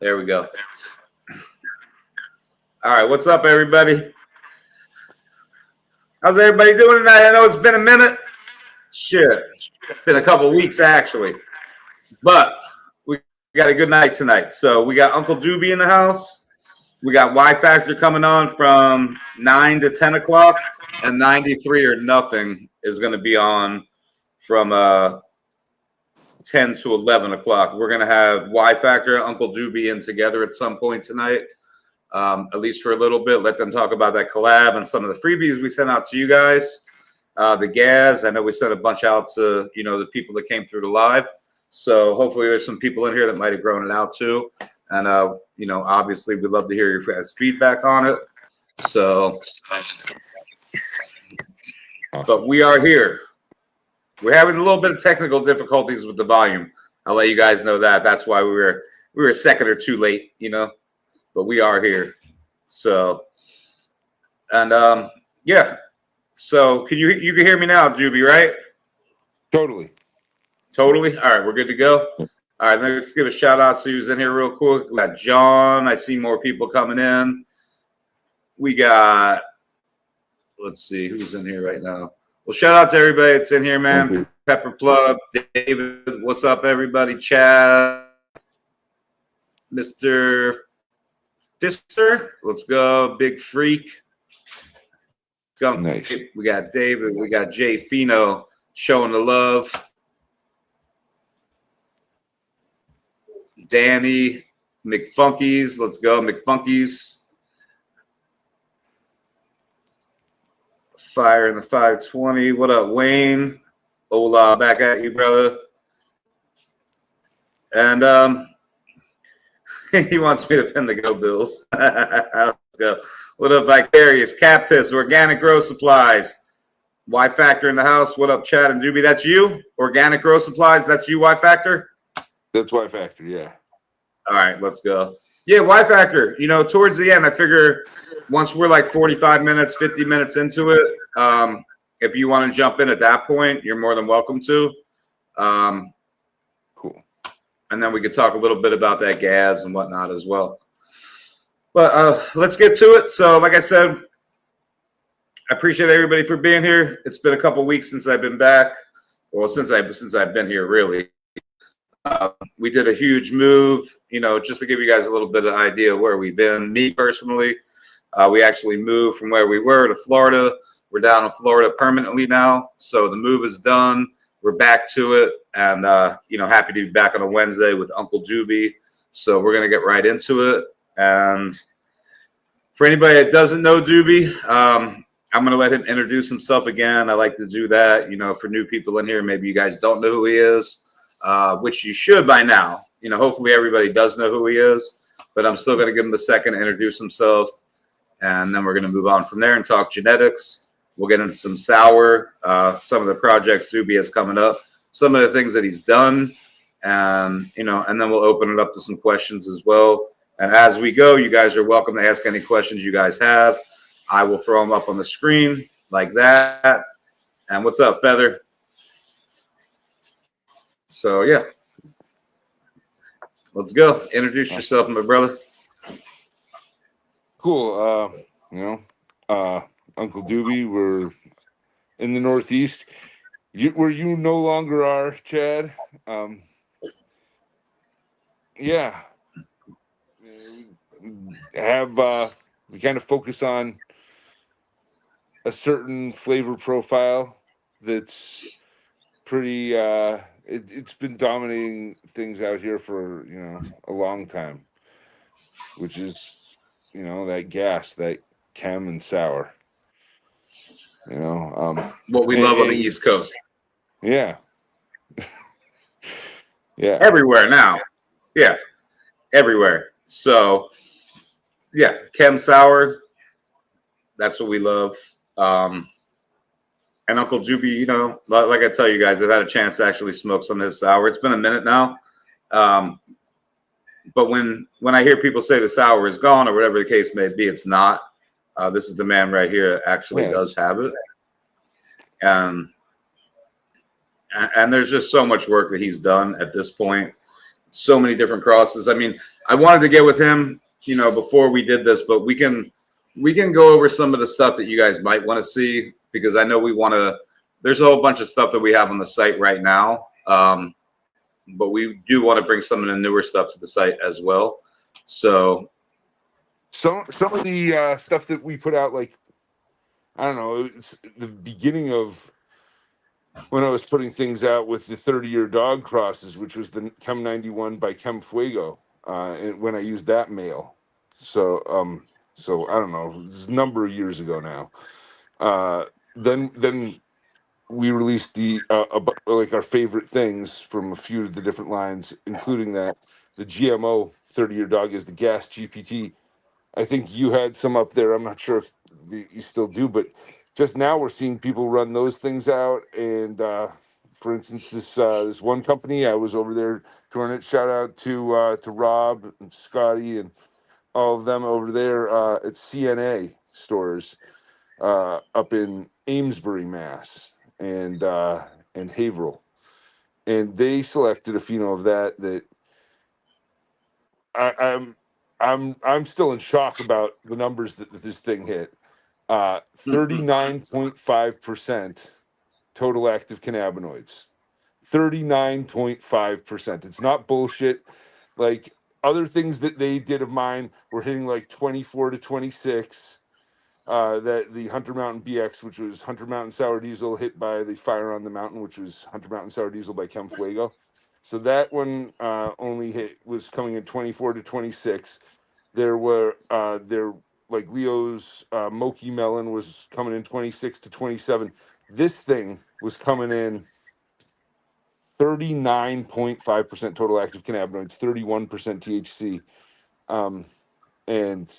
There we go. All right, what's up, everybody? How's everybody doing tonight? I know it's been a minute. Shit, it's been a couple weeks actually, but we got a good night tonight. So we got Uncle Doobie in the house. We got Y Factor coming on from 9 to 10 o'clock, and 93 or Nothing is going to be on from 10 to 11 o'clock. We're going to have Y Factor and Uncle Doobie in together at some point tonight, at least for a little bit. Let them talk about that collab and some of the freebies we sent out to you guys. The gas, I know we sent a bunch out to, the people that came through the live. So hopefully there's some people in here that might have grown it out too. And, obviously we'd love to hear your guys' feedback on it. So, but we are here. We're having a little bit of technical difficulties with the volume. I'll let you guys know that. That's why we were a second or two late, but we are here. So, and yeah. So can you can hear me now, Doobie, right? Totally. Totally. All right, we're good to go. All right, let's give a shout out to who's in here real quick. We got John. I see more people coming in. We got, let's see who's in here right now. Well, shout out to everybody that's in here, man. Pepper Plug, David, what's up, everybody? Chad, Mr. Fister, let's go. Big Freak. Nice. We got David. We got Jay Fino showing the love. Danny McFunkies. Let's go, McFunkies. Fire in the 520. What up, Wayne? Hola, back at you, brother. And he wants me to pin the Go Bills. Let's go. What up, Vicarious? Cat Piss, Organic Grow Supplies. Y Factor in the house. What up, Chad and Doobie? That's you? Organic Grow Supplies, that's you, Y Factor? That's Y Factor, yeah. All right, let's go. Yeah, Y Factor. Towards the end, I figure once we're like 45 minutes, 50 minutes into it, if you want to jump in at that point, you're more than welcome to. Cool. And then we could talk a little bit about that gas and whatnot as well. But let's get to it. So, like I said, I appreciate everybody for being here. It's been a couple weeks since I've been back. Well, since I've been here, really. We did a huge move, just to give you guys a little bit of idea of where we've been. Me personally, we actually moved from where we were to Florida. We're down in Florida permanently now. So the move is done. We're back to it. And, happy to be back on a Wednesday with Uncle Doobie. So we're going to get right into it. And for anybody that doesn't know Doobie, I'm going to let him introduce himself again. I like to do that, for new people in here. Maybe you guys don't know who he is, which you should by now. Hopefully everybody does know who he is. But I'm still going to give him a second to introduce himself. And then we're going to move on from there and talk genetics. We'll get into some sour, some of the projects Doobie has coming up, some of the things that he's done. And, and then we'll open it up to some questions as well. And as we go, you guys are welcome to ask any questions you guys have. I will throw them up on the screen like that. And what's up, Feather? So, yeah. Let's go. Introduce yourself, my brother. Cool. Uncle Doobie, we're in the Northeast. Where you no longer are, Chad. Yeah. We kind of focus on a certain flavor profile that's pretty it's been dominating things out here for a long time, which is that gas, that chem and sour, what we love on the East Coast. Yeah. Yeah, everywhere now. Yeah, everywhere. So yeah, chem sour, that's what we love. And Uncle Doobie, like I tell you guys, I've had a chance to actually smoke some of his sour. It's been a minute now. But when I hear people say the sour is gone or whatever the case may be, it's not. This is the man right here that actually does have it. And there's just so much work that he's done at this point so many different crosses. I mean, I wanted to get with him, you know, before we did this, but we can go over some of the stuff that you guys might want to see, because I know we want to. There's a whole bunch of stuff that we have on the site right now, but we do want to bring some of the newer stuff to the site as well. So some of the stuff that we put out, like, I don't know, it's the beginning of when I was putting things out with the 30-year dog crosses, which was the Chem 91 by Chem Fuego, and when I used that male. So so I don't know, it's a number of years ago now. Then we released like our favorite things from a few of the different lines, including that the GMO 30-year dog is the Gas GPT. I think you had some up there. I'm not sure if you still do, but just now we're seeing people run those things out. And for instance, this one company, I was over there touring it. Shout out to Rob and Scotty and all of them over there at CNA stores up in Amesbury, Mass, and Haverhill, and they selected a pheno of that I'm still in shock about the numbers that this thing hit. 39.5% total active cannabinoids. 39.5%. It's not bullshit. Like other things that they did of mine were hitting like 24 to 26. That the Hunter Mountain BX, which was Hunter Mountain Sour Diesel, hit by the Fire on the Mountain, which was Hunter Mountain Sour Diesel by Chem Fuego. So that one only was coming in 24 to 26. There were like Leo's Moki Melon was coming in 26 to 27. This thing was coming in 39.5% total active cannabinoids, 31% THC, and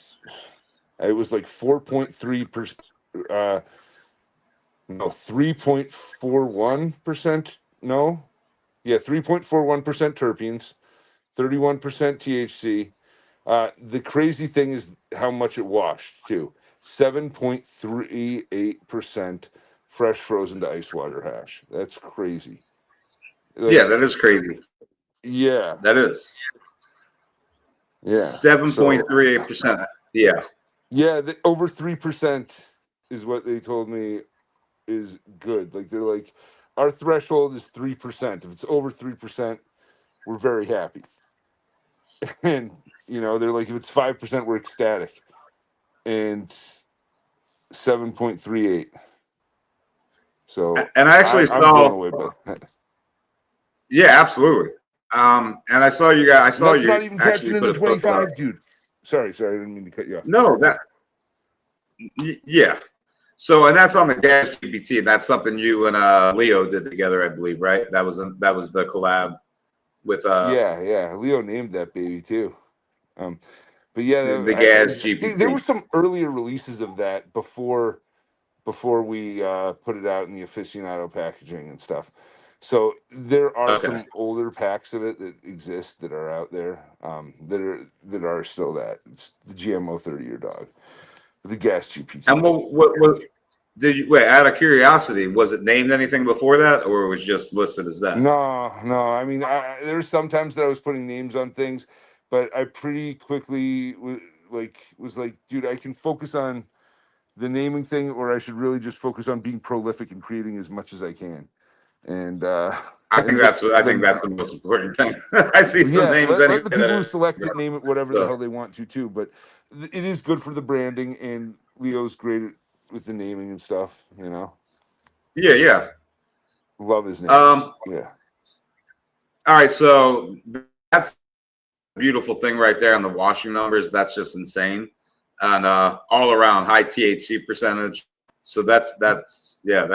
it was like 4.3%. No, 3.41%. No, yeah, 3.41% terpenes, 31% THC. The crazy thing is how much it washed too. 7.38% fresh frozen to ice water hash. That's crazy. Like, yeah, that is crazy. Yeah. That is. Yeah. 7.38%. Yeah. Yeah, over 3% is what they told me is good. Like they're like, our threshold is 3%. If it's over 3%, we're very happy. And they're like, if it's 5%, we're ecstatic. And 7.38. So and I actually I'm saw blown away by that. Yeah, absolutely. And I saw you guys. I saw That's you not even actually catching in put the a post up. 25, dude. Sorry, I didn't mean to cut you off. No, yeah. So, and that's on the Gas GPT, and that's something you and Leo did together, I believe, right? That was the collab with Yeah. Leo named that baby too. But yeah, the I Gas think there were GPT. some earlier releases of that before we put it out in the aficionado packaging and stuff. So there are Okay. some older packs of it that exist that are out there that are still that. It's the GMO 30-year dog, the Gas GPT. And what did you wait? Out of curiosity, was it named anything before that, or it was just listed as that? No. I mean, there's sometimes that I was putting names on things, but I pretty quickly was like, dude, I can focus on the naming thing, or I should really just focus on being prolific and creating as much as I can. And I and think just that's the most important thing. I see some yeah, names let anyway the people who that select it name it whatever the so, hell they want to too. But it is good for the branding, and Leo's great with the naming and stuff. yeah. Love his names. Yeah. All right, so that's a beautiful thing right there on the washing numbers. That's just insane, and all around high THC percentage. So that's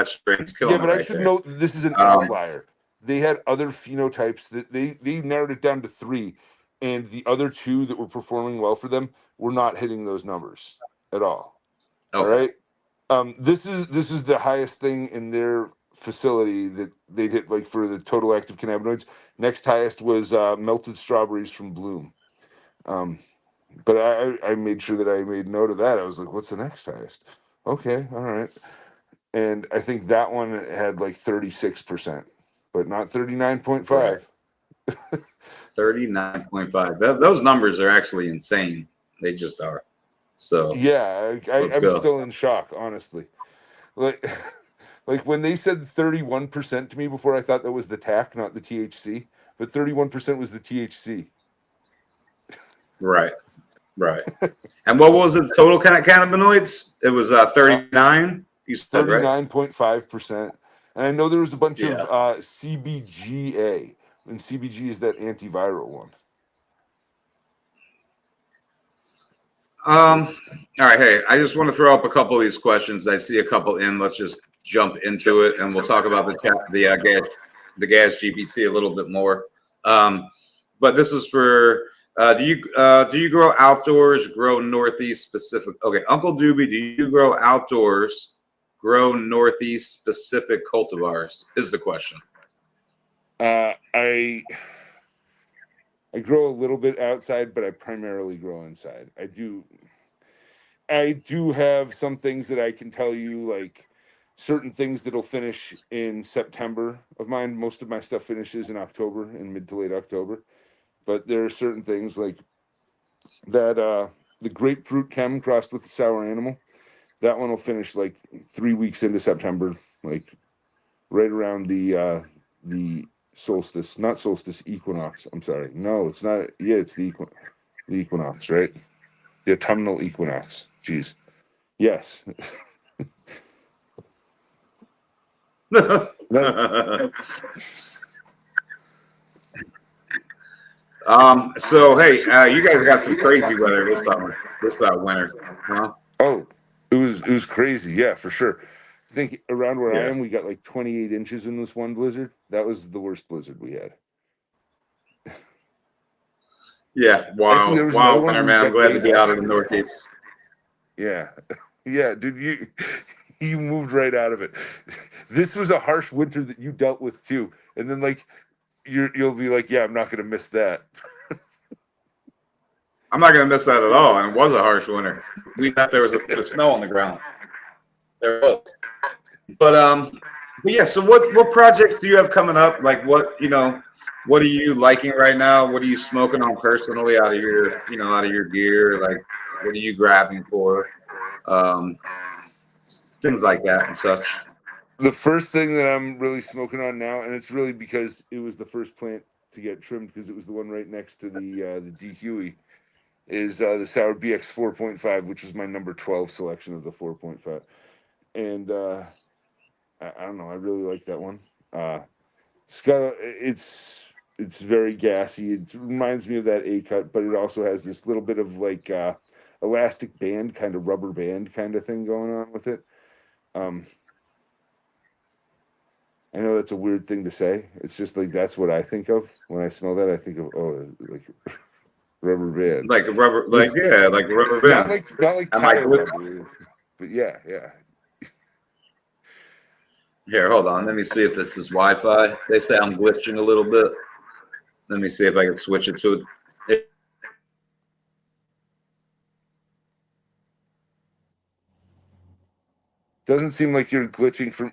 strain's killing Yeah, it but I right should there. note this is an outlier. They had other phenotypes that they narrowed it down to 3, and the other 2 that were performing well for them were not hitting those numbers at all. All Okay. right. This is the highest thing in their facility that they did, like for the total active cannabinoids. Next highest was melted strawberries from Bloom. But I made sure that I made note of that. I was like, what's the next highest? Okay, all right. And I think that one had like 36%, but not 39.5. Right. 39.5. Those numbers are actually insane. They just are. So Yeah, let's I'm go. still in shock, honestly. Like, like when they said 31% to me before, I thought that was the TAC, not the THC. But 31% was the THC. Right. And what was it? Total cannabinoids? It was 39. You said right. 39.5%. And I know there was a bunch of Yeah. CBGA, and CBG is that antiviral one. All right. Hey, I just want to throw up a couple of these questions. I see a couple in. Let's just jump into it, and we'll talk about the gas GPT a little bit more. But this is for do you grow outdoors? Grow Northeast specific? Okay, Uncle Doobie, do you grow outdoors? Grow Northeast specific cultivars is the question. I grow a little bit outside, but I primarily grow inside. I do have some things that I can tell you, like certain things that'll finish in September of mine. Most of my stuff finishes in October, in mid to late October. But there are certain things like that the grapefruit chem crossed with the sour animal. That one will finish like 3 weeks into September, like right around the solstice, not solstice, equinox. I'm sorry. No, it's not. Yeah, it's the equinox, right? The autumnal equinox. Jeez. Yes. So hey, you guys got some crazy weather this summer, this winter, huh? Oh, it was crazy. Yeah, for sure. I think around where I Yeah. am, we got like 28 inches in this one blizzard. That was the worst blizzard we had. Yeah. Actually, there Wow. was another Wow, one winter, we man. I'm got glad to late be out last of the year. Northeast. Yeah, yeah, dude, you moved right out of it. This was a harsh winter that you dealt with too, and then like you'll be like, yeah, I'm not gonna miss that. I'm not gonna miss that at all. And it was a harsh winter. We thought there was a bit of snow on the ground. There was. But yeah, so what projects do you have coming up? Like what are you liking right now? What are you smoking on personally out of your gear? Like what are you grabbing for? Um, things like that and such. The first thing that I'm really smoking on now, and it's really because it was the first plant to get trimmed because it was the one right next to the D Huey, is the Sour BX 4.5, which was my number 12 selection of the 4.5, and I don't know, I really like that one. It's very gassy. It reminds me of that A cut, but it also has this little bit of like elastic band, kind of rubber band kind of thing going on with it. I know that's a weird thing to say. It's just like that's what I think of when I smell that. I think of like rubber band, Like a rubber, like a rubber not band. like Am I tire glitch? rubber, but yeah. Here, hold on. Let me see if this is Wi-Fi. They say I'm glitching a little bit. Let me see if I can switch it to it. Doesn't seem like you're glitching for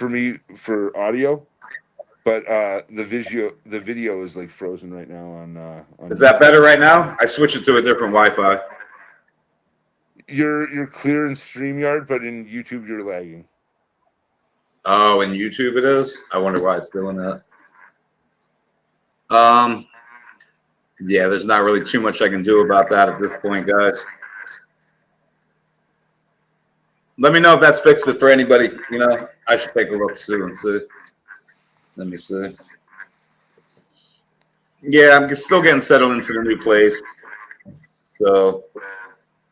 me for audio, but the video is like frozen right now on. Is that better right now? I switched it to a different Wi-Fi. You're clear in StreamYard, but in YouTube you're lagging. Oh, in YouTube it is? I wonder why it's doing that. Yeah, there's not really too much I can do about that at this point, guys. Let me know if that's fixed it for anybody. I should take a look too and see. Let me see. Yeah, I'm still getting settled into the new place. So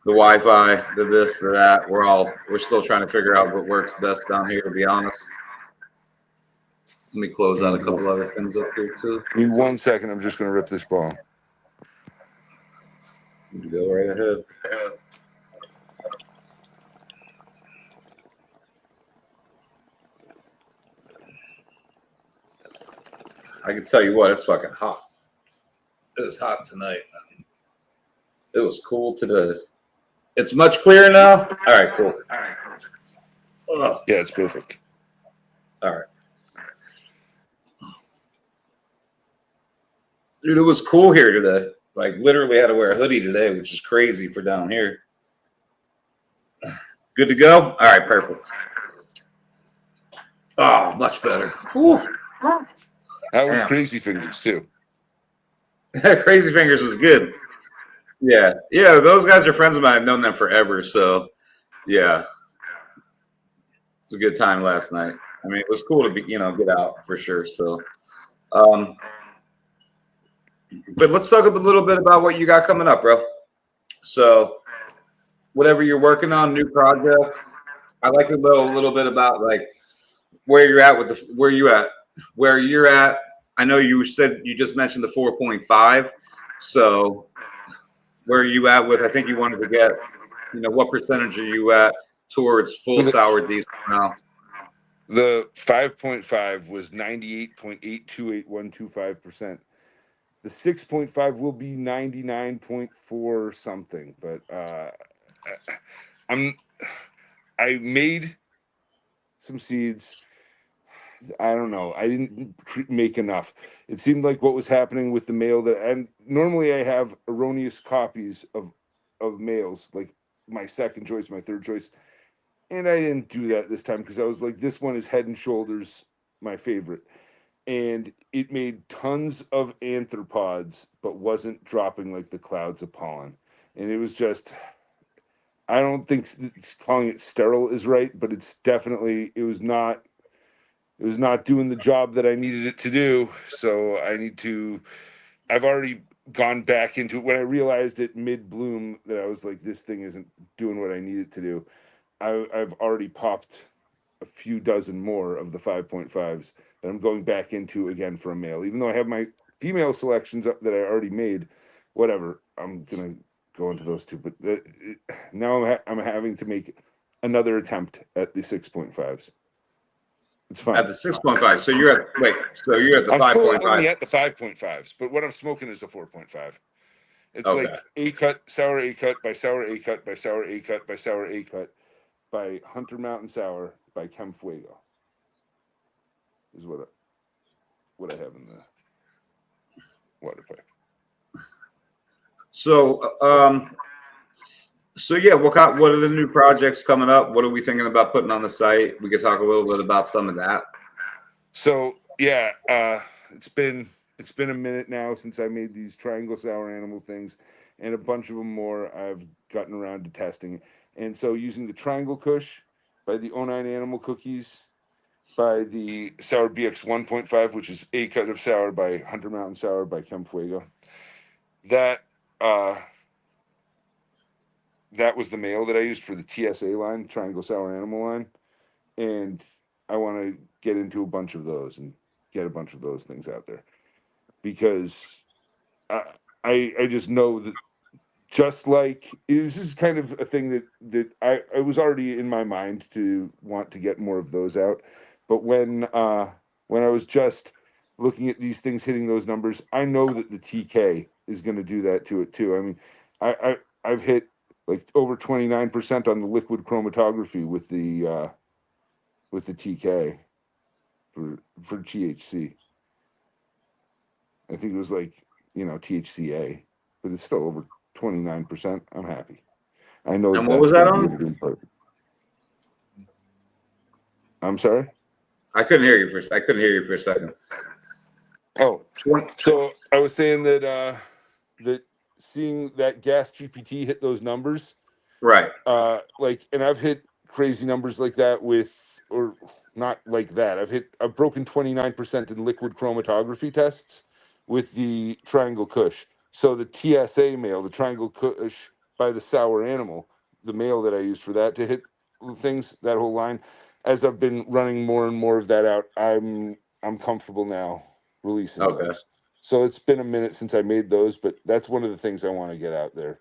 the Wi-Fi, the this, the that, we're still trying to figure out what works best down here, to be honest. Let me close out a couple other things up here too. Give me 1 second. I'm just gonna rip this ball. You go right ahead. I can tell you what, it's fucking hot. It was hot tonight. It was cool today. It's much clearer now. All right, cool. Yeah, it's perfect. All right. Dude, it was cool here today. Like literally had to wear a hoodie today, which is crazy for down here. Good to go? All right, perfect. Oh, much better. Whew. That was Damn. Crazy Fingers too. Crazy Fingers was good. Yeah. Yeah, those guys are friends of mine. I've known them forever. So, yeah, it was a good time last night. I mean, it was cool to be, get out for sure. So, um, but let's talk a little bit about what you got coming up, bro. So, whatever you're working on, new projects. I like to know a little bit about like where you're at with where you're at. I know you said you just mentioned the 4.5. So where are you at with? I think you wanted to get, what percentage are you at towards full sour diesel now? The 5.5 was 98.82812.5%. The 6.5 will be 99.4 something, but I made some seeds. I don't know. I didn't make enough. It seemed like what was happening with the male and normally I have erroneous copies of males, like my second choice, my third choice. And I didn't do that this time because I was like, this one is head and shoulders my favorite. And it made tons of arthropods, but wasn't dropping like the clouds of pollen. And it was just, I don't think calling it sterile is right, but it's definitely, it was not doing the job that I needed it to do. So I've already gone back into it. When I realized it mid bloom that I was like, this thing isn't doing what I need it to do. I've already popped a few dozen more of the 5.5s that I'm going back into again for a male. Even though I have my female selections that I already made, whatever, I'm gonna go into those two. But now I'm having to make another attempt at the 6.5s. It's fine. At the 6.5. So you're at the I'm still 5.5. only at the 5.5s, but what I'm smoking is the 4.5. It's Okay. like A cut, sour A cut by sour A cut by sour A cut by sour A cut by Hunter Mountain Sour by Chem Fuego. Is what I have in the water pipe. So, yeah, what are the new projects coming up? What are we thinking about putting on the site? We could talk a little bit about some of that. So yeah, it's been a minute now since I made these triangle sour animal things, and a bunch of them more I've gotten around to testing. And so using the Triangle Kush by the O9 Animal Cookies, by the Sour BX 1.5, which is a cut of sour by Hunter Mountain Sour by Chem Fuego. That that was the male that I used for the TSA line, Triangle Sour Animal line, and I want to get into a bunch of those and get a bunch of those things out there because I just know that just like this is kind of a thing that I was already in my mind to want to get more of those out, but when I was just looking at these things hitting those numbers, I know that the TK is going to do that to it too. I mean, I've hit like over 29% on the liquid chromatography with the TK for THC. I think it was like, THCA, but it's still over 29%. I'm happy. I know And what that's was that going to be a on? good part. I'm sorry? I couldn't hear you for a second. Oh, 20. so I was saying that seeing that gas GPT hit those numbers, Right. and I've hit crazy numbers like that or not like that. I've broken 29% in liquid chromatography tests with the Triangle Kush. So the TSA male, the Triangle Kush by the Sour Animal, the male that I used for that to hit things, that whole line, as I've been running more and more of that out, I'm comfortable now releasing those. So it's been a minute since I made those, but that's one of the things I want to get out there.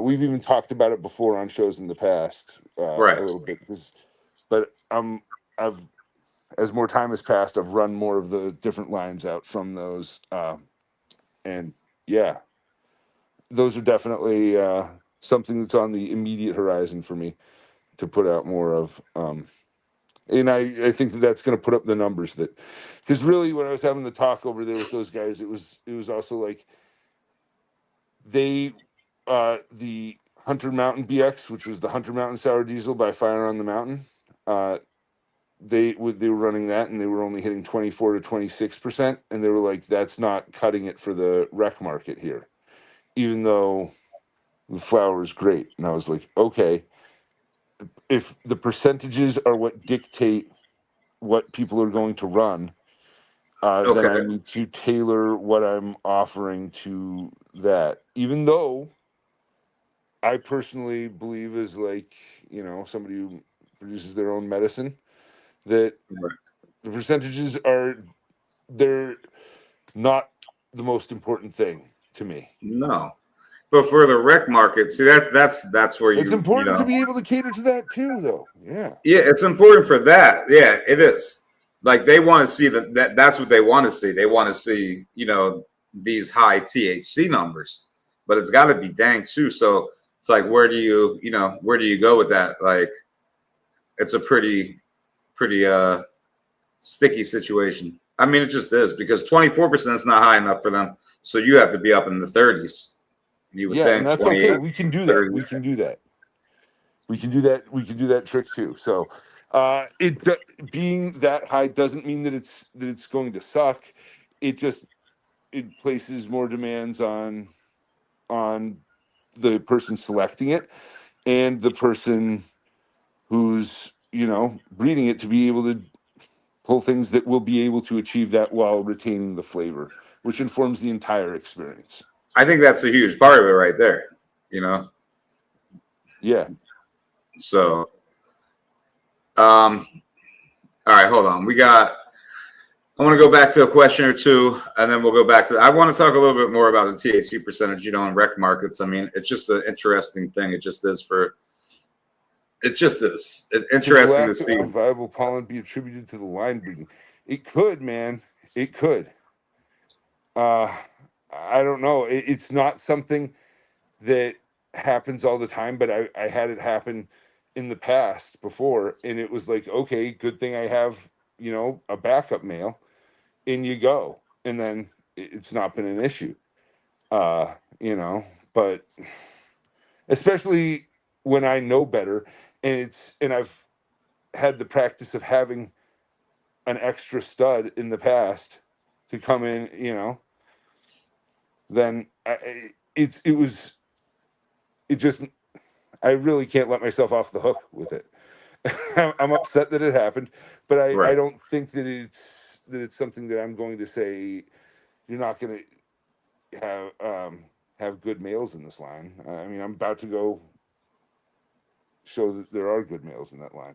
We've even talked about it before on shows in the past, Right. a little bit. But I've as more time has passed, I've run more of the different lines out from those, and yeah, those are definitely something that's on the immediate horizon for me to put out more of. And I think that that's going to put up the numbers that, because really when I was having the talk over there with those guys, it was also like they, the Hunter Mountain BX, which was the Hunter Mountain Sour Diesel by Fire on the Mountain, they were running that and they were only hitting 24 to 26%. And they were like, that's not cutting it for the rec market here, even though the flower is great. And I was like, okay, if the percentages are what dictate what people are going to run, then Okay. I need to tailor what I'm offering to that. Even though I personally believe is like, you know, somebody who produces their own medicine, that Right. the percentages they're not the most important thing to me. No. But for the rec market, see that's where It's you important to know, be able to cater to that too, though. Yeah. yeah, it's important for that. Yeah, it is. Like they want to see that's what they want to see. They want to see, you know, these high THC numbers. But it's got to be dank too. So it's like where do you go with that? Like it's a pretty sticky situation. I mean, it just is because 24% is not high enough for them. So you have to be up in the 30s. You would Yeah, and think that's 28, okay. We can do that. 30s. We can do that. We can do that. We can do that trick too. So, being that high doesn't mean that it's going to suck. It just it places more demands on the person selecting it and the person who's, you know, breeding it to be able to pull things that will be able to achieve that while retaining the flavor, which informs the entire experience. I think that's a huge part of it right there, you know? Yeah. So, all right, hold on. I want to go back to a question or two, and then we'll go back to, I want to talk a little bit more about the THC percentage, you know, in rec markets. I mean, it's just an interesting thing. It just is. It's interesting to see. Of viable pollen be attributed to the line breeding? It could, man. It could. I don't know. It's not something that happens all the time, but I had it happen in the past before, and it was like, okay, good thing I have, you know, a backup male, in you go. And then it's not been an issue. You know, but especially when I know better, and I've had the practice of having an extra stud in the past to come in, you know, then I really can't let myself off the hook with it. I'm upset that it happened, but I Right. don't think that it's something that I'm going to say you're not going to have good males in this line. I mean, I'm about to go show that there are good males in that line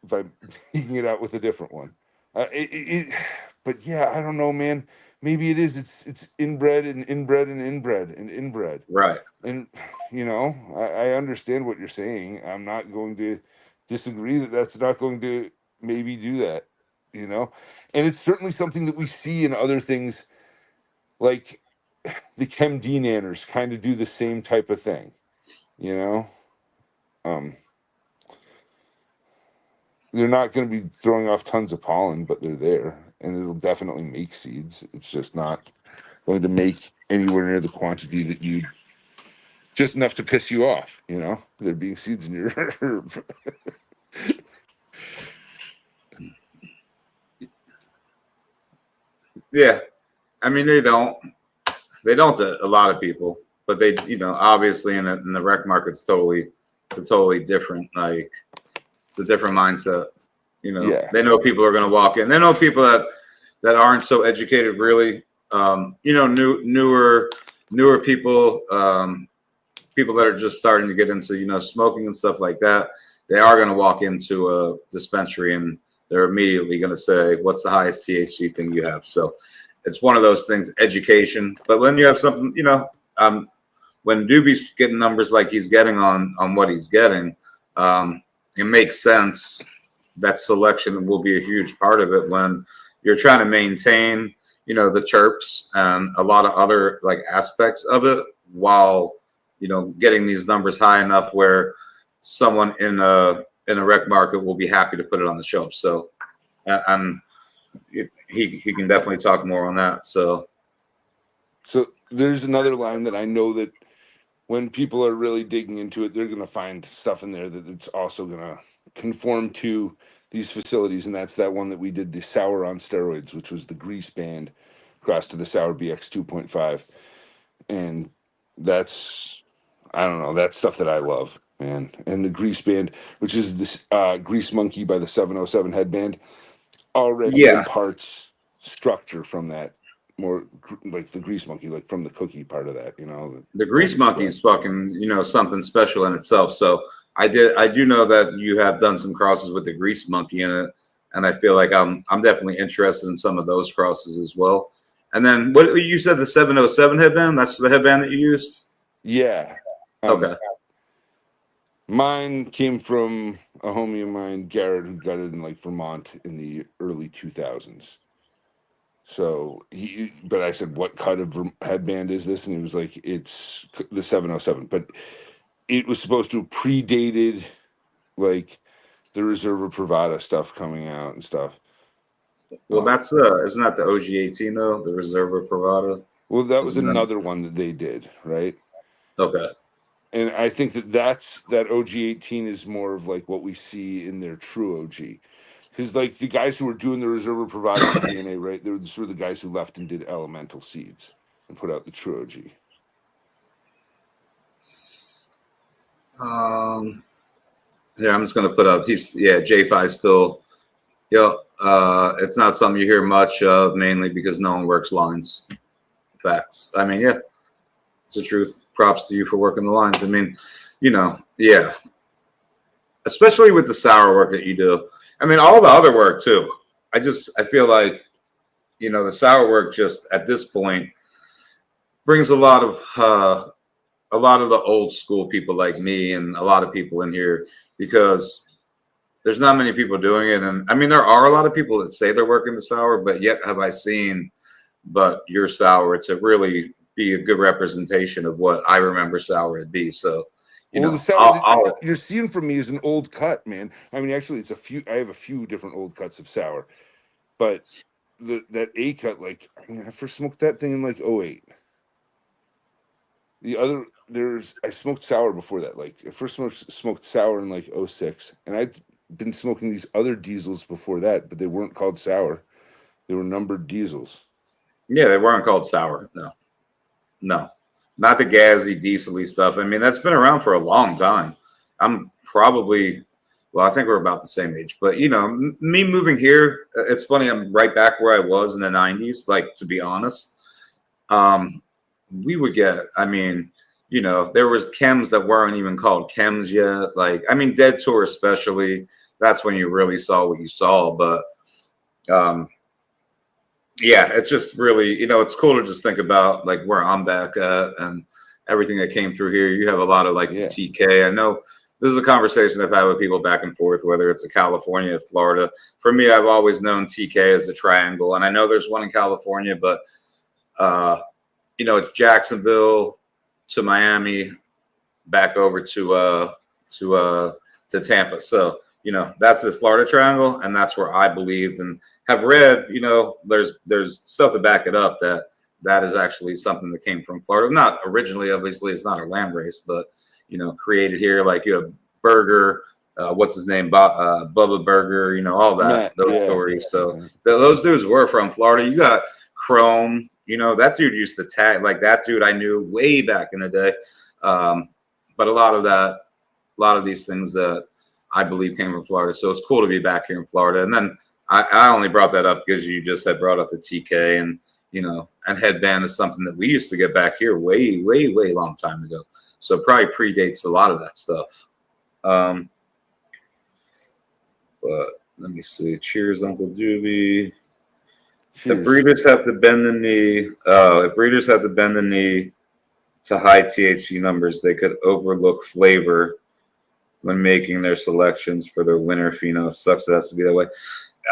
by taking it out with a different one. But yeah, I don't know, man. Maybe it is. It's inbred and inbred and inbred and inbred. Right. And you know, I understand what you're saying. I'm not going to disagree that that's not going to maybe do that. You know, and it's certainly something that we see in other things, like the Chem D nanners kind of do the same type of thing. You know, they're not going to be throwing off tons of pollen, but they're there, and it'll definitely make seeds. It's just not going to make anywhere near the quantity that you just enough to piss you off. You know, there being seeds in your herb. Yeah. I mean, they don't to a lot of people, but they, you know, obviously in the rec market's totally different. Like it's a different mindset. You know, Yeah. they know people are going to walk in. They know people that aren't so educated, really. You know, newer people, people that are just starting to get into, you know, smoking and stuff like that. They are going to walk into a dispensary and they're immediately going to say, "What's the highest THC thing you have?" So it's one of those things, education. But when you have something, you know, when Doobie's getting numbers like he's getting on what he's getting, it makes sense that selection will be a huge part of it when you're trying to maintain, you know, the chirps and a lot of other like aspects of it while, you know, getting these numbers high enough where someone in a in a rec market will be happy to put it on the shelf. So, and he can definitely talk more on that. So there's another line that I know that when people are really digging into it, they're going to find stuff in there that it's also going to conform to these facilities. And that's that one that we did, the Sour on steroids, which was the grease band across to the Sour BX 2.5. And that's, I don't know, that's stuff that I love, man. And the grease band, which is this Grease Monkey by the 707 headband, already imparts structure from that, more like the Grease Monkey, like from the cookie part of that, you know. The Grease Monkey is fucking, you know, something special in itself. So I do know that you have done some crosses with the Grease Monkey in it, and I feel like I'm definitely interested in some of those crosses as well. And then what you said, the 707 headband, that's the headband that you used? Yeah. Okay. Mine came from a homie of mine, Garrett, who got it in like Vermont in the early 2000s. So but I said, what cut of headband is this? And he was like, it's the 707. But it was supposed to have predated like the Reserva Privada stuff coming out and stuff. Well, isn't that the OG18 though? The Reserva Privada? Well, that was another one that they did, right? Okay. And I think that OG18 is more of like what we see in their true OG. Because like the guys who were doing the Reserva Privada for DNA, right? They were sort of the guys who left and did Elemental Seeds and put out the true OG. Yeah, I'm just gonna put up. J5 still. It's not something you hear much of, mainly because no one works lines. Facts. I mean, yeah, it's the truth. Props to you for working the lines. I mean, you know, yeah. Especially with the sour work that you do. I mean, all the other work too. I feel like, you know, the sour work just at this point brings a lot of the old school people like me and a lot of people in here, because there's not many people doing it. And I mean, there are a lot of people that say they're working the sour, but yet have I seen but your sour to really be a good representation of what I remember sour to be. So, the sour you're seeing from me is an old cut, man. I mean, actually, I have a few different old cuts of sour, but that A cut, like, I mean, I first smoked that thing in like 08. I smoked sour before that. Like, I first smoked sour in like 06, and I'd been smoking these other diesels before that, but they weren't called sour. They were numbered diesels. Yeah, they weren't called sour. No, not the gazzy, diesel-y stuff. I mean, that's been around for a long time. I think we're about the same age. But, you know, me moving here, it's funny, I'm right back where I was in the 90s, like, to be honest. We would get, I mean, you know, there was chems that weren't even called chems yet. Like, I mean, Dead Tour especially, that's when you really saw what you saw. But, yeah, it's just really, you know, it's cool to just think about like where I'm back at and everything that came through here. You have a lot of like the TK. I know this is a conversation I've had with people back and forth, whether it's a California, Florida. For me, I've always known TK as the triangle, and I know there's one in California, but you know, it's Jacksonville to Miami, back over to Tampa. So, you know, that's the Florida Triangle, and that's where I believed and have read, you know, there's stuff to back it up that is actually something that came from Florida. Not originally, obviously, it's not a land race, but, you know, created here. Like you have Burger, what's his name, Bubba Burger, you know, all that, those stories. So those dudes were from Florida. You got Chrome, you know, that dude used to tag, like that dude I knew way back in the day. But a lot of these things that I believe came from Florida. So it's cool to be back here in Florida. And then I only brought that up because you just had brought up the TK, and, you know, and headband is something that we used to get back here way, way, way long time ago. So it probably predates a lot of that stuff. But let me see. Cheers, Uncle Doobie. Cheers. The breeders have to bend the knee. If breeders have to bend the knee to high THC numbers, they could overlook flavor when making their selections for their winner pheno. Sucks it has to be that way.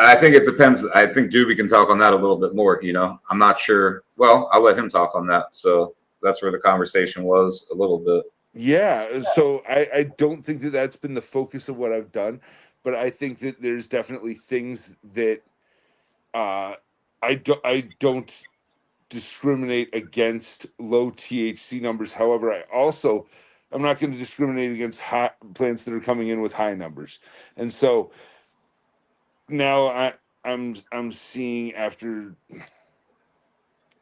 I think it depends. I think Doobie can talk on that a little bit more. You know, I'm not sure. Well, I'll let him talk on that. So that's where the conversation was a little bit. Yeah, so I don't think that that's been the focus of what I've done, but I think that there's definitely things that I don't discriminate against low THC numbers. However, I'm not going to discriminate against plants that are coming in with high numbers. And so now I'm seeing after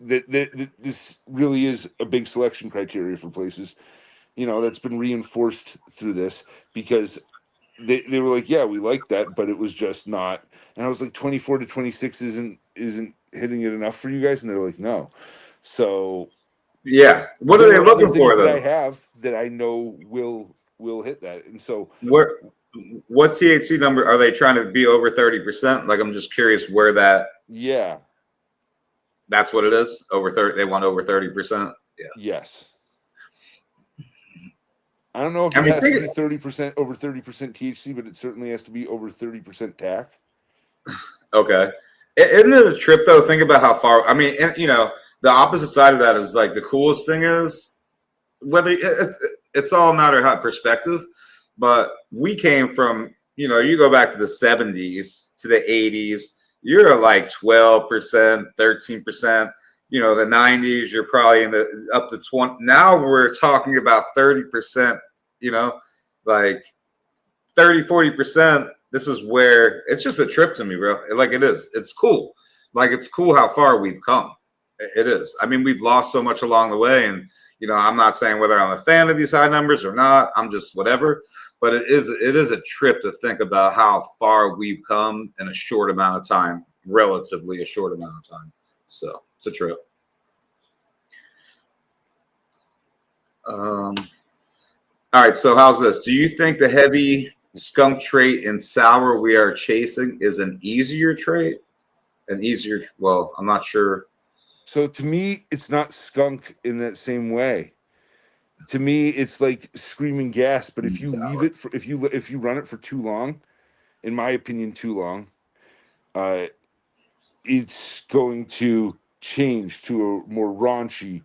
that this really is a big selection criteria for places, that's been reinforced through this, because they were like, yeah, we like that, but it was just not. And I was like, 24 to 26 isn't hitting it enough for you guys, and they're like, no. So Yeah. What are there they are other looking things for that I though? have that I know will hit that. And so Where, what THC number are they trying to be over 30%? Like, I'm just curious where yeah, that's what it is. Over 30, they want over 30%. Yeah. yes. I don't know if I it mean, has to be 30% over 30% THC, but it certainly has to be over 30% TAC. okay. Isn't it a trip though? Think about how far. I mean, and, the opposite side of that is like the coolest thing is whether it's all a matter of how perspective. But we came from, you go back to the 70s to the 80s. You're at like 12%, 13%. The 90s, you're probably in the up to 20. Now we're talking about 30%. Like 30, 40%. This is where it's just a trip to me, bro. Like it is. It's cool. Like it's cool how far we've come. It is. I mean, we've lost so much along the way, and I'm not saying whether I'm a fan of these high numbers or not. I'm just whatever. But it is a trip to think about how far we've come in a short amount of time, relatively a short amount of time. So it's a trip. All right. So how's this? Do you think the heavy skunk trait in sour we are chasing is an easier trait? Well, I'm not sure. So to me, it's not skunk in that same way. To me, it's like screaming gas. But if you leave Sour. it for if you run it for too long, in my opinion, too long, uh, it's going to change to a more raunchy,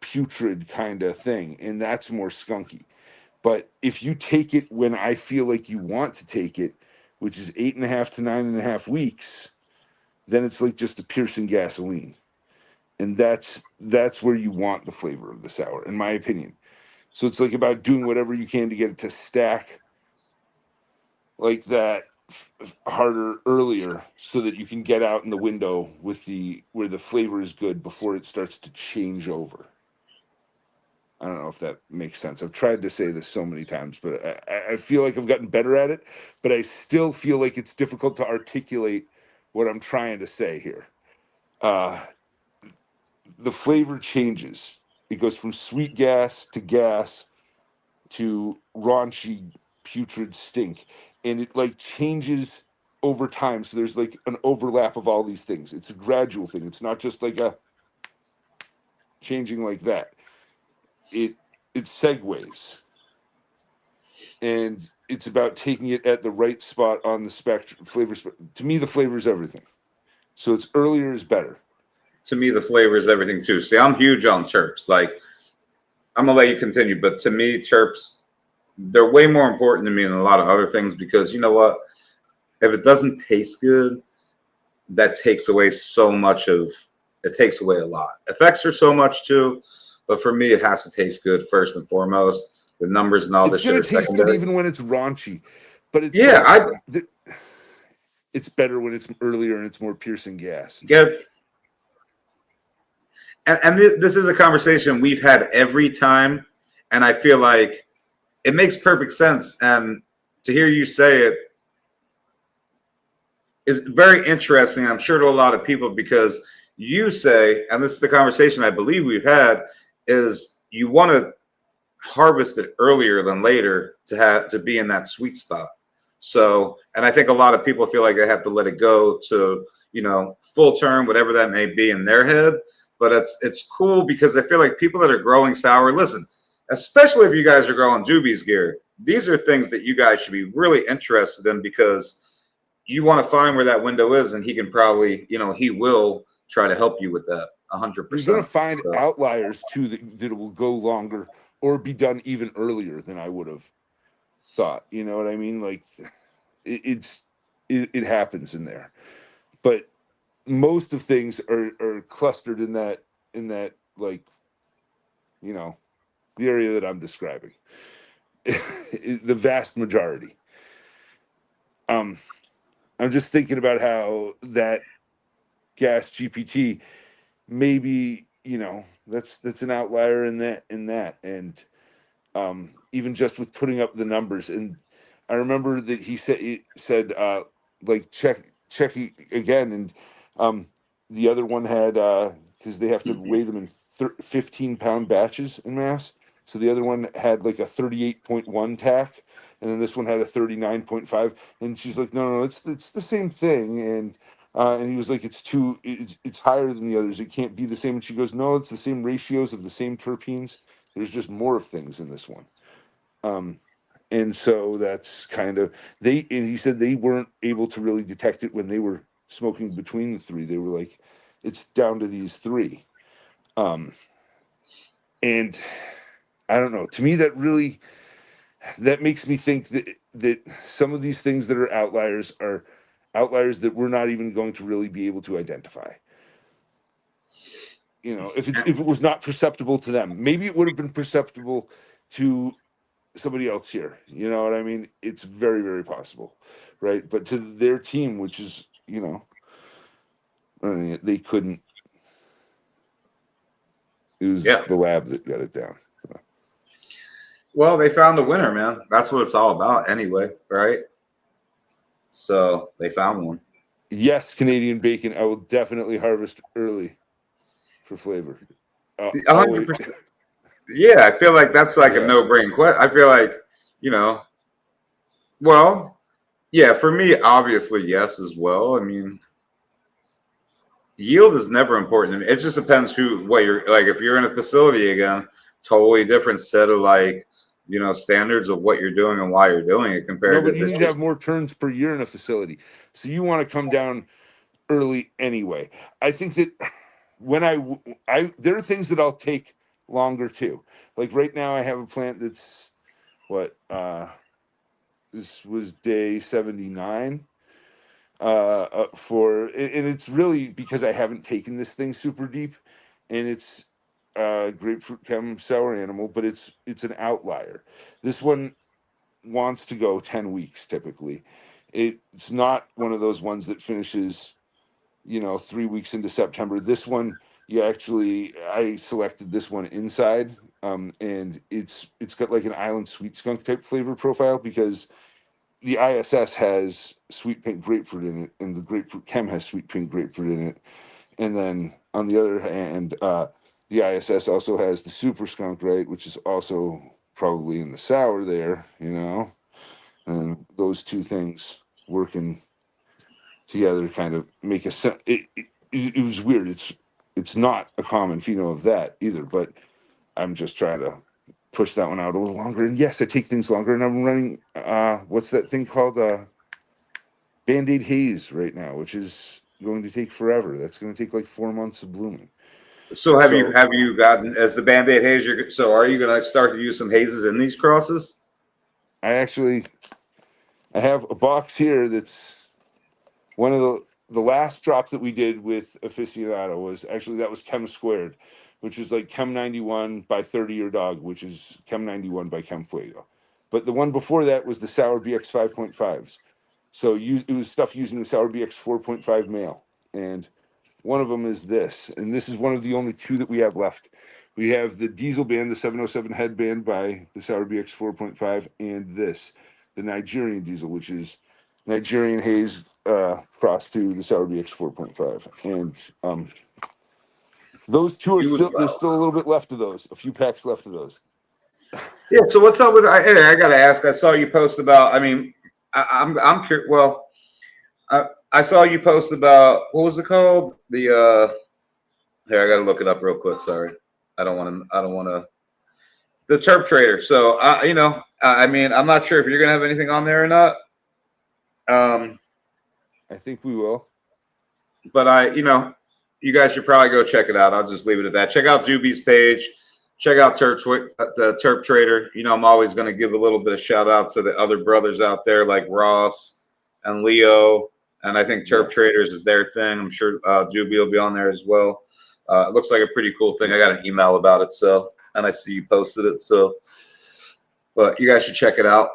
putrid kind of thing, and that's more skunky. But if you take it when I feel like you want to take it, which is 8.5 to 9.5 weeks, then it's like just a piercing gasoline, and that's where you want the flavor of the sour, in my opinion. So it's like about doing whatever you can to get it to stack like that harder earlier, so that you can get out in the window with where the flavor is good before it starts to change over. I don't know if that makes sense. I've tried to say this so many times, but I feel like I've gotten better at it, but I still feel like it's difficult to articulate what I'm trying to say here. Uh, the flavor changes. It goes from sweet gas to raunchy, putrid stink. And it like changes over time. So there's like an overlap of all these things. It's a gradual thing. It's not just like a changing like that. It it segues. And it's about taking it at the right spot on the spectrum. To me, the flavor is everything. So it's earlier is better. To me, the flavor is everything too. See, I'm huge on terps. Like, I'm gonna let you continue, but to me, terps, they're way more important to me than a lot of other things, because you know what? If it doesn't taste good, that takes away so much of it. Takes away a lot. Effects are so much too, but for me, it has to taste good first and foremost. The numbers and all It's this shit gonna are taste good secondary. even when it's raunchy, but Yeah, I it's better when it's earlier and it's more piercing gas. get. And this is a conversation we've had every time, and I feel like it makes perfect sense. And to hear you say it is very interesting, I'm sure, to a lot of people, because you say, and this is the conversation I believe we've had, is you want to harvest it earlier than later to be in that sweet spot. So, and I think a lot of people feel like they have to let it go to, full term, whatever that may be in their head. But it's cool, because I feel like people that are growing sour, listen, especially if you guys are growing Doobie's gear, these are things that you guys should be really interested in, because you want to find where that window is, and he can probably, he will try to help you with that You're gonna 100%. find So, outliers too that will go longer or be done even earlier than I would have thought. You know what I mean? Like it happens in there, but most of things are clustered in that like, you know, the area that I'm describing. The vast majority. I'm just thinking about how that gas GPT maybe, you know, that's an outlier in that and even just with putting up the numbers. And I remember that he said like check again, and the other one had because they have to weigh them in 15-pound batches in mass. So the other one had like a 38.1 tack, and then this one had a 39.5. And she's like, no, it's the same thing. And he was like, it's higher than the others. It can't be the same. And she goes, no, it's the same ratios of the same terpenes. There's just more of things in this one. And so that's kind of and he said they weren't able to really detect it when they were smoking between the three. They were like, it's down to these three. And I don't know, to me that makes me think that some of these things that are outliers that we're not even going to really be able to identify. You know, if it was not perceptible to them, maybe it would have been perceptible to somebody else here. You know what I mean? It's very, very possible, right? But to their team, which is, you know, I mean, they couldn't. It was the lab that got it down. So. Well, they found a winner, man. That's what it's all about, anyway, right? So they found one. Yes, Canadian bacon. I will definitely harvest early for flavor. 100%. Yeah, I feel like that's like a no-brainer question. I feel like, you know, well, yeah, for me, obviously, yes, as well. I mean, yield is never important to me. It just depends what you're like. If you're in a facility again, totally different set of like, you know, standards of what you're doing and why you're doing it compared but to you need to have more turns per year in a facility. So you want to come down early anyway. I think that when I there are things that I'll take longer too. Like right now I have a plant that's this was day 79 and it's really because I haven't taken this thing super deep, and it's grapefruit chem sour animal, but it's an outlier. This one wants to go 10 weeks typically. It's not one of those ones that finishes, you know, 3 weeks into September. This one, I selected this one inside, and it's got like an island sweet skunk type flavor profile because the ISS has sweet pink grapefruit in it, and the grapefruit chem has sweet pink grapefruit in it. And then on the other hand, the ISS also has the super skunk, right, which is also probably in the sour there, you know, and those two things working together kind of make a sense. It was weird. It's not a common pheno of that either, but I'm just trying to push that one out a little longer. And yes, I take things longer, and I'm running what's that thing called? Band-Aid Haze right now, which is going to take forever. That's going to take like 4 months of blooming. So have you gotten as the Band-Aid haze? So are you going to start to use some hazes in these crosses? I have a box here that's one of the last drop that we did with Aficionado was actually, that was Chem Squared, which is like Chem 91 by 30 Year Dog, which is Chem 91 by Chem Fuego. But the one before that was the Sour BX 5.5s. So it was stuff using the Sour BX 4.5 male. And one of them is this. And this is one of the only two that we have left. We have the Diesel Band, the 707 headband by the Sour BX 4.5, and this, the Nigerian Diesel, which is Nigerian Haze cross to the Sour BX 4.5. And those two are there's still a little bit left of those, a few packs left of those. Yeah. So what's up with? I got to ask. I saw you post about. I mean, I'm curious. Well, I saw you post about what was it called? The here, I got to look it up real quick. Sorry, I don't want to. The Terp Trader. So you know, I mean, I'm not sure if you're gonna have anything on there or not. I think we will. But you know, you guys should probably go check it out. I'll just leave it at that. Check out Doobie's page. check out the Terp Trader. You know, I'm always going to give a little bit of shout out to the other brothers out there like Ross and Leo. And I think Terp Traders is their thing. I'm sure Doobie will be on there as well. It looks like a pretty cool thing. I got an email about it, and I see you posted it. But you guys should check it out.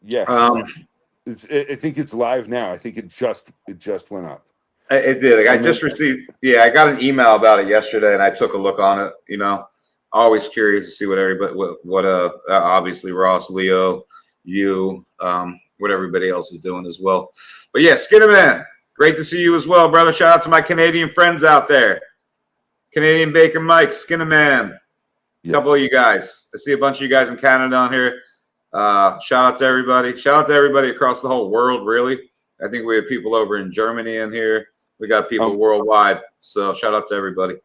Yes. I think it's live now. I think it just went up. It did. Like, I just received. Yeah, I got an email about it yesterday, and I took a look on it. You know, always curious to see what everybody, obviously Ross, Leo, you, what everybody else is doing as well. But yeah, Skinnerman, great to see you as well, brother. Shout out to my Canadian friends out there, Canadian Bacon Mike, Skinnerman. A couple of you guys. I see a bunch of you guys in Canada on here. Shout out to everybody. Shout out to everybody across the whole world, really. I think we have people over in Germany in here. We got people worldwide. So shout out to everybody.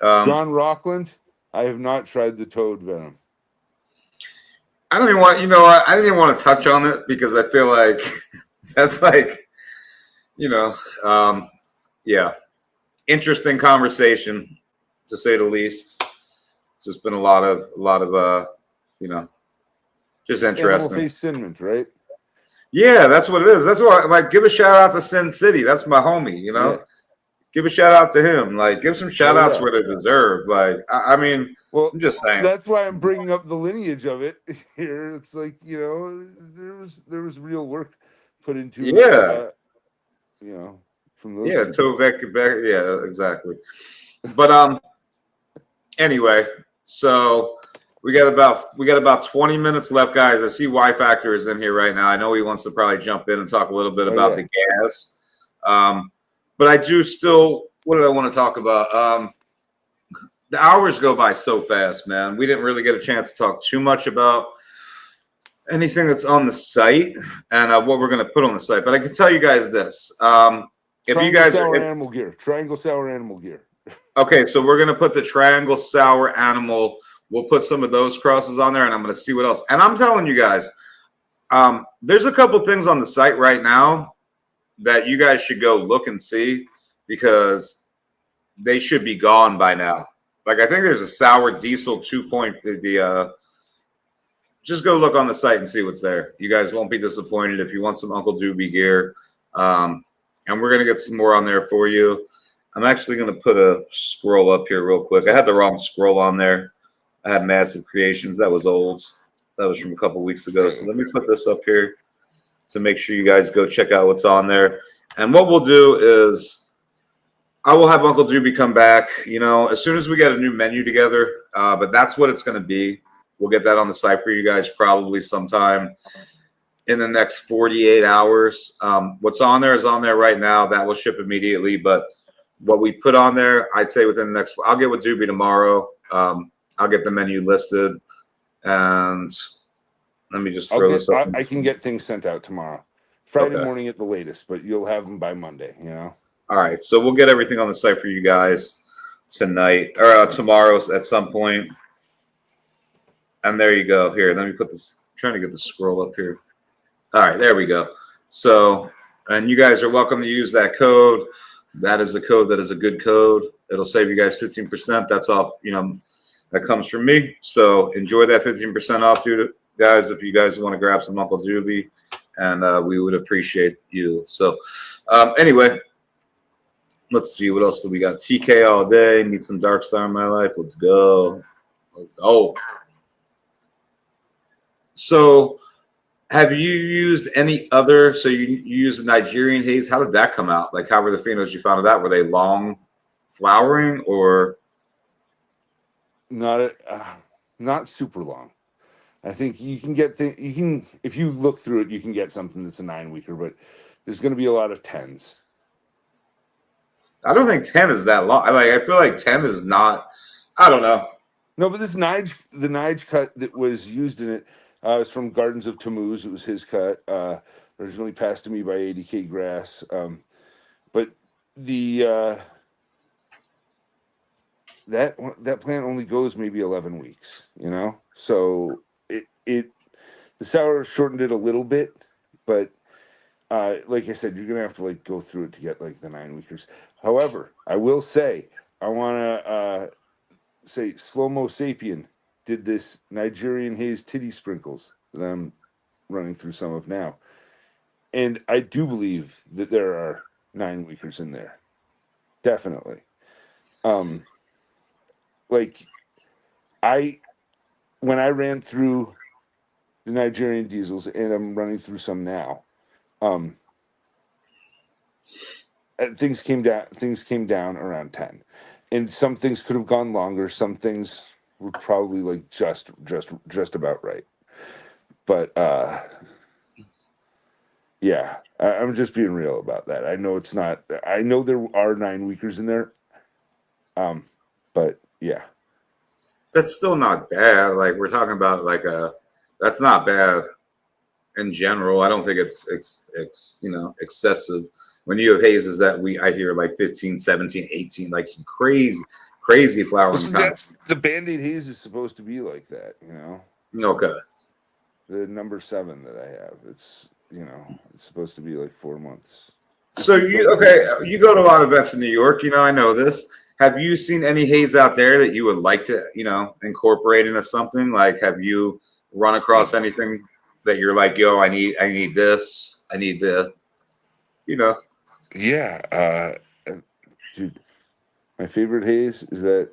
John Rockland, I have not tried the toad venom. I don't even want, you know what? I didn't even want to touch on it because I feel like that's like, you know, yeah, interesting conversation to say the least. It's just been a lot of, you know, just interesting. Animal face cinnamon, right? Yeah, that's what it is. That's why, like, give a shout out to Sin City. That's my homie, you know. Yeah. Give a shout out to him. Like, give some shout outs where they're deserved. Like, I mean, well, I'm just saying. That's why I'm bringing up the lineage of it here. It's like, you know, there was real work put into it. You know, from those. Yeah, Tovek, yeah, exactly. But anyway, so we got about 20 minutes left, guys. I see Y Factor is in here right now. I know he wants to probably jump in and talk a little bit about the gas. But I do still, what did I want to talk about? The hours go by so fast, man. We didn't really get a chance to talk too much about anything that's on the site and what we're going to put on the site. But I can tell you guys this. If you guys Triangle Sour Animal Gear. Okay, so we're going to put the Triangle Sour Animal. We'll put some of those crosses on there, and I'm going to see what else. And I'm telling you guys, there's a couple things on the site right now that you guys should go look and see because they should be gone by now. Like, I think there's a Sour Diesel 2.0. Just go look on the site and see what's there. You guys won't be disappointed if you want some Uncle Doobie gear. And we're going to get some more on there for you. I'm actually going to put a scroll up here real quick. I had the wrong scroll on there. I had Massive Creations. That was old. That was from a couple weeks ago. So let me put this up here to make sure you guys go check out what's on there. And what we'll do is I will have Uncle Doobie come back, you know, as soon as we get a new menu together. But that's what it's going to be. We'll get that on the site for you guys probably sometime in the next 48 hours. What's on there is on there right now. That will ship immediately. But what we put on there, I'd say within the next, I'll get with Doobie tomorrow. I'll get the menu listed. And let me just throw this up. I can get things sent out tomorrow. Friday morning at the latest, but you'll have them by Monday, you know? All right. So we'll get everything on the site for you guys tonight or tomorrow at some point. And there you go. Here, let me put this. I'm trying to get the scroll up here. All right, there we go. So, and you guys are welcome to use that code. That is a code that is a good code. It'll save you guys 15%. That's all, you know, that comes from me. So enjoy that 15% off, dude, guys, if you guys want to grab some Uncle Doobie, and we would appreciate you. So anyway, let's see. What else do we got? TK all day. Need some Dark Star in my life. Let's go. Let's go. So have you used any other? So you used the Nigerian haze. How did that come out? Like, how were the phenos you found that? Were they long flowering or? Not super long. I think you can get if you look through it, you can get something that's a 9-weeker, but there's going to be a lot of 10s. I don't think 10 is that long. I feel like 10 is not. I don't know. No, but the Nige cut that was used in it is from Gardens of Tammuz. It was his cut, originally passed to me by 80K Grass. But the that plant only goes maybe 11 weeks, you know. So the sour shortened it a little bit, but like I said, you're gonna have to like go through it to get like the 9-weekers. However, I will say I want to say Slow-Mo Sapien did this Nigerian Haze titty sprinkles that I'm running through some of now. And I do believe that there are 9 weekers in there. Definitely. Like when I ran through the Nigerian diesels, and I'm running through some now, things came down around 10. And some things could have gone longer, some things were probably like just about right. But yeah, I'm just being real about that. I know it's not. I know there are 9 weekers in there. But yeah, That's still not bad. Like we're talking about like that's not bad in general. I don't think it's excessive. When you have hazes that I hear like 15, 17, 18, like some crazy flowering time. The Band-Aid Haze is supposed to be like that, you know. Okay. The number 7 that I have, it's it's supposed to be like 4 months. So you go to a lot of events in New York, I know this. Have you seen any haze out there that you would like to, incorporate into something? Like, have you run across anything that you're like, yo, I need this, I need the, Yeah, dude, my favorite haze is that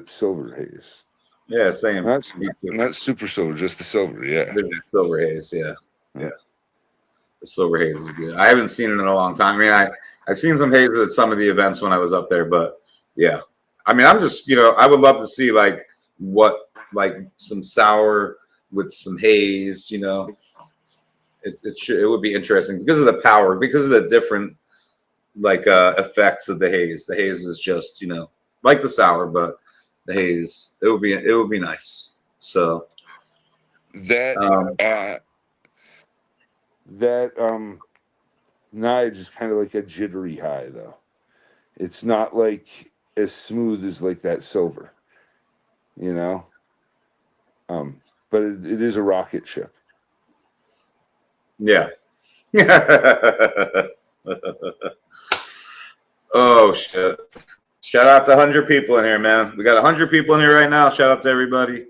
silver haze. Yeah, same. Not super silver, just the silver. Yeah, the silver haze. Yeah. The silver haze is good. I haven't seen it in a long time. I mean, I've seen some hazes at some of the events when I was up there, but yeah. I mean, I'm just, I would love to see like some sour with some haze. It would be interesting because of the power, because of the different effects of the haze. The haze is just, like the sour, but the haze, it would be nice. So that Nige is kind of like a jittery high, though. It's not like as smooth as like that silver, but it is a rocket ship. Yeah. Oh shit. Shout out to 100 people in here, man. We got 100 people in here right now. Shout out to everybody.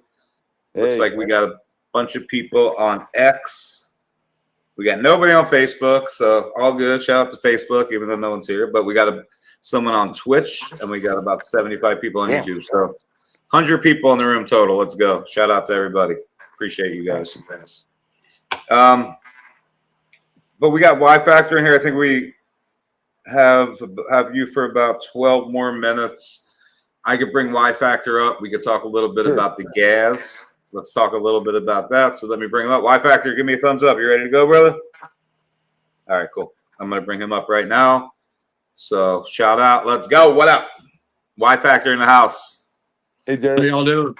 Looks like we got a bunch of people on X. We got nobody on Facebook, so all good. Shout out to Facebook, even though no one's here. But we got someone on Twitch, and we got about 75 people on YouTube. So 100 people in the room total. Let's go. Shout out to everybody. Appreciate you guys. But we got Y Factor in here. I think we have you for about 12 more minutes. I could bring Y Factor up. We could talk a little bit about the gas. Let's talk a little bit about that. So let me bring him up. Y Factor, give me a thumbs up. You ready to go, brother? All right, cool. I'm going to bring him up right now. So shout out. Let's go. What up? Y Factor in the house. Hey, Derek. How y'all doing?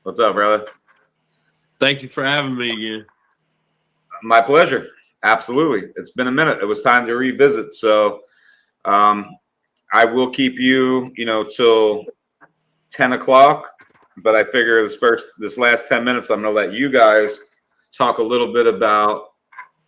What's up, brother? Thank you for having me again. My pleasure. Absolutely. It's been a minute. It was time to revisit. So I will keep you, till 10 o'clock. But I figure this last 10 minutes, I'm going to let you guys talk a little bit about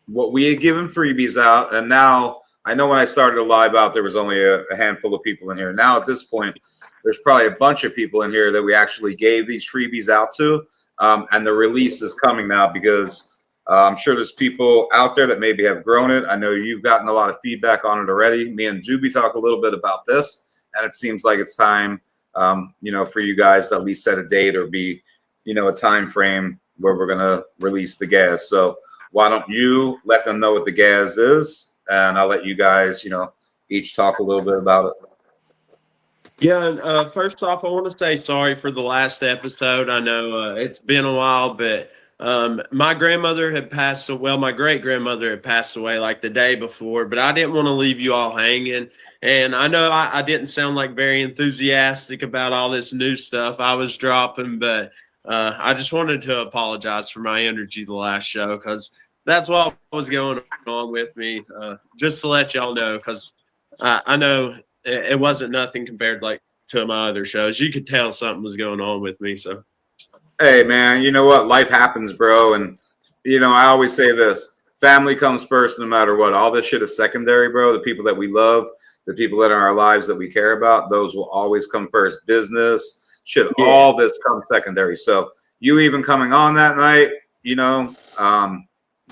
what we had given freebies out. And now I know when I started to live out, there was only a handful of people in here. Now at this point, there's probably a bunch of people in here that we actually gave these freebies out to. And the release is coming now because I'm sure there's people out there that maybe have grown it. I know you've gotten a lot of feedback on it already. Me and Doobie talk a little bit about this, and it seems like it's time for you guys to at least set a date or be, a time frame where we're going to release the gas. So why don't you let them know what the gas is, and I'll let you guys, each talk a little bit about it. Yeah, and first off, I want to say sorry for the last episode. I know it's been a while, but my grandmother had passed away. Well, my great-grandmother had passed away like the day before, but I didn't want to leave you all hanging. And I know I didn't sound like very enthusiastic about all this new stuff I was dropping, but I just wanted to apologize for my energy the last show because that's what was going on with me. Just to let y'all know, because I know it wasn't nothing compared to my other shows. You could tell something was going on with me. So, hey man, you know what? Life happens, bro. And I always say this: family comes first, no matter what. All this shit is secondary, bro. The people that we love, the people that are in our lives that we care about, those will always come first. Business, should all this come secondary. So you even coming on that night, you know,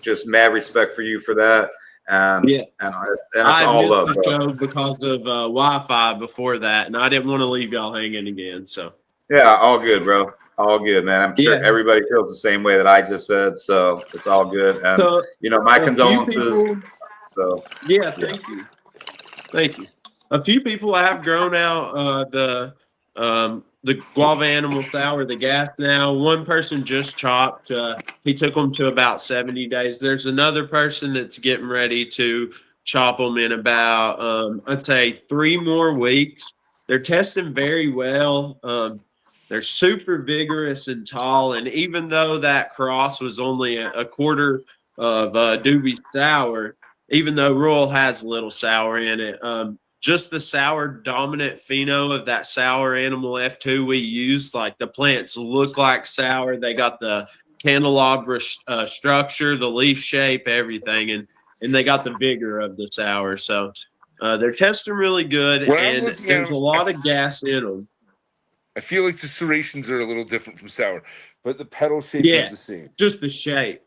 just mad respect for you for that. And it's all love, missed the bro. show because of Wi-Fi before that, and I didn't want to leave y'all hanging again. So Yeah, all good, bro. All good, man. I'm sure Yeah. everybody feels the same way that I just said. So it's all good. And So, you know, my a few condolences. people- So yeah, thank you. A few people have grown out the guava animal sour, the gas now. One person just chopped. He took them to about 70 days. There's another person that's getting ready to chop them in about, I'd say 3 more weeks. They're testing very well. They're super vigorous and tall. And even though that cross was only a quarter of Doobie sour, even though Royal has a little sour in it, just the sour dominant pheno of that sour animal F2 we used, like the plants look like sour. They got the candelabra structure, the leaf shape, everything, and they got the vigor of the sour. So they're testing really good, and there's a lot of gas in them. I feel like the serrations are a little different from sour, but the petal shape is the same. Just the shape.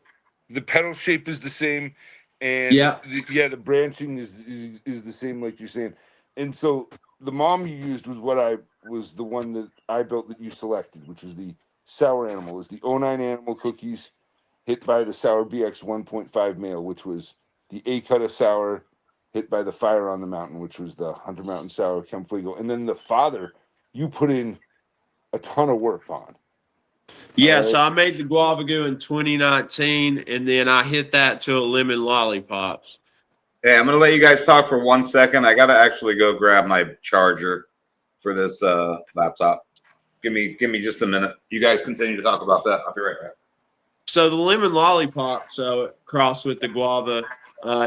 The petal shape is the same, and the branching is the same, like you're saying. And so the mom you used was the one that I built that you selected, which was the sour animal. Is the 09 animal cookies hit by the sour BX 1.5 male, which was the A cut of sour hit by the fire on the mountain, which was the Hunter Mountain sour Chem Fuego, and then the father you put in a ton of work on. Yeah, so I made the guava goo in 2019, and then I hit that to a lemon lollipops. Hey, I'm gonna let you guys talk for 1 second. I gotta actually go grab my charger for this laptop. Give me just a minute. You guys continue to talk about that. I'll be right back. So the lemon lollipop, crossed with the guava,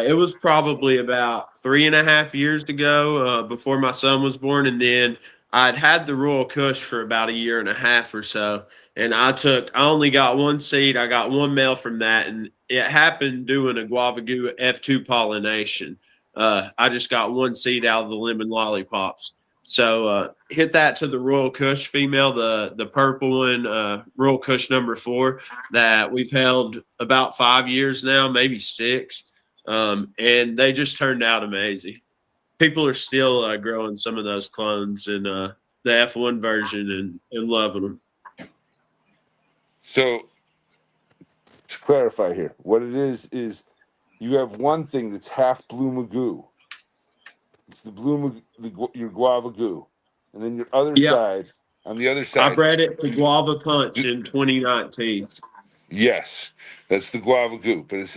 it was probably about 3.5 years ago, before my son was born, and then I'd had the Royal Kush for about 1.5 years or so, and I only got 1 seed. I got 1 male from that, and it happened doing a guava goo F2 pollination. I just got 1 seed out of the lemon lollipops. So hit that to the Royal Kush female, the purple one, Royal Kush number 4, that we've held about 5 years now, maybe 6, and they just turned out amazing. People are still growing some of those clones in the F1 version and loving them. So to clarify here, what it is you have one thing that's half blue magoo. It's the blue your guava goo, and then your other side. On the other side, I bred it to Guava Punch in 2019. Yes, that's the guava goo, but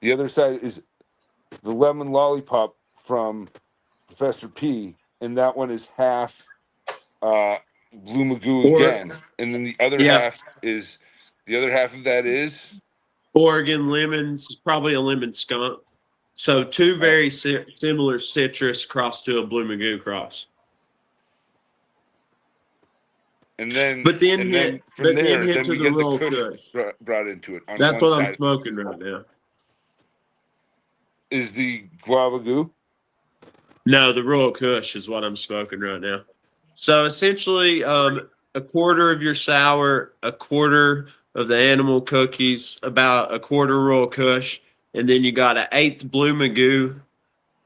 the other side is the lemon lollipop from Professor P, and that one is half blue magoo again, and then the other half of that is Oregon lemons, probably a lemon skunk. So 2 very similar citrus crossed to a blue magoo cross. And then hit to we the get Royal the Kush. brought into it. That's what I'm smoking right now. Is the guava goo? No, the Royal Kush is what I'm smoking right now. So essentially, a quarter of your sour, a quarter of the animal cookies, about a quarter Royal Kush, and then you got an 1/8 blue magoo,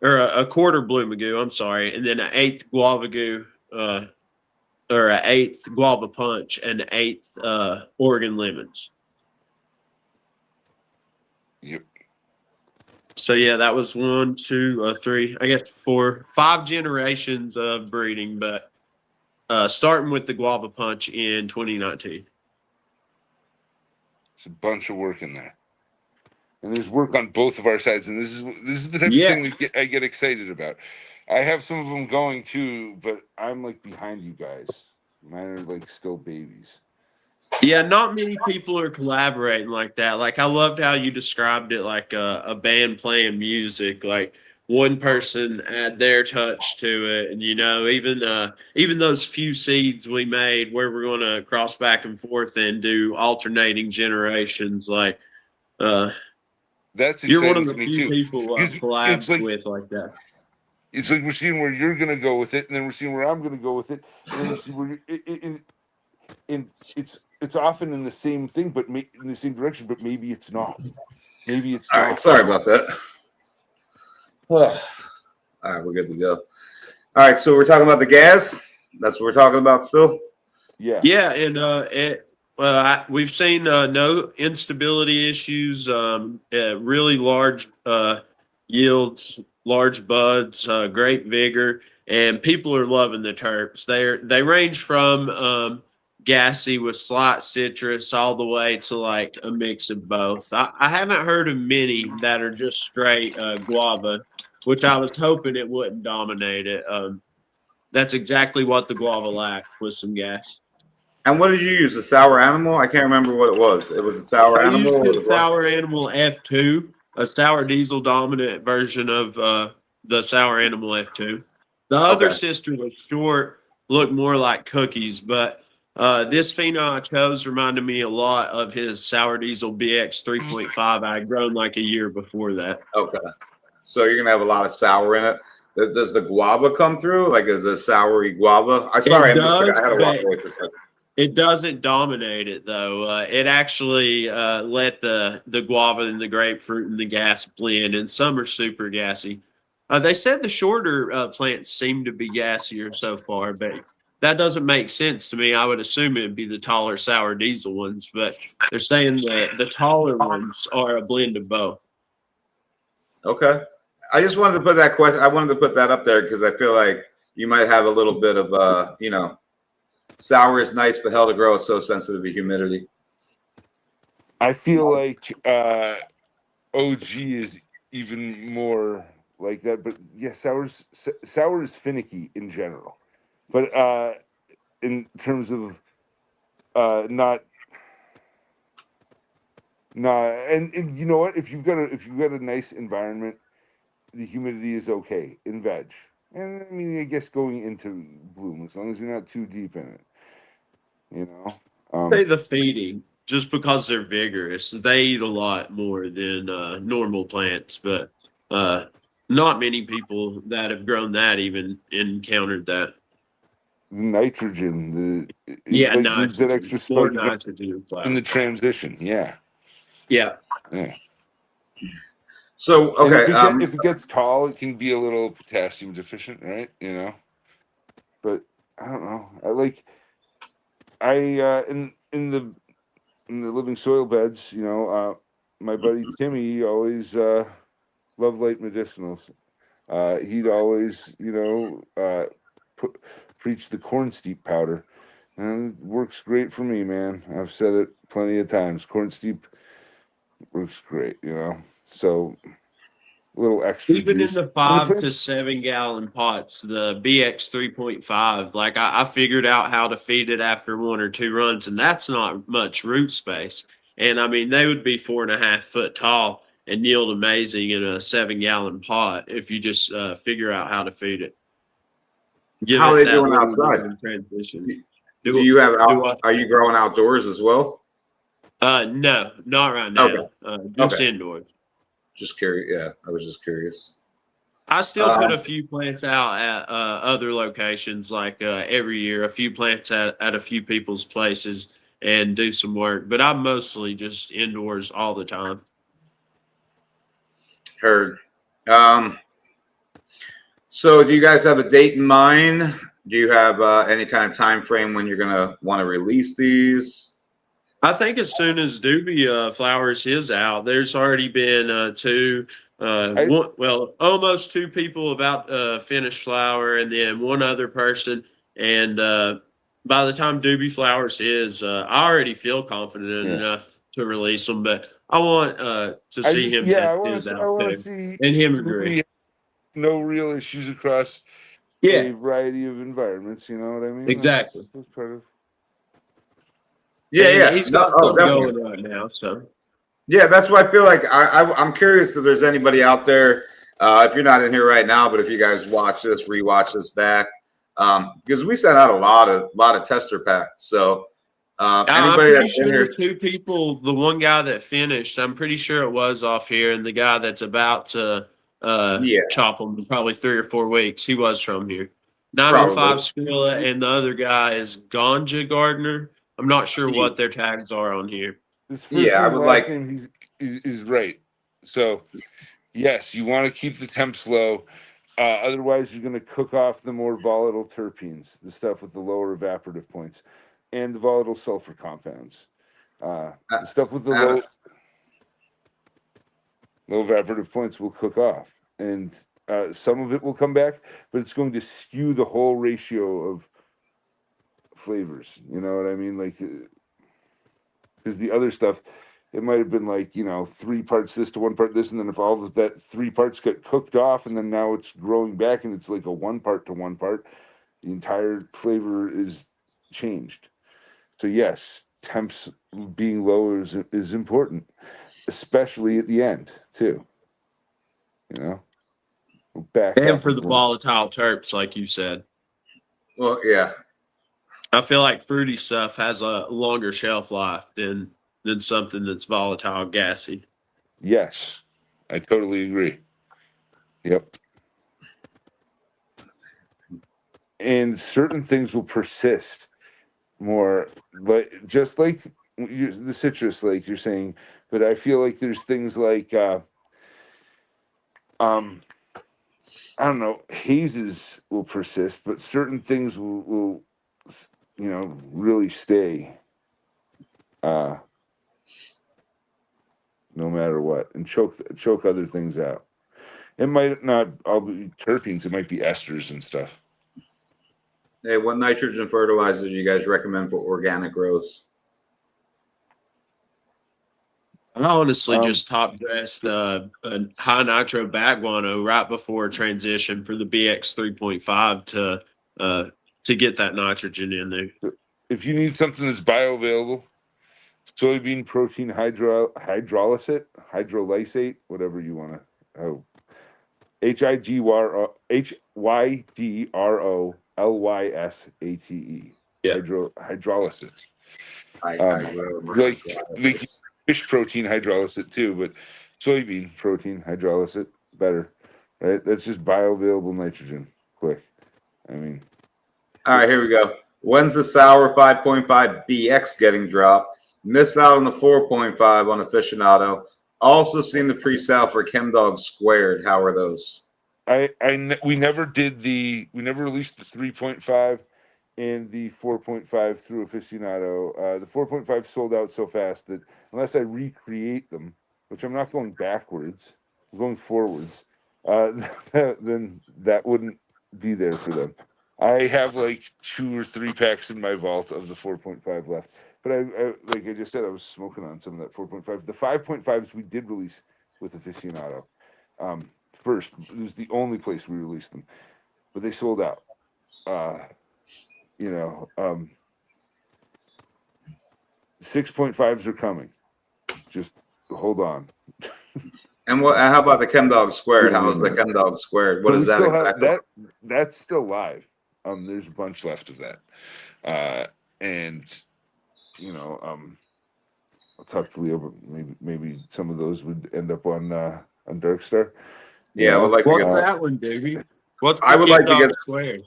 or a quarter blue magoo. I'm sorry, and then an 1/8 guava goo, or an 1/8 guava punch, and 1/8 Oregon lemons. Yep. So yeah, that was 1, 2, 3, I guess 4, 5 generations of breeding, but starting with the guava punch in 2019. It's a bunch of work in there, and there's work on both of our sides, and this is the type of thing I get excited about. I have some of them going too, but I'm like behind you guys. Mine are like still babies. Yeah, not many people are collaborating like that. Like, I loved how you described it, like a band playing music. Like, one person add their touch to it, and even those few seeds we made, where we're going to cross back and forth and do alternating generations. Like, that's you're one of the me few too. people I collabed with like that. It's like we're seeing where you're going to go with it, and then we're seeing where I'm going to go with it, and then we're seeing where and it's often in the same thing, but in the same direction, but maybe it's not. Maybe it's All not. right, sorry about that. All right, we're good to go. All right, so we're talking about the gas. That's what we're talking about still. Yeah. Yeah, and we've seen no instability issues, really large yields, large buds, great vigor, and people are loving the terps. They range from gassy with slight citrus all the way to like a mix of both. I haven't heard of many that are just straight guava, which I was hoping it wouldn't dominate it. That's exactly what the guava lacked, was some gas. And what did you use? A sour animal? I can't remember what it was. It was a sour I animal used or the the Sour Animal F2, a sour diesel dominant version of the Sour Animal F2. The other Okay. sister was short, looked more like cookies, but this phenol I chose reminded me a lot of his Sour Diesel BX 3.5 I had grown like a year before that. Okay. So you're gonna have a lot of sour in it. Does the guava come through? Like, is a soury guava? I sorry, I missed it. I had to walk away for a second. It doesn't dominate it though. It actually let the guava and the grapefruit and the gas blend, and some are super gassy. They said the shorter plants seem to be gassier so far, but that doesn't make sense to me. I would assume it'd be the taller sour diesel ones, but they're saying the taller ones are a blend of both. Okay. I just wanted to put that question. I wanted to put that up there because I feel like you might have a little bit of sour is nice, but hell to grow, it's so sensitive to humidity. I feel like OG is even more like that, but yeah, sour is finicky in general, but in terms of not and you know what, if you've got a nice environment, the humidity is okay in veg, and I mean, I guess going into bloom, as long as you're not too deep in it, you know. Say the feeding, just because they're vigorous, they eat a lot more than normal plants, but not many people that have grown that even encountered that. Nitrogen, Yeah, like needs that nitrogen, extra more spark nitrogen in in flower. the transition. Yeah. Yeah. So And okay, if it gets tall, it can be a little potassium deficient, right? You know, but I don't know. In the living soil beds, you know, my buddy Timmy always loved light medicinals. He'd always, preach the corn steep powder, and it works great for me, man. I've said it plenty of times. Corn steep works great, you know. So a little extra Even juice. in the 5 to 7 gallon pots, the BX 3.5, like I figured out how to feed it after 1 or 2 runs, and that's not much root space. And I mean, they would be 4.5 foot tall and yield amazing in a 7 gallon pot if you just figure out how to feed it. Give how are it they that doing little outside? transition. Do you have Do what? are you growing outdoors as well? No, not right now. Okay. Just Okay. indoors. Just curious. Yeah, I was just curious. I still put a few plants out at other locations, like every year, a few plants at a few people's places and do some work. But I'm mostly just indoors all the time. Heard. So do you guys have a date in mind? Do you have any kind of time frame when you're gonna want to release these? I think as soon as Doobie flowers his out, there's already been almost 2 people about finished flower, and then 1 other person. And by the time Doobie flowers his, I already feel confident enough to release them. But I want to see him test his I out want to too, see and him agree. no real issues across a variety of environments. You know what I mean? Exactly. That's part of. Yeah, And yeah. he's No, got oh, something definitely. going right now. So Yeah, that's why I feel like I'm curious if there's anybody out there. If you're not in here right now, but if you guys watch this, rewatch this back, because we sent out a lot of tester packs. So I'm anybody pretty that's in sure here, 2 people, the one guy that finished, I'm pretty sure it was off here, and the guy that's about to yeah, chop them in probably 3 or 4 weeks, he was from here. 905 probably. Skrilla, and the other guy is Ganja Gardner. I'm not sure what their tags are on here. This first Yeah, I name, would last like- name, is right. So, yes, you want to keep the temps low. Otherwise, you're going to cook off the more volatile terpenes, the stuff with the lower evaporative points, and the volatile sulfur compounds. The stuff with the low evaporative points will cook off, and some of it will come back, but it's going to skew the whole ratio of flavors. You know what I mean? Like, because the other stuff, it might have been like, 3 parts this to 1 part this, and then if all of that 3 parts get cooked off, and then now it's growing back, and it's like a 1 part to 1 part, the entire flavor is changed. So yes, temps being low is important, especially at the end too. Back And for the volatile terps, like you said. Well, yeah. I feel like fruity stuff has a longer shelf life than something that's volatile, gassy. Yes, I totally agree. Yep. And certain things will persist more, just like the citrus, like you're saying. But I feel like there's things like, I don't know, hazes will persist, but certain things will really stay. No matter what, and choke other things out. It might not all be terpenes; it might be esters and stuff. Hey, what nitrogen fertilizer do you guys recommend for organic growth? I honestly just top dressed a high nitro bag guano right before transition for the BX 3.5 to get that nitrogen in there. If you need something that's bioavailable, soybean protein hydrolysate, whatever you want to. Oh, HYDROLYSATE. Yeah. Hydrolysate. Like Fish protein hydrolysate too, but soybean protein hydrolysate better, right? That's just bioavailable nitrogen. Quick, I mean. All right, here we go. When's the sour 5.5 BX getting dropped? Missed out on the 4.5 on aficionado. Also seen the pre-sale for ChemDog Squared. How are those? We never released the 3.5 and the 4.5 through aficionado. The 4.5 sold out so fast that unless I recreate them, which I'm not going backwards, I'm going forwards, then that wouldn't be there for them. I have like 2 or 3 packs in my vault of the 4.5 left. But I like I just said, I was smoking on some of that 4.5. The 5.5s we did release with aficionado. First, it was the only place we released them, but they sold out. 6.5s are coming. Just hold on. And how about the ChemDog Squared? How is the ChemDog Squared? What is that exactly? That's still live. There's a bunch left of that. And I'll talk to Leo, but maybe some of those would end up on Darkstar. Yeah, I would like to What's get that one, Doobie? What's the I would like to get Squared?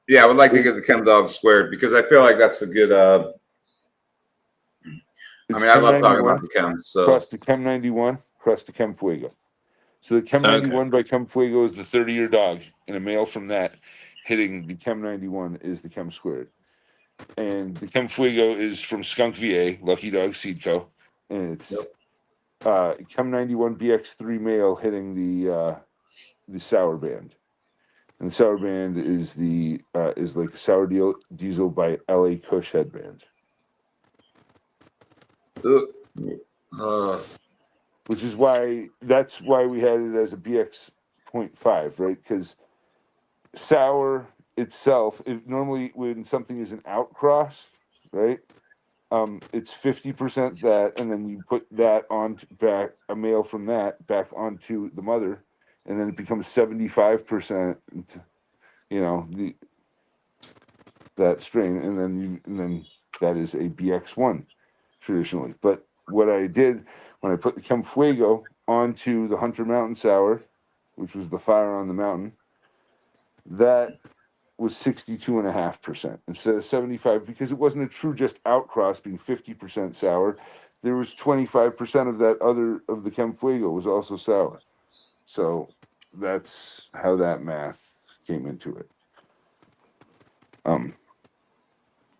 Yeah, I would like to get the ChemDog Squared because I feel like that's a good. I love talking about the chems. So cross to Chem 91, cross to Chem Fuego. So the Chem 91 by Chem Fuego is the 30-year dog, and a male from that hitting the Chem 91 is the Chem Squared. And the Chem Fuego is from Skunk VA, Lucky Dog Seed Co. And it's Chem 91 BX3 male hitting the Sour Band. And the Sour Band is is like Sour Diesel by LA Kush headband. Which is that's why we had it as a BX.5, right? Because sour itself, normally when something is an outcross, right? It's 50% that, and then you put that on back a male from that back onto the mother, and then it becomes 75%. That strain, and then that is a BX1 traditionally. But what I did when I put the Chem Fuego onto the Hunter Mountain Sour, which was the Fire on the Mountain, that was 62.5% instead of 75 because it wasn't a true just outcross being 50% sour. There was 25% of that other of the Chem Fuego was also sour. So that's how that math came into it.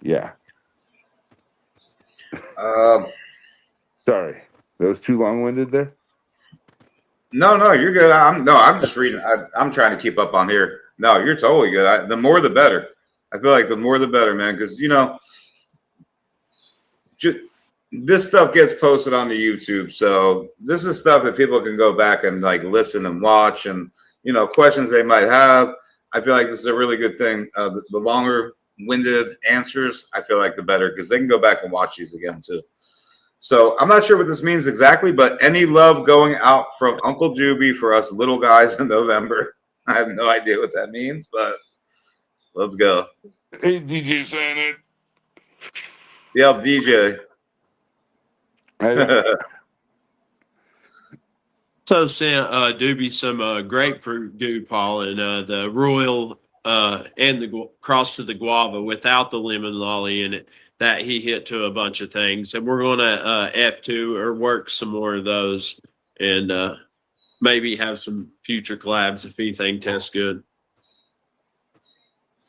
Yeah. Sorry, that was too long-winded there. No, you're good. I'm just reading. I'm trying to keep up on here. No, you're totally good. The more the better. I feel like the more the better, man. Because this stuff gets posted on the YouTube, so this is stuff that people can go back and like listen and watch, and questions they might have. I feel like this is a really good thing. The longer-winded answers, I feel like the better because they can go back and watch these again too. So I'm not sure what this means exactly, but any love going out from Uncle Doobie for us little guys in November. I have no idea what that means, but let's go. Hey, DJ saying it. Yep, DJ. So sent Doobie some grapefruit goo pollen, the royal and the cross to the guava without the lemon lolly in it that he hit to a bunch of things. And we're going to F2 or work some more of those and maybe have some future collabs if anything tests good.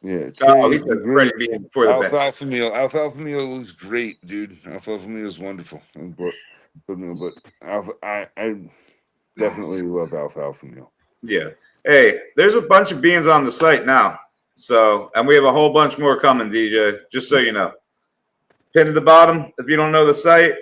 Yeah. Oh, he said ready for the alfalfa meal. Alfalfa meal is great, dude. Alfalfa meal is wonderful. But I definitely love alfalfa meal. Yeah. Hey, there's a bunch of beans on the site now. So, and we have a whole bunch more coming, DJ, just so you know. Pin at the bottom. If you don't know the site,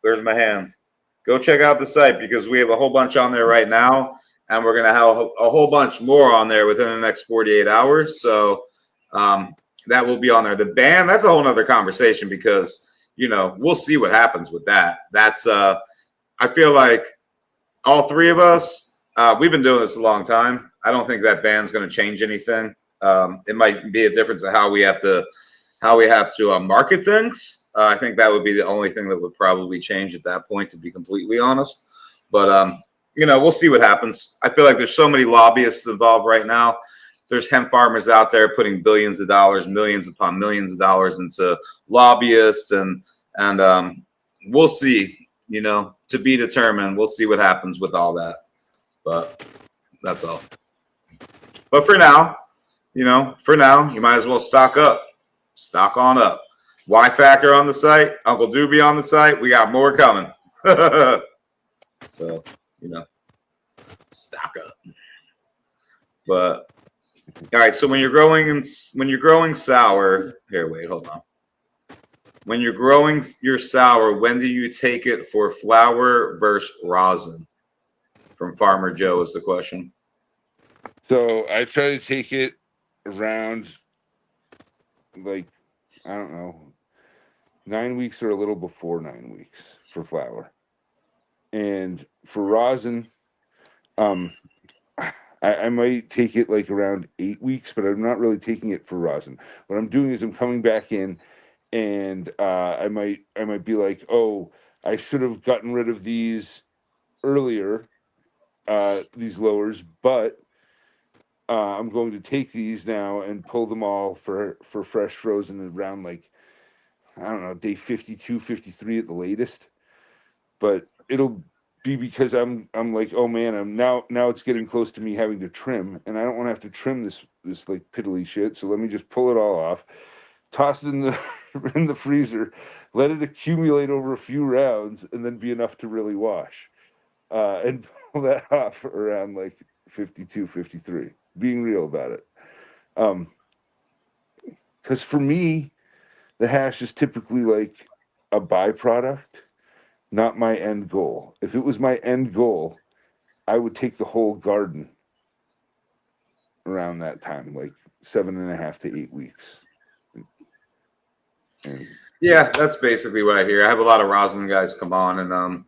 there's my hands. Go check out the site because we have a whole bunch on there right now. And we're going to have a whole bunch more on there within the next 48 hours. So that will be on there. The band, that's a whole nother conversation because, we'll see what happens with that. That's, I feel like all three of us, we've been doing this a long time. I don't think that band's going to change anything. It might be a difference of how we have to market things. I think that would be the only thing that would probably change at that point, to be completely honest. But, we'll see what happens. I feel like there's so many lobbyists involved right now. There's hemp farmers out there putting billions of dollars, millions upon millions of dollars into lobbyists. And we'll see, to be determined. We'll see what happens with all that. But that's all. But for now, you might as well stock up. Stock on up. Y Factor on the site, Uncle Doobie on the site. We got more coming. So, stock up. But all right, so when you're growing sour, here, wait, hold on. When you're growing your sour, when do you take it for flower versus rosin? From Farmer Joe is the question. So I try to take it around, like, I don't know, 9 weeks or a little before 9 weeks for flower. And for rosin, I might take it like around 8 weeks, but I'm not really taking it for rosin. What I'm doing is I'm coming back in, and I might be like, oh, I should have gotten rid of these earlier, these lowers, but I'm going to take these now and pull them all for fresh frozen around, like, I don't know, day 52, 53 at the latest. But it'll be because I'm like, oh man, now it's getting close to me having to trim, and I don't want to have to trim this like piddly shit. So let me just pull it all off, toss it in the freezer, let it accumulate over a few rounds, and then be enough to really wash, and pull that off around like 52, 53. Being real about it, because for me, the hash is typically like a byproduct, not my end goal. If it was my end goal, I would take the whole garden around that time, like 7.5 to 8 weeks. Yeah, that's basically what I hear. I have a lot of rosin guys come on, and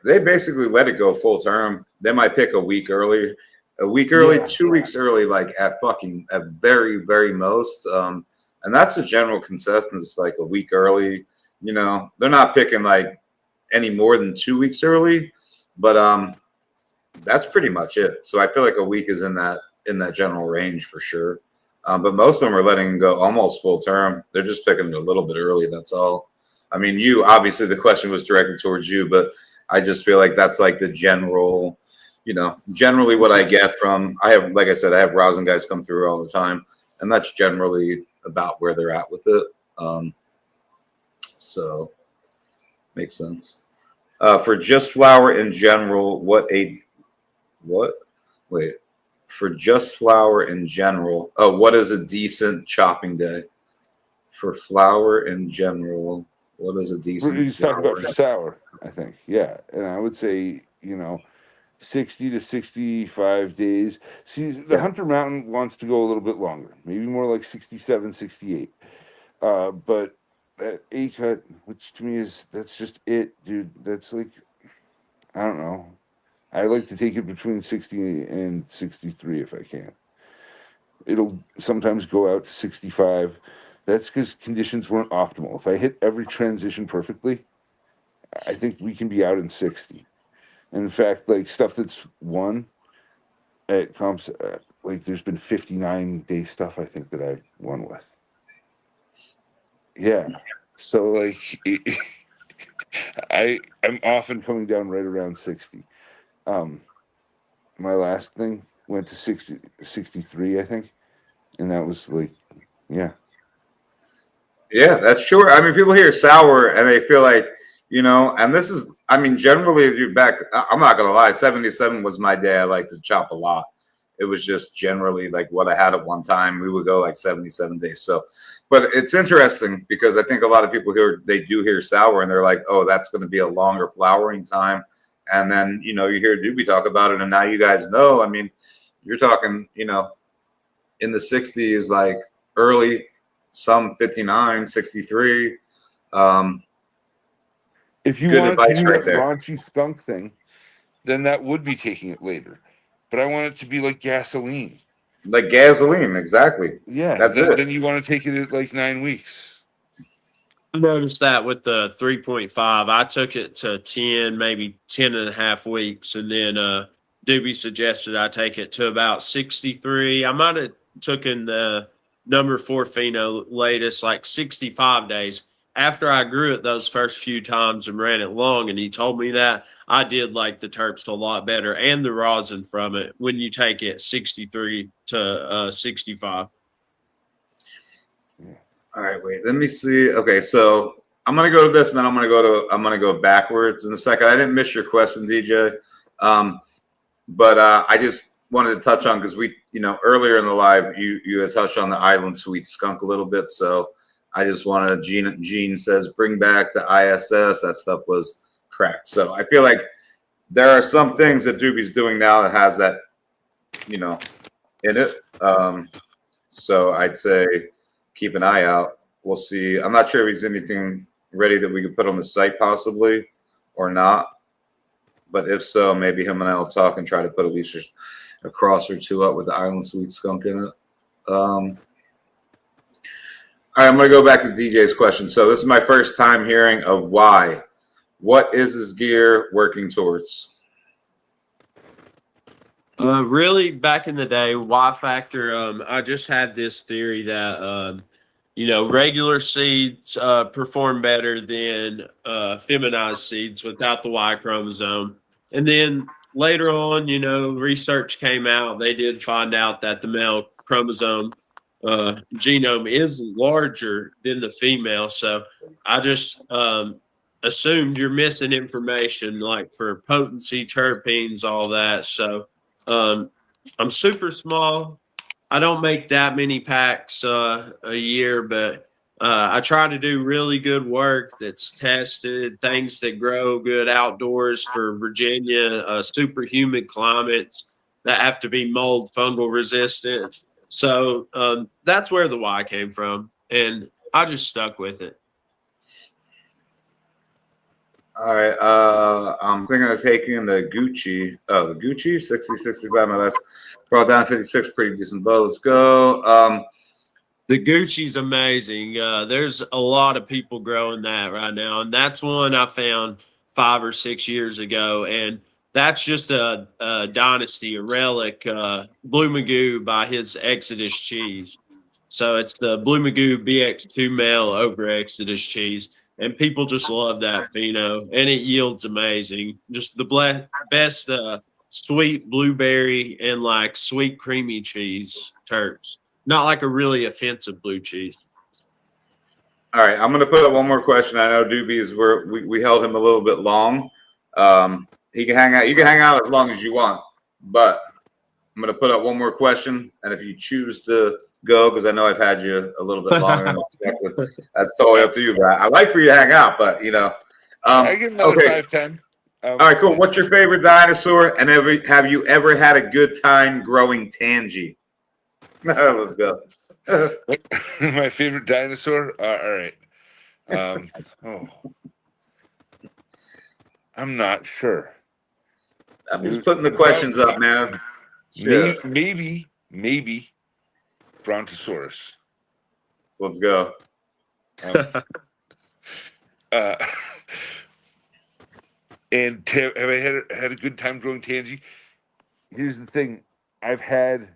they basically let it go full term. They might pick a week early, yeah, 2 weeks early, like at very, very most. And that's the general consensus, like a week early. They're not picking like any more than 2 weeks early, but that's pretty much it. So I feel like a week is in that general range for sure. But most of them are letting them go almost full term. They're just picking it a little bit early. That's all. I mean, you obviously the question was directed towards you, but I just feel like that's like the general, generally what I get from. I have, like I said, I have rousing guys come through all the time, and that's generally about where they're at with it. So makes sense. For just flower in general, for just flower in general, what is a decent chopping day? For flower in general, what is a decent He's talking about for flower? sour, I think. Yeah. And I would say, 60 to 65 days. See, the Hunter Mountain wants to go a little bit longer, maybe more like 67, 68. But that A cut, which to me that's just it, dude. That's like, I don't know. I like to take it between 60 and 63 if I can. It'll sometimes go out to 65. That's because conditions weren't optimal. If I hit every transition perfectly, I think we can be out in 60. And in fact, like stuff that's won at comps, like there's been 59-day stuff I think that I've won with. Yeah. So like I'm often coming down right around 60. My last thing went to 63, I think. And that was like, yeah. Yeah, that's sure. I mean, people hear sour and they feel like, and this is, I mean, generally, if you're back, I'm not going to lie, 77 was my day. I like to chop a lot. It was just generally like what I had at one time. We would go like 77 days. So, but it's interesting because I think a lot of people they do hear sour and they're like, oh, that's going to be a longer flowering time. And then, you hear Doobie talk about it. And now you guys know, I mean, you're talking, in the 60s, like early, some 59, 63. If you Good wanted to advice do right that there. raunchy skunk thing, then that would be taking it later. But I want it to be like gasoline. Like gasoline, exactly. Yeah, That's it. Then you want to take it at like 9 weeks. I noticed that with the 3.5, I took it to 10, maybe 10 and a half weeks. And then Doobie suggested I take it to about 63. I might have taken the number 4 pheno latest, like 65 days. After I grew it those first few times and ran it long, and he told me that, I did like the terps a lot better and the rosin from it when you take it 63 to 65. All right, wait. Let me see. Okay, so I'm gonna go to this, and then I'm gonna go backwards in a second. I didn't miss your question, DJ, but I just wanted to touch on because we, earlier in the live, you had touched on the Island Sweet Skunk a little bit. So I just wanted. Gene says bring back the ISS. That stuff was cracked. So I feel like there are some things that Doobie's doing now that has that, in it. So I'd say keep an eye out. We'll see. I'm not sure if he's anything ready that we could put on the site possibly or not. But if so, maybe him and I will talk and try to put at least a cross or two up with the Island Sweet Skunk in it. All right, I'm going to go back to DJ's question. So this is my first time hearing of why. What is his gear working towards? Really, back in the day, Y Factor, I just had this theory that, regular seeds perform better than feminized seeds without the Y chromosome. And then later on, research came out. They did find out that the male chromosome genome is larger than the female. So I just assumed you're missing information like for potency, terpenes, all that. So I'm super small. I don't make that many packs a year, but I try to do really good work that's tested, things that grow good outdoors for Virginia, super humid climates that have to be mold fungal resistant. So that's where the Y came from, and I just stuck with it. All right. I'm thinking of taking the Gucci. Oh, the Gucci 60, 65. My last brought down 56. Pretty decent bow. Let's go. The Gucci's amazing. There's a lot of people growing that right now, and that's one I found 5 or 6 years ago, and that's just a dynasty, a relic. Blue Magoo by his Exodus cheese. So it's the Blue Magoo BX2 male over Exodus cheese. And people just love that pheno. And it yields amazing. Just the best sweet blueberry and like sweet creamy cheese terps. Not like a really offensive blue cheese. All right, I'm going to put up one more question. I know Doobie is we held him a little bit long. He can hang out. You can hang out as long as you want, but I'm going to put up one more question. And if you choose to go, because I know I've had you a little bit longer than expected, that's totally up to you. But I like for you to hang out, but you know. I get another Okay. 5-10. All right, cool. What's your favorite dinosaur? And have you ever had a good time growing tangy? Let's go. My favorite dinosaur? All right. I'm not sure. I'm just putting the questions up, man. Shit. Maybe Brontosaurus. Let's go. And have I had a good time growing tangy? Here's the thing. I've had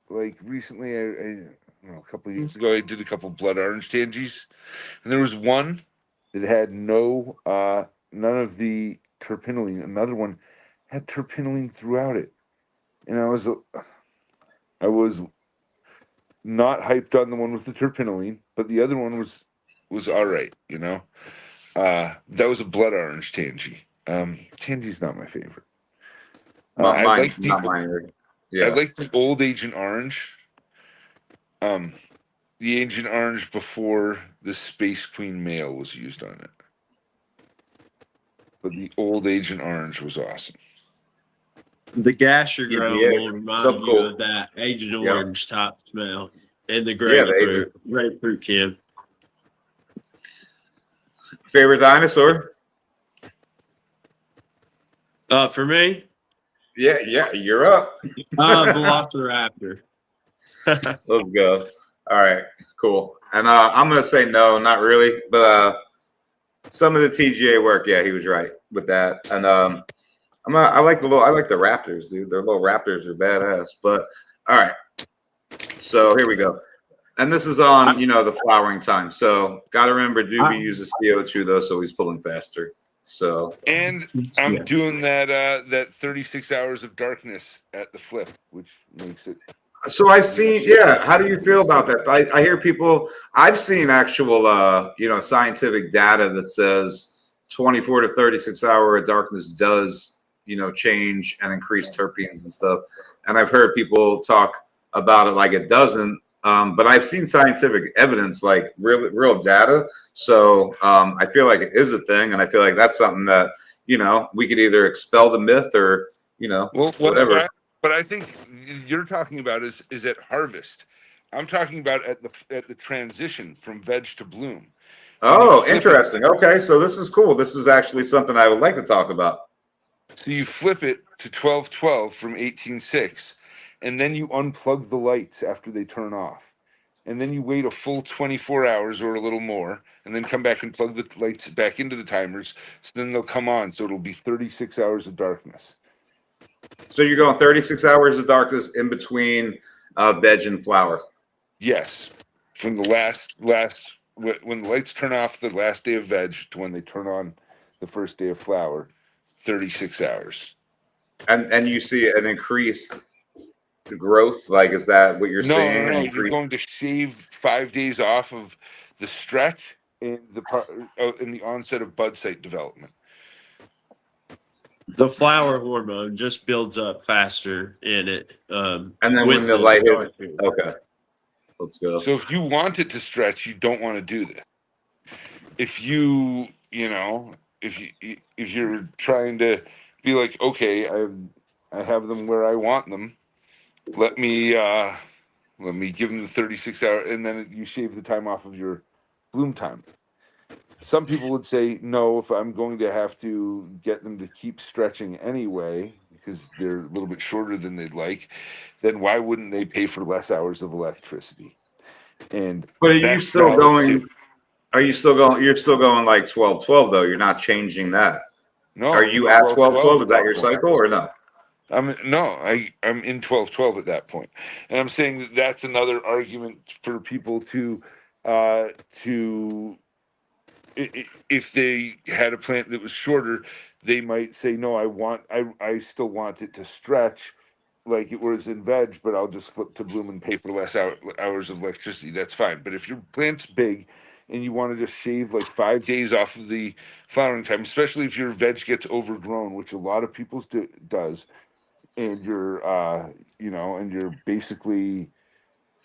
like recently, I don't know, a couple of years ago, I did a couple blood orange tangies, and there was one that had none of the terpinolene. Another one had terpinolene throughout it, and I was not hyped on the one with the terpinolene, but the other one was all right. You know, that was a blood orange tangy. Tangy's not my favorite. Not mine. Yeah. I like the old Agent Orange. The Agent Orange before the Space Queen male was used on it. But the old Agent Orange was awesome. The Gasher grown will remind you of that Agent Orange type smell. And the grapefruit can. Favorite dinosaur? For me? Yeah, you're up. Velociraptor. Let's go. All right, cool. And I'm gonna say no, not really, but some of the TGA work, yeah, he was right with that. And I like the Raptors, dude. Their little Raptors are badass. But all right, so here we go. And this is on the flowering time. So gotta remember, Doobie uses CO2 though, so he's pulling faster. So and I'm doing that 36 hours of darkness at the flip, which makes it. So I've seen, how do you feel about that? I hear people. I've seen actual, scientific data that says 24 to 36 hour of darkness does, change and increase terpenes and stuff. And I've heard people talk about it like it doesn't. But I've seen scientific evidence, like real data. So I feel like it is a thing, and I feel like that's something that we could either expel the myth or whatever. But I think you're talking about is at harvest. I'm talking about at the transition from veg to bloom. Oh, interesting. Okay, so this is cool. This is actually something I would like to talk about. So you flip it to 12/12 from 18/6. And then you unplug the lights after they turn off. And then you wait a full 24 hours or a little more, and then come back and plug the lights back into the timers. So then they'll come on. So it'll be 36 hours of darkness. So you're going 36 hours of darkness in between veg and flower? Yes. From the last when the lights turn off the last day of veg to when they turn on the first day of flower, 36 hours. And you see an increased growth? Like, is that what you're seeing? No. You're going to shave 5 days off of the stretch and the onset of bud site development. The flower hormone just builds up faster in it. And then when the light hits, okay, let's go. So if you want it to stretch, you don't want to do this. If you're trying to be like, okay, I have them where I want them. Let me give them the 36 hour, and then you shave the time off of your bloom time. Some people would say, no, if I'm going to have to get them to keep stretching anyway, because they're a little bit shorter than they'd like, then why wouldn't they pay for less hours of electricity? But are you still going? You're still going like 12/12 though. You're not changing that. No. Are you at 12/12? Is that your cycle or no? No, I'm in 12-12 at that point, and I'm saying that that's another argument for people to if they had a plant that was shorter, they might say, no, I still want it to stretch like it was in veg, but I'll just flip to bloom and pay for less hours of electricity. That's fine. But if your plant's big and you want to just shave like 5 days off of the flowering time, especially if your veg gets overgrown, which a lot of people's does, and and you're basically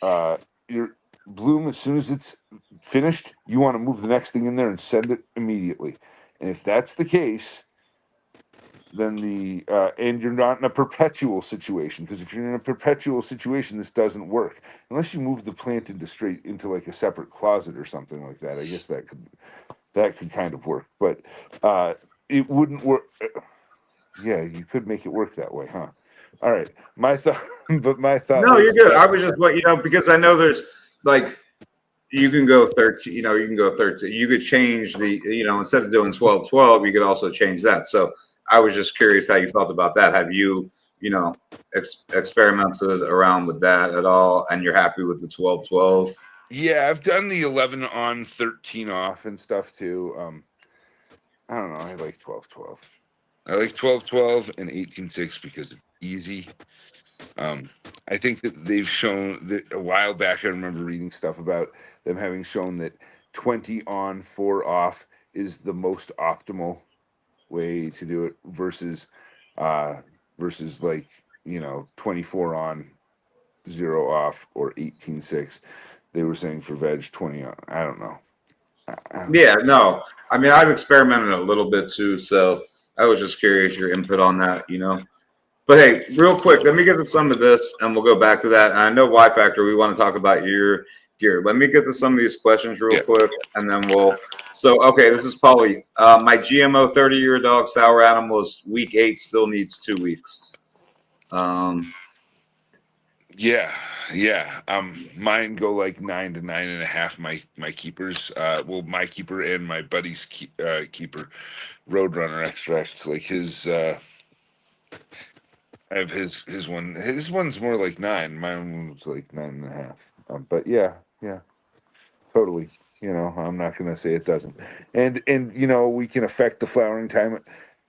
your bloom, as soon as it's finished, you want to move the next thing in there and send it immediately. And if that's the case, then and you're not in a perpetual situation, because if you're in a perpetual situation, this doesn't work unless you move the plant into like a separate closet or something like that. I guess that could kind of work, but it wouldn't work. Yeah, you could make it work that way, huh? All right, my thought. But my thought. No, you're good. I was just because I know there's like you can go 13. You can go 13. You could change the instead of doing 12-12, you could also change that. So I was just curious how you felt about that. Have you experimented around with that at all, and you're happy with the 12-12? Yeah, I've done the 11 on, 13 off and stuff too. I don't know. I like 12-12. I like 12-12 and 18-6 because it's easy. I think that they've shown that a while back. I remember reading stuff about them having shown that 20 on, 4 off is the most optimal way to do it versus like 24 on, 0 off, or 18-6. They were saying for veg 20 on. I don't know. Yeah, no. I mean, I've experimented a little bit too, so I was just curious your input on that. But hey, real quick, let me get to some of this, and we'll go back to that. And I know Y Factor, we want to talk about your gear. Let me get to some of these questions real quick, and then we'll. So, okay, this is Polly. My GMO 30-year dog sour animal is week 8, still needs 2 weeks. Yeah. Mine go like 9 to 9.5. My keepers, my keeper and my buddy's keeper, Roadrunner extracts. Like his, I have his one. His one's more like 9. Mine was like 9.5. But yeah, totally. I'm not gonna say it doesn't. And we can affect the flowering time,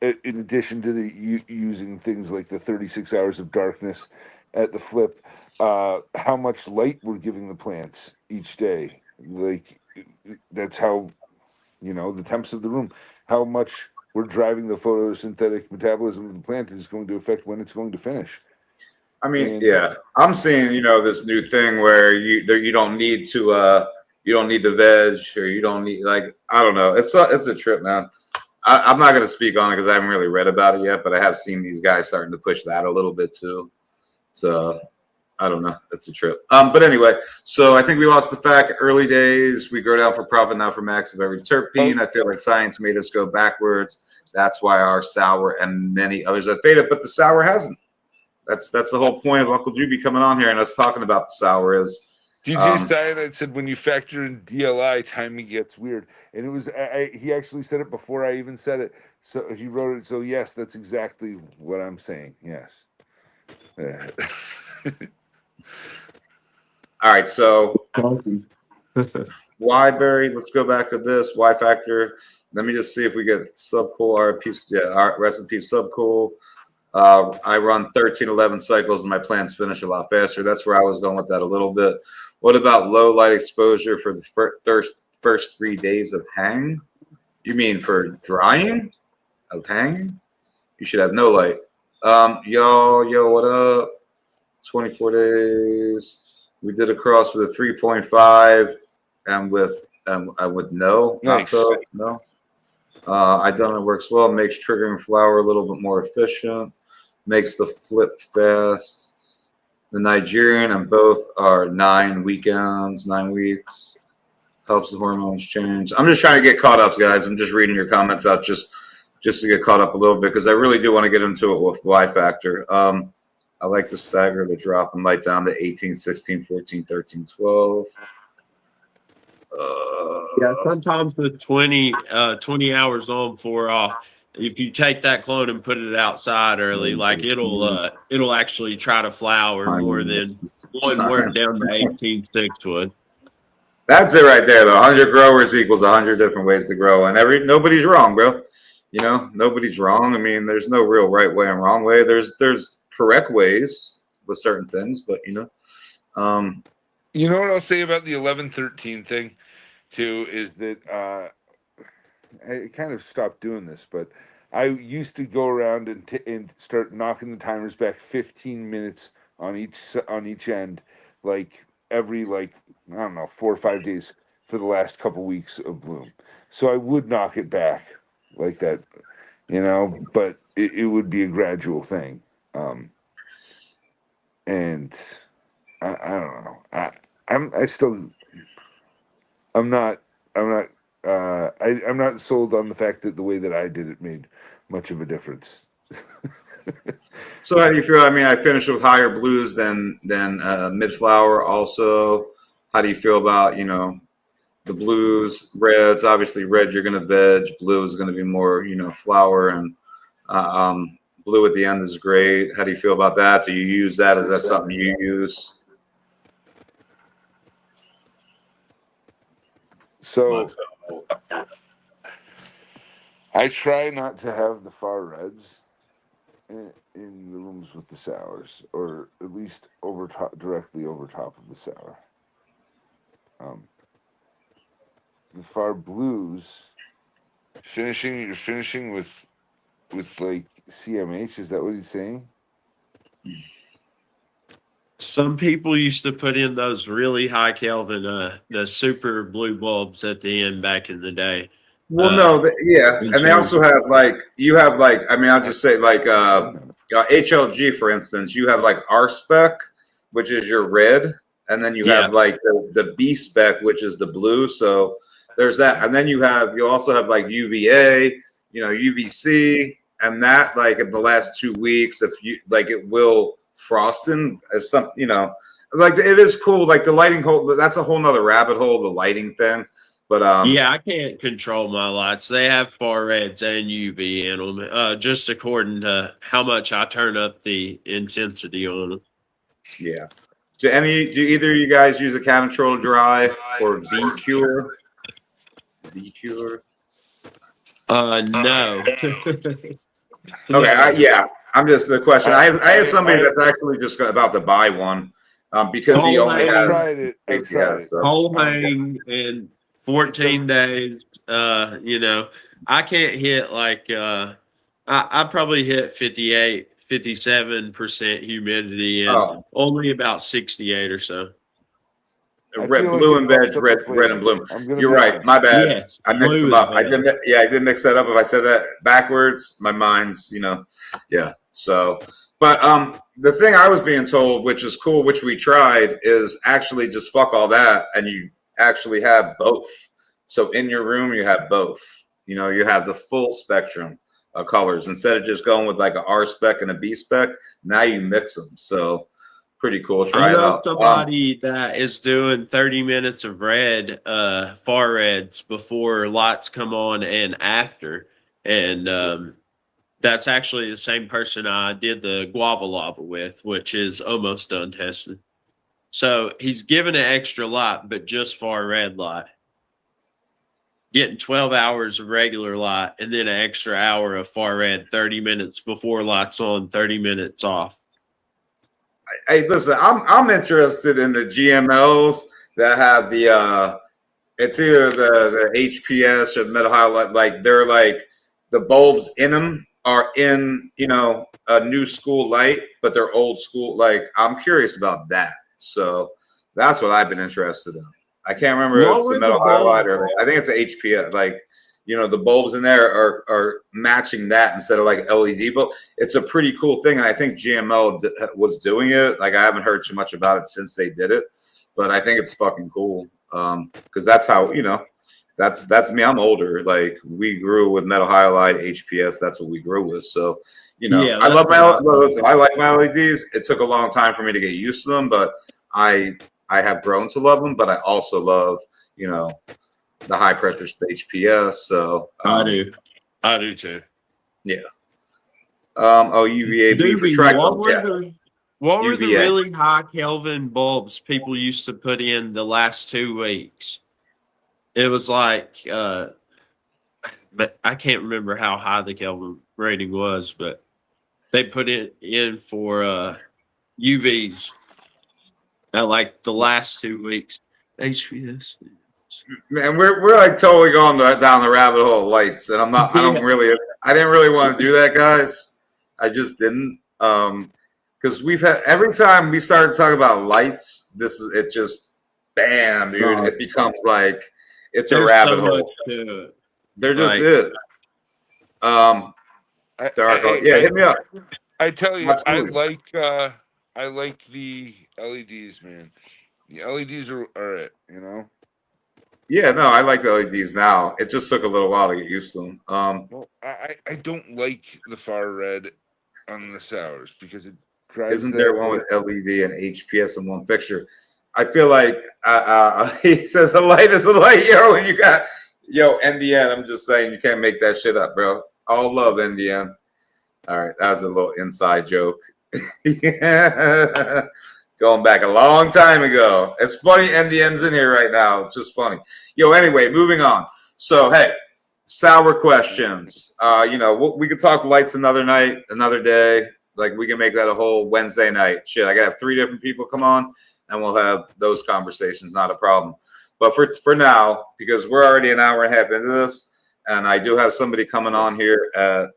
in addition to the using things like the 36 hours of darkness at the flip. How much light we're giving the plants each day. Like that's how the temps of the room. How much we're driving the photosynthetic metabolism of the plant is going to affect when it's going to finish. I mean, I'm seeing this new thing where you don't need to you don't need the veg, or you don't need, like, I don't know. It's a trip, man. I'm not going to speak on it because I haven't really read about it yet, but I have seen these guys starting to push that a little bit too. So I don't know. It's a trip. But anyway, so I think we lost the fact. Early days, we grow down for profit, not for max of every terpene. I feel like science made us go backwards. That's why our sour and many others have faded, but the sour hasn't. That's the whole point of Uncle Doobie coming on here and us talking about the sour is. DJ Cyanide said when you factor in DLI, timing gets weird. And it was he actually said it before I even said it. So he wrote it. So yes, that's exactly what I'm saying. Yes. All right, so Yberry, let's go back to this Y Factor. Let me just see if we get Subcool RP. Yeah, rest in peace, Subcool. I run 13-11 cycles and my plants finish a lot faster. That's where I was going with that a little bit. What about low light exposure for the first 3 days of hang? You mean for drying of hang? You should have no light. Yo, what up? 24 days. We did a cross with a 3.5 and with no, nice. Not so, no. I done it works well. Makes triggering flower a little bit more efficient. Makes the flip fast. The Nigerian and both are 9 weekends, 9 weeks. Helps the hormones change. I'm just trying to get caught up, guys. I'm just reading your comments out just to get caught up a little bit because I really do want to get into it with Y Factor. I like to stagger the drop and light down to 18, 16, 14, 13, 12. Yeah, sometimes the 20 hours on, 4 off. if you take that clone and put it outside early, like it'll actually try to flower more than one work down to 18.6 would. That's it right there, though. 100 growers equals 100 different ways to grow, and nobody's wrong, bro. You know, nobody's wrong. I mean, there's no real right way and wrong way. There's correct ways with certain things, but you know what I'll say about the 11-13 thing too is that I kind of stopped doing this, but I used to go around and start knocking the timers back 15 minutes on each end, like every I don't know 4 or 5 days for the last couple weeks of bloom. So I would knock it back like that, but it would be a gradual thing. And I don't know. I'm not sold on the fact that the way that I did it made much of a difference. So how do you feel? I mean, I finished with higher blues than mid flower. Also, how do you feel about the blues, reds? Obviously, red you're gonna veg. Blue is gonna be more flower, and blue at the end is great. How do you feel about that? Do you use that? Is that something you use? So I try not to have the far reds in the rooms with the sours, or at least directly over top of the sour. The far blues, you're finishing with like CMH. Is that what he's saying? Some people used to put in those really high Kelvin, the super blue bulbs at the end back in the day. Well, no, and they also have I mean, I'll just say HLG, for instance, you have like R spec, which is your red, and then you have like the B spec, which is the blue. So there's that, and then you also have like UVA, UVC, and that like in the last 2 weeks, if you like, it will frosting as something, like it is cool. Like the lighting hole, that's a whole nother rabbit hole, the lighting thing. But I can't control my lights. They have far reds and UV in them, just according to how much I turn up the intensity on them. Yeah. Do either of you guys use a Canatrol dry or V-Cure? V-Cure? No. Okay. I'm just the question. I had somebody that's actually just about to buy one because he only has. I've tried it. Whole hang in 14 days. I can't hit like I probably hit 58, 57% humidity and only about 68 or so. Red, blue, and veg, red and blue. You're right. My bad. Yes, I mixed them up. I did mix that up. If I said that backwards, my mind's, yeah. So, but the thing I was being told, which is cool, which we tried, is actually just fuck all that, and you actually have both. So in your room, you have both. You have the full spectrum of colors instead of just going with like an R spec and a B spec. Now you mix them. So. Pretty cool. Try it out. Somebody that is doing 30 minutes of red, far reds before lights come on and after. And that's actually the same person I did the guava lava with, which is almost done testing. So he's giving an extra light, but just far red light. Getting 12 hours of regular light and then an extra hour of far red, 30 minutes before lights on, 30 minutes off. Hey, listen, I'm interested in the GMLs that have the it's either the HPS or metal highlight, like they're like the bulbs in them are in a new school light, but they're old school. Like I'm curious about that, so that's what I've been interested in. I can't remember if it's the metal highlight or I think it's the HPS. Like the bulbs in there are matching that instead of like LED bulb. It's a pretty cool thing, and I think GML was doing it. Like I haven't heard too much about it since they did it, but I think it's fucking cool because that's how that's me. I'm older. Like we grew with metal highlight, HPS. That's what we grew with. So I love I like my LEDs. It took a long time for me to get used to them, but I have grown to love them. But I also love the high pressure HPS. So I do too. Yeah. UVA B for Doobie, trichome. what were the UVA. really high Kelvin bulbs people used to put in the last 2 weeks? It was like, but I can't remember how high the Kelvin rating was, but they put it in for UVs at like the last 2 weeks. HPS. Man, we're like totally going down the rabbit hole of lights, and I didn't really want to do that, guys. I just didn't, because we've had every time we started to talk about lights, it just bam, dude, it becomes like it's a rabbit hole. There just is. Hit me up. I tell you, Absolutely. I like the LEDs, man. The LEDs are it, you know. Yeah, no, I like the LEDs now. It just took a little while to get used to them. Well, I don't like the far red on the sours because it drives. Isn't there one with LED and HPS in one picture? I feel like he says a light is a light, yo, and you got NDN. I'm just saying you can't make that shit up, bro. All love NDN. All right, that was a little inside joke. Yeah. Going back a long time ago. It's funny NDN's in here right now. It's just funny. Anyway, moving on. So, hey, sour questions. We could talk lights another night, another day. Like, we can make that a whole Wednesday night. Shit, I got to have 3 different people come on, and we'll have those conversations. Not a problem. But for now, because we're already an hour and a half into this, and I do have somebody coming on here at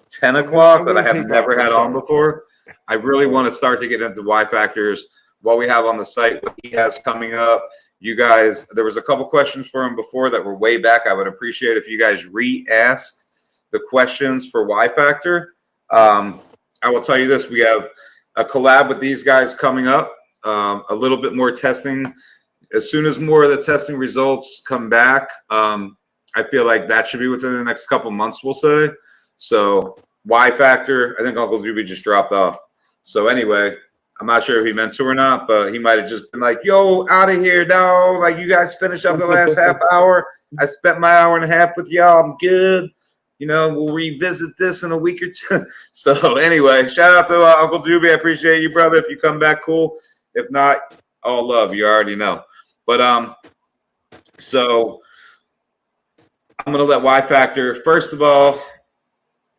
10 o'clock that I have never had on before. I really want to start to get into Y factors, what we have on the site, what he has coming up. You guys, there was a couple questions for him before that were way back. I would appreciate if you guys re-ask the questions for Y factor. I will tell you this: we have a collab with these guys coming up. A little bit more testing. As soon as more of the testing results come back, I feel like that should be within the next couple months, we'll say. So Y factor, I think Uncle Doobie just dropped off. So anyway, I'm not sure if he meant to or not, but he might have just been like, yo, out of here, dog. Like, you guys finished up the last half hour. I spent my hour and a half with y'all. I'm good. We'll revisit this in a week or two. So anyway, shout out to Uncle Doobie. I appreciate you, brother. If you come back, cool. If not, all love. You already know. But so I'm going to let Y factor, first of all,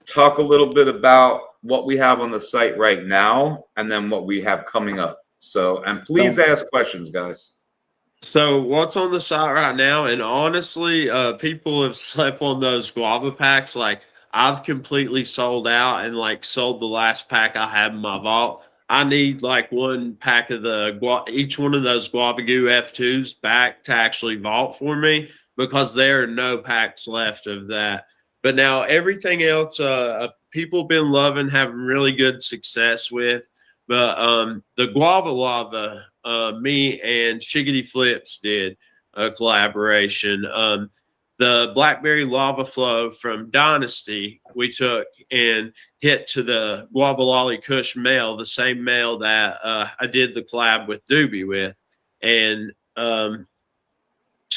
talk a little bit about what we have on the site right now and then what we have coming up. So, and please ask questions, guys. So what's on the site right now? And honestly, people have slept on those guava packs. Like, I've completely sold out and like sold the last pack I have in my vault. I need like 1 pack of each one of those Guava Goo F2s back to actually vault for me, because there are no packs left of that. But now everything else, people been loving, having really good success with. But the Guava Lava, me and Shiggity Flips did a collaboration. The Blackberry Lava Flow from Dynasty, we took and hit to the Guava Lolly Kush male, the same male that I did the collab with Doobie with. And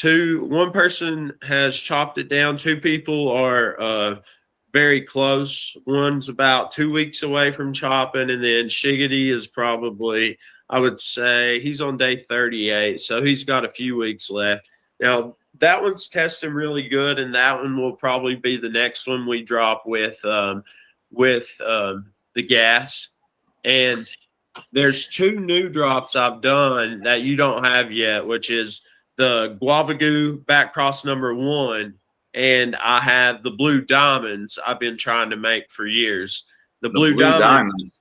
one person has chopped it down. 2 people are very close. One's about 2 weeks away from chopping, and then Shiggity is probably, I would say, he's on day 38, so he's got a few weeks left. Now, that one's testing really good, and that one will probably be the next one we drop with the gas. And there's 2 new drops I've done that you don't have yet, which is the Guava Goo back cross number 1, and I have the blue diamonds I've been trying to make for years. The blue diamonds.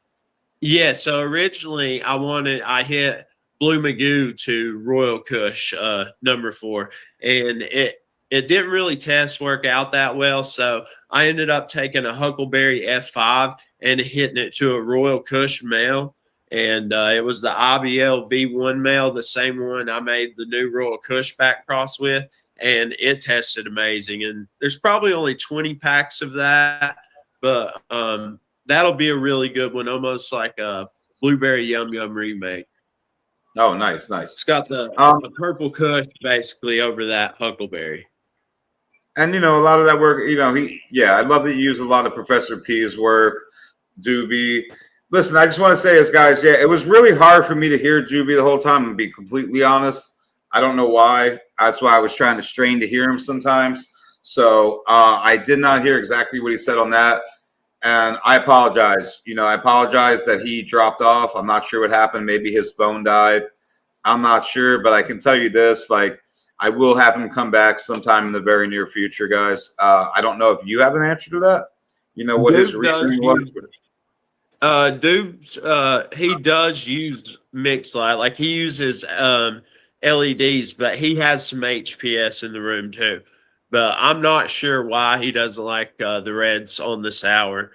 Yeah, so originally I hit Blue Magoo to Royal Kush number 4, and it didn't really work out that well, so I ended up taking a Huckleberry F5 and hitting it to a Royal Kush male. And it was the IBL V1 male, the same one I made the new Royal Kush back cross with, and it tested amazing. And there's probably only 20 packs of that, but that'll be a really good one, almost like a Blueberry Yum Yum remake. Oh, nice. It's got the purple Kush basically over that Huckleberry. And, you know, a lot of that work, you know, I love that you use a lot of Professor P's work, Doobie. Listen, I just want to say this, guys. Yeah, it was really hard for me to hear Doobie the whole time, and be completely honest. I don't know why. That's why I was trying to strain to hear him sometimes. So I did not hear exactly what he said on that. And I apologize. You know, I apologize that he dropped off. I'm not sure what happened. Maybe his phone died. I'm not sure, but I can tell you this, like, I will have him come back sometime in the very near future, guys. I don't know if you have an answer to that. You know what his reasoning was? He does use mixed light. Like he uses LEDs, but he has some HPS in the room too. But I'm not sure why he doesn't like the reds on the sour.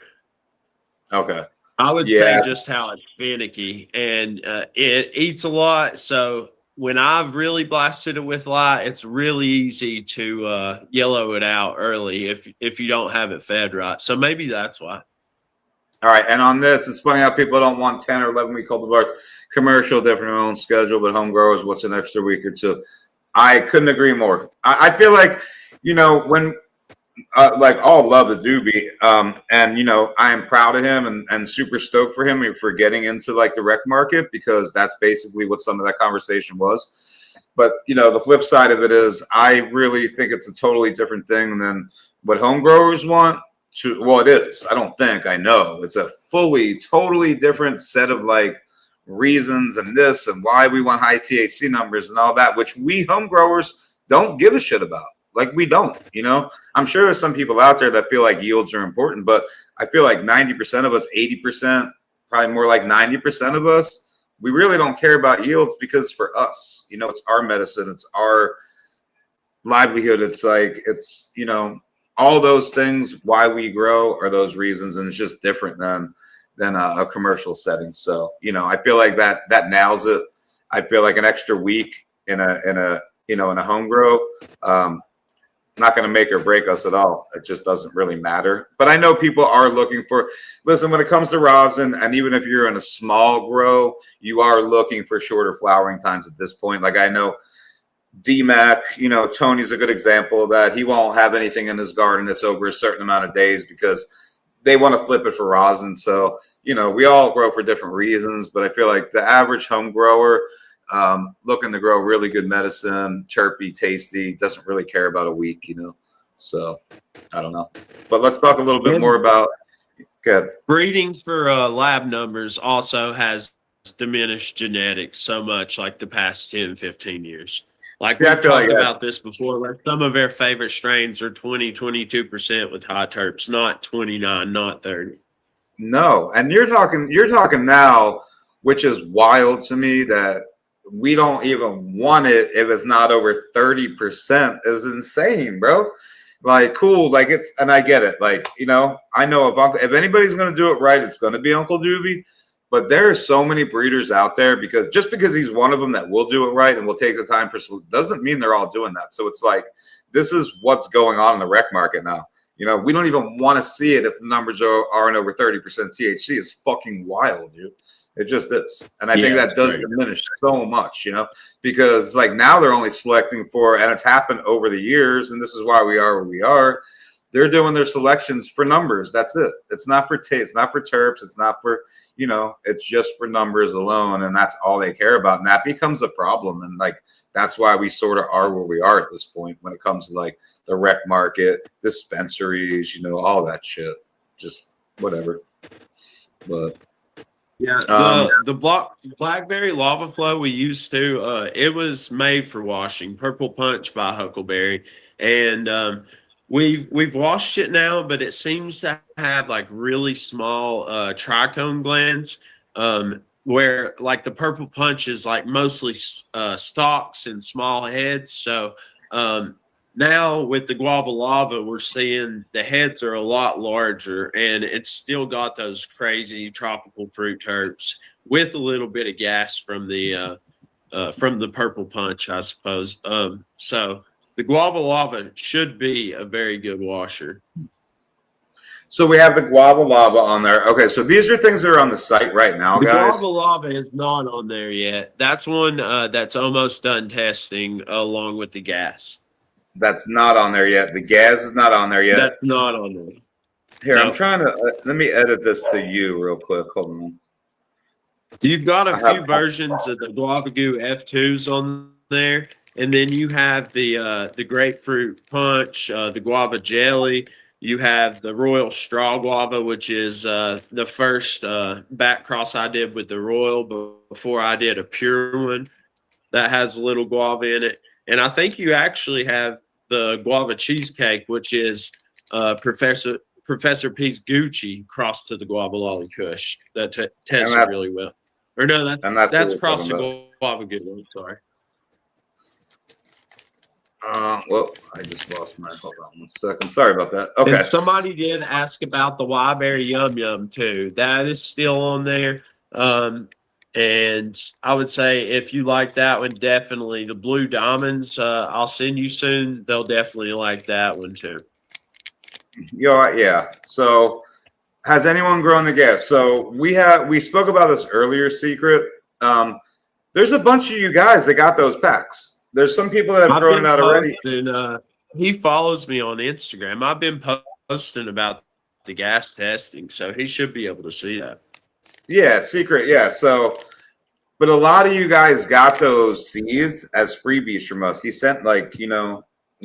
Okay. I would say just how it's finicky, and it eats a lot. So when I've really blasted it with light, it's really easy to yellow it out early if you don't have it fed right. So maybe that's why. All right, and on this, it's funny how people don't want 10 or 11 week cultivars. Commercial, different own schedule, but home growers, what's an extra week or two? I couldn't agree more. I feel like, you know, when like all love the Doobie, and you know, I am proud of him and super stoked for him for getting into like the rec market, because that's basically what some of that conversation was. But you know, the flip side of it is, I really think it's a totally different thing than what home growers want. Well, it is. I don't think, I know it's a totally different set of like reasons and this and why we want high THC numbers and all that, which we home growers don't give a shit about. Like we don't, you know. I'm sure there's some people out there that feel like yields are important, but I feel like 90% of us, 80%, probably more like 90% of us, we really don't care about yields because it's for us. You know, it's our medicine, it's our livelihood. It's like, it's, you know, all those things, why we grow are those reasons, and it's just different than a commercial setting. So, you know, I feel like that nails it. I feel like an extra week in a home grow, not going to make or break us at all. It just doesn't really matter. But I know people are looking for, listen, when it comes to rosin, and even if you're in a small grow, you are looking for shorter flowering times at this point. Like I know D-Mac, you know, Tony's a good example of that. He won't have anything in his garden that's over a certain amount of days because they want to flip it for rosin. So, you know, we all grow for different reasons, but I feel like the average home grower, looking to grow really good medicine, chirpy, tasty, doesn't really care about a week, you know. So I don't know. But let's talk a little bit more about breeding for lab numbers also has diminished genetics so much, like the past 10, 15 years. Like we've talked about this before, like some of our favorite strains are 20, 22% with high terps, not 29, not 30. No, and you're talking now, which is wild to me, that we don't even want it if it's not over 30%. Is insane, bro. Like, cool, like it's, and I get it. Like, you know, I know if anybody's gonna do it right, it's gonna be Uncle Doobie. But there are so many breeders out there, because just because he's one of them that will do it right and will take the time doesn't mean they're all doing that. So it's like, this is what's going on in the rec market now. You know, we don't even want to see it if the numbers aren't over 30% THC. It's fucking wild, dude. It just is. And I think that does diminish so much, you know, because like now they're only selecting for, and it's happened over the years, and this is why we are where we are. They're doing their selections for numbers. That's it. It's not for taste, it's not for terps, it's not for, you know, it's just for numbers alone, and that's all they care about. And that becomes a problem. And like, that's why we sort of are where we are at this point when it comes to like the rec market, dispensaries, you know, all that shit. Just whatever. But yeah, the Blackberry Lava Flow we used to, it was made for washing. Purple Punch by Huckleberry, and we've washed it now, but it seems to have like really small trichome glands, where like the Purple Punch is like mostly stalks and small heads. So now with the Guava Lava, we're seeing the heads are a lot larger, and it's still got those crazy tropical fruit terps with a little bit of gas from the Purple Punch, I suppose. So the Guava Lava should be a very good washer. So we have the Guava Lava on there. Okay, so these are things that are on the site right now, guys. The Guava Lava is not on there yet. That's one that's almost done testing along with the gas. That's not on there yet. The gas is not on there yet. That's not on there. Here, No. I'm trying to let me edit this to you real quick. Hold on. You've got a I have- few versions of the Guava Goo F2s on there, and then you have the grapefruit punch, the guava jelly. You have the Royal Straw Guava, which is the first back cross I did with the Royal before I did a pure one that has a little guava in it. And I think you actually have the guava cheesecake, which is Professor P's Gucci crossed to the guava lolly kush that tested really well. Or no, that's crossed to guava good one. Sorry. Well, I just lost my. Hold on 1 second. Sorry about that. Okay. And somebody did ask about the Wyberry Yum Yum too. That is still on there. And I would say if you like that one, definitely the Blue Diamonds. I'll send you soon. They'll definitely like that one too. Yeah. So, has anyone grown the gas? So we spoke about this earlier. Secret. There's a bunch of you guys that got those packs. There's some people that have grown it out already. He follows me on Instagram. I've been posting about the gas testing, so he should be able to see that. Yeah, Secret. Yeah. So, but a lot of you guys got those seeds as freebies from us. He sent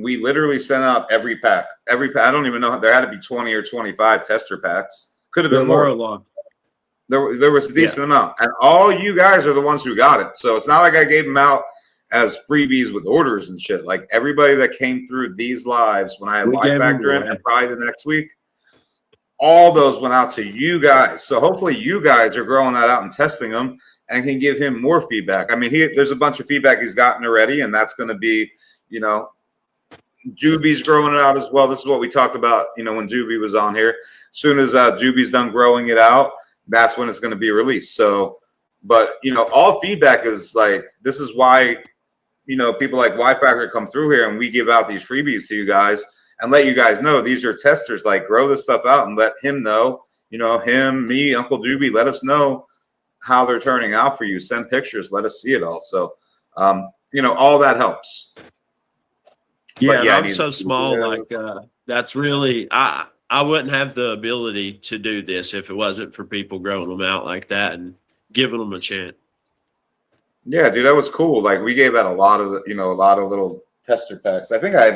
we literally sent out every pack. I don't even know. There had to be 20 or 25 tester packs. Could have been more. A lot. There was a decent amount, and all you guys are the ones who got it. So it's not like I gave them out as freebies with orders and shit. Like everybody that came through these lives when I had Live Factor in and probably the next week, all those went out to you guys. So hopefully you guys are growing that out and testing them and can give him more feedback. I mean, there's a bunch of feedback he's gotten already, and that's going to be, Doobie's growing it out as well. This is what we talked about, when Doobie was on here. As soon as Doobie's done growing it out, that's when it's going to be released. So, but, all feedback is like, this is why, people like Y-Factor come through here and we give out these freebies to you guys and let you guys know these are testers. Like, grow this stuff out and let him know, him, me, Uncle Doobie, let us know how they're turning out for you. Send pictures, let us see it all. So, all that helps. Yeah, I'm so small. That's really, I wouldn't have the ability to do this if it wasn't for people growing them out like that and giving them a chance. Yeah, dude, that was cool. Like, we gave out a lot of little tester packs. I think I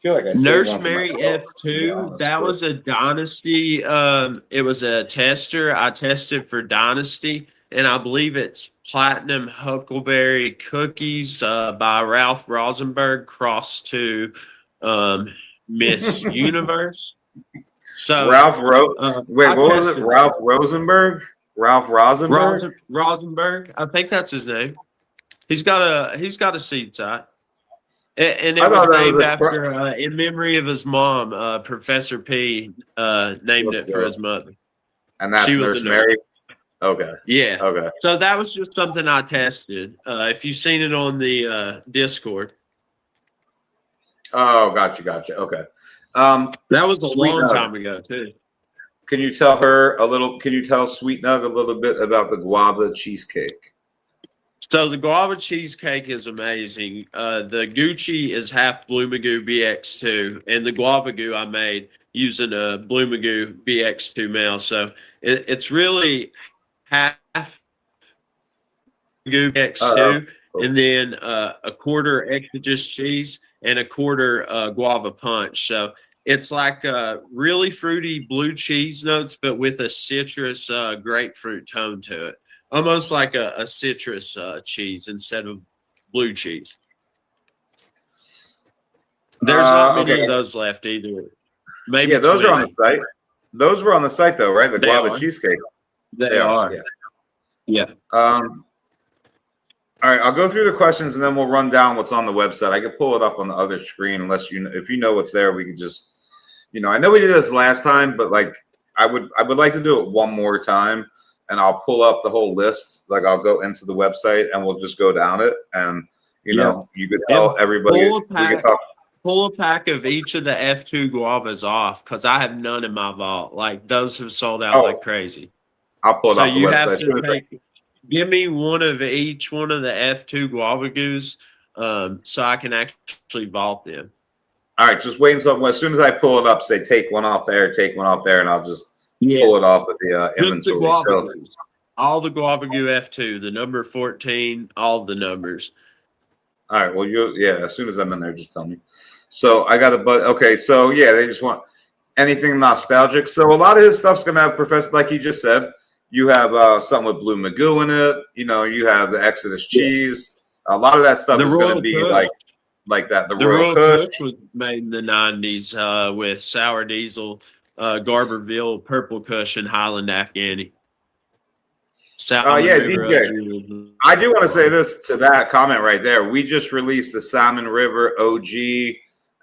feel like I Nurse Mary F2. That was a Dynasty. It was a tester. I tested for Dynasty, and I believe it's Platinum Huckleberry Cookies by Ralph Rosenberg crossed to Miss Universe. So wait, what was it? Ralph Rosenberg? Ralph Rosenberg? Rosenberg. I think that's his name. He's got a seed site. And it was named after, in memory of his mom, Professor P named it for his mother. And that's Nurse Mary? Okay. Yeah. Okay. So that was just something I tested. If you've seen it on the Discord. Oh, gotcha. Okay. That was a long time ago, too. Can you tell Sweet Nug a little bit about the guava cheesecake? So the guava cheesecake is amazing. The Gucci is half Blue Magoo BX2, and the guava goo I made using a Blue Magoo BX2 male. So it's really half Magoo BX2, and then a quarter exogenous cheese and a quarter guava punch. So it's like really fruity blue cheese notes, but with a citrus grapefruit tone to it. Almost like a citrus cheese instead of blue cheese. There's not many of those left either. Maybe those are on the site. Those were on the site though, right? The guava cheesecake. They are. Yeah. All right, I'll go through the questions and then we'll run down what's on the website. I could pull it up on the other screen unless if you know what's there, we could just, I know we did this last time, but like I would like to do it one more time. And I'll pull up the whole list. Like I'll go into the website and we'll just go down it. And you could tell everybody. Pull a pack of each of the F2 guavas off because I have none in my vault. Like those have sold out like crazy. I'll pull it off the website. Have to give me one of each one of the F2 guava goos. so I can actually vault them. All right, just wait until as soon as I pull it up, say take one off there, and I'll just Yeah. pull it off of the Just the inventory. guava So, goo. All the guava goo F2, the number 14, all the numbers. all right, well, as soon as I'm in there, just tell me. So I got okay, so yeah, they just want anything nostalgic. So a lot of his stuff's gonna have Professor, like he just said. You have something with Blue Magoo in it. You know, you have the Exodus cheese. A lot of that stuff is going to be Kush. like that. The Royal Kush was made in the 90s with Sour Diesel, Garberville, Purple Kush, and Highland Afghani. Yeah, DJ. I do want to say this to that comment right there. We just released the Salmon River OG.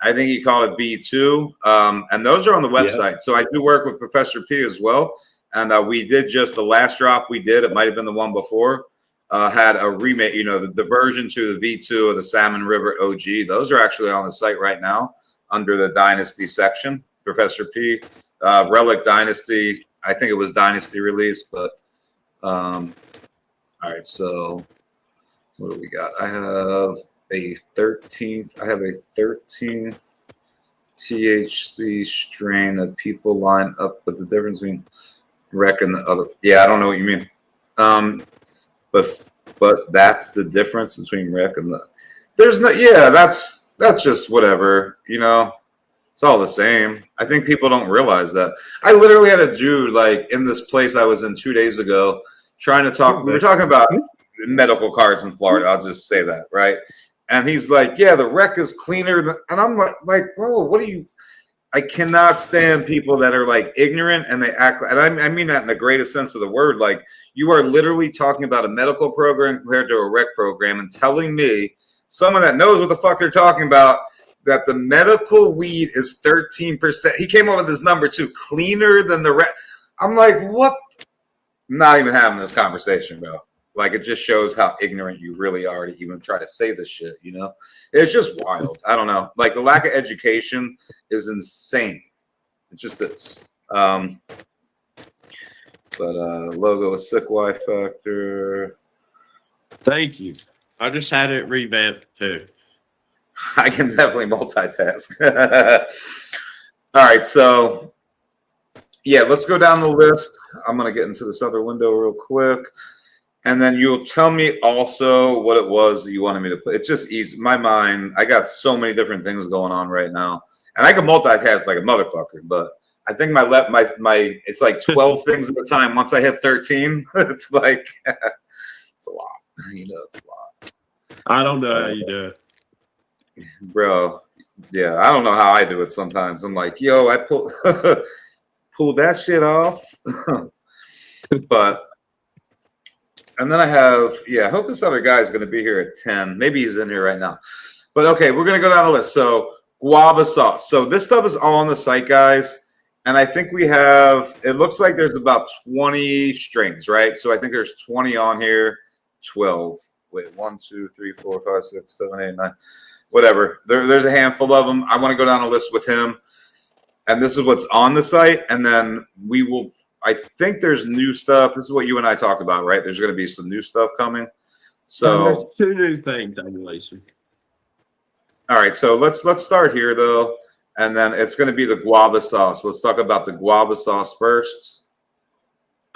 I think he called it B2. And those are on the website. Yeah. So I do work with Professor P as well. And we did just the last drop we did. It might have been the one before. Had a remake, you know, the version to the V2 of the Salmon River OG. Those are actually on the site right now under the Dynasty section. Professor P, Relic Dynasty. I think it was Dynasty release, but all right. So what do we got? I have a 13th. I have a 13th THC strain that people line up, but the difference between Rec and the other, I don't know what you mean. But that's the difference between Rec and the. There's no, that's just whatever, you know. It's all the same. I think people don't realize that. I literally had a dude like in this place I was in 2 days ago trying to talk. We were talking about medical cards in Florida. I'll just say that, right? And he's like, "Yeah, the Rec is cleaner," and I'm like, "Bro, what are you?" I cannot stand people that are like ignorant and they act, and I mean that in the greatest sense of the word. Like you are literally talking about a medical program compared to a rec program and telling me, someone that knows what the fuck they're talking about, that the medical weed is 13%. He came up with this number too, cleaner than the rec. I'm like, what? Not even having this conversation, bro. Like it just shows how ignorant you really are to even try to say this shit, you know? It's just wild. I don't know. Like the lack of education is insane. It just is. But logo is sick Y Factor. Thank you. I just had it revamped too. I can definitely multitask. All right, so let's go down the list. I'm gonna get into this other window real quick. And then you'll tell me also what it was that you wanted me to put. It's just easy. My mind, I got so many different things going on right now. And I can multitask like a motherfucker, but I think my it's like 12 things at a time. Once I hit 13, it's like it's a lot. You know, it's a lot. I don't know how you do it. Bro. Yeah, I don't know how I do it sometimes. I'm like, yo, I pull that shit off. But and then I have, I hope this other guy is going to be here at 10. Maybe he's in here right now. But okay, we're going to go down the list. So guava sauce. So this stuff is all on the site, guys. And I think we have, it looks like there's about 20 strains, right? So I think there's 20 on here, 12. Wait, 1, 2, 3, 4, 5, 6, 7, 8, 9. Whatever. There's a handful of them. I want to go down a list with him. And this is what's on the site. And then we will, I think there's new stuff. This is what you and I talked about, right? There's going to be some new stuff coming. So there's 2 new things I'm releasing. All right, so let's start here though, and then it's going to be the guava sauce. Let's talk about the guava sauce first.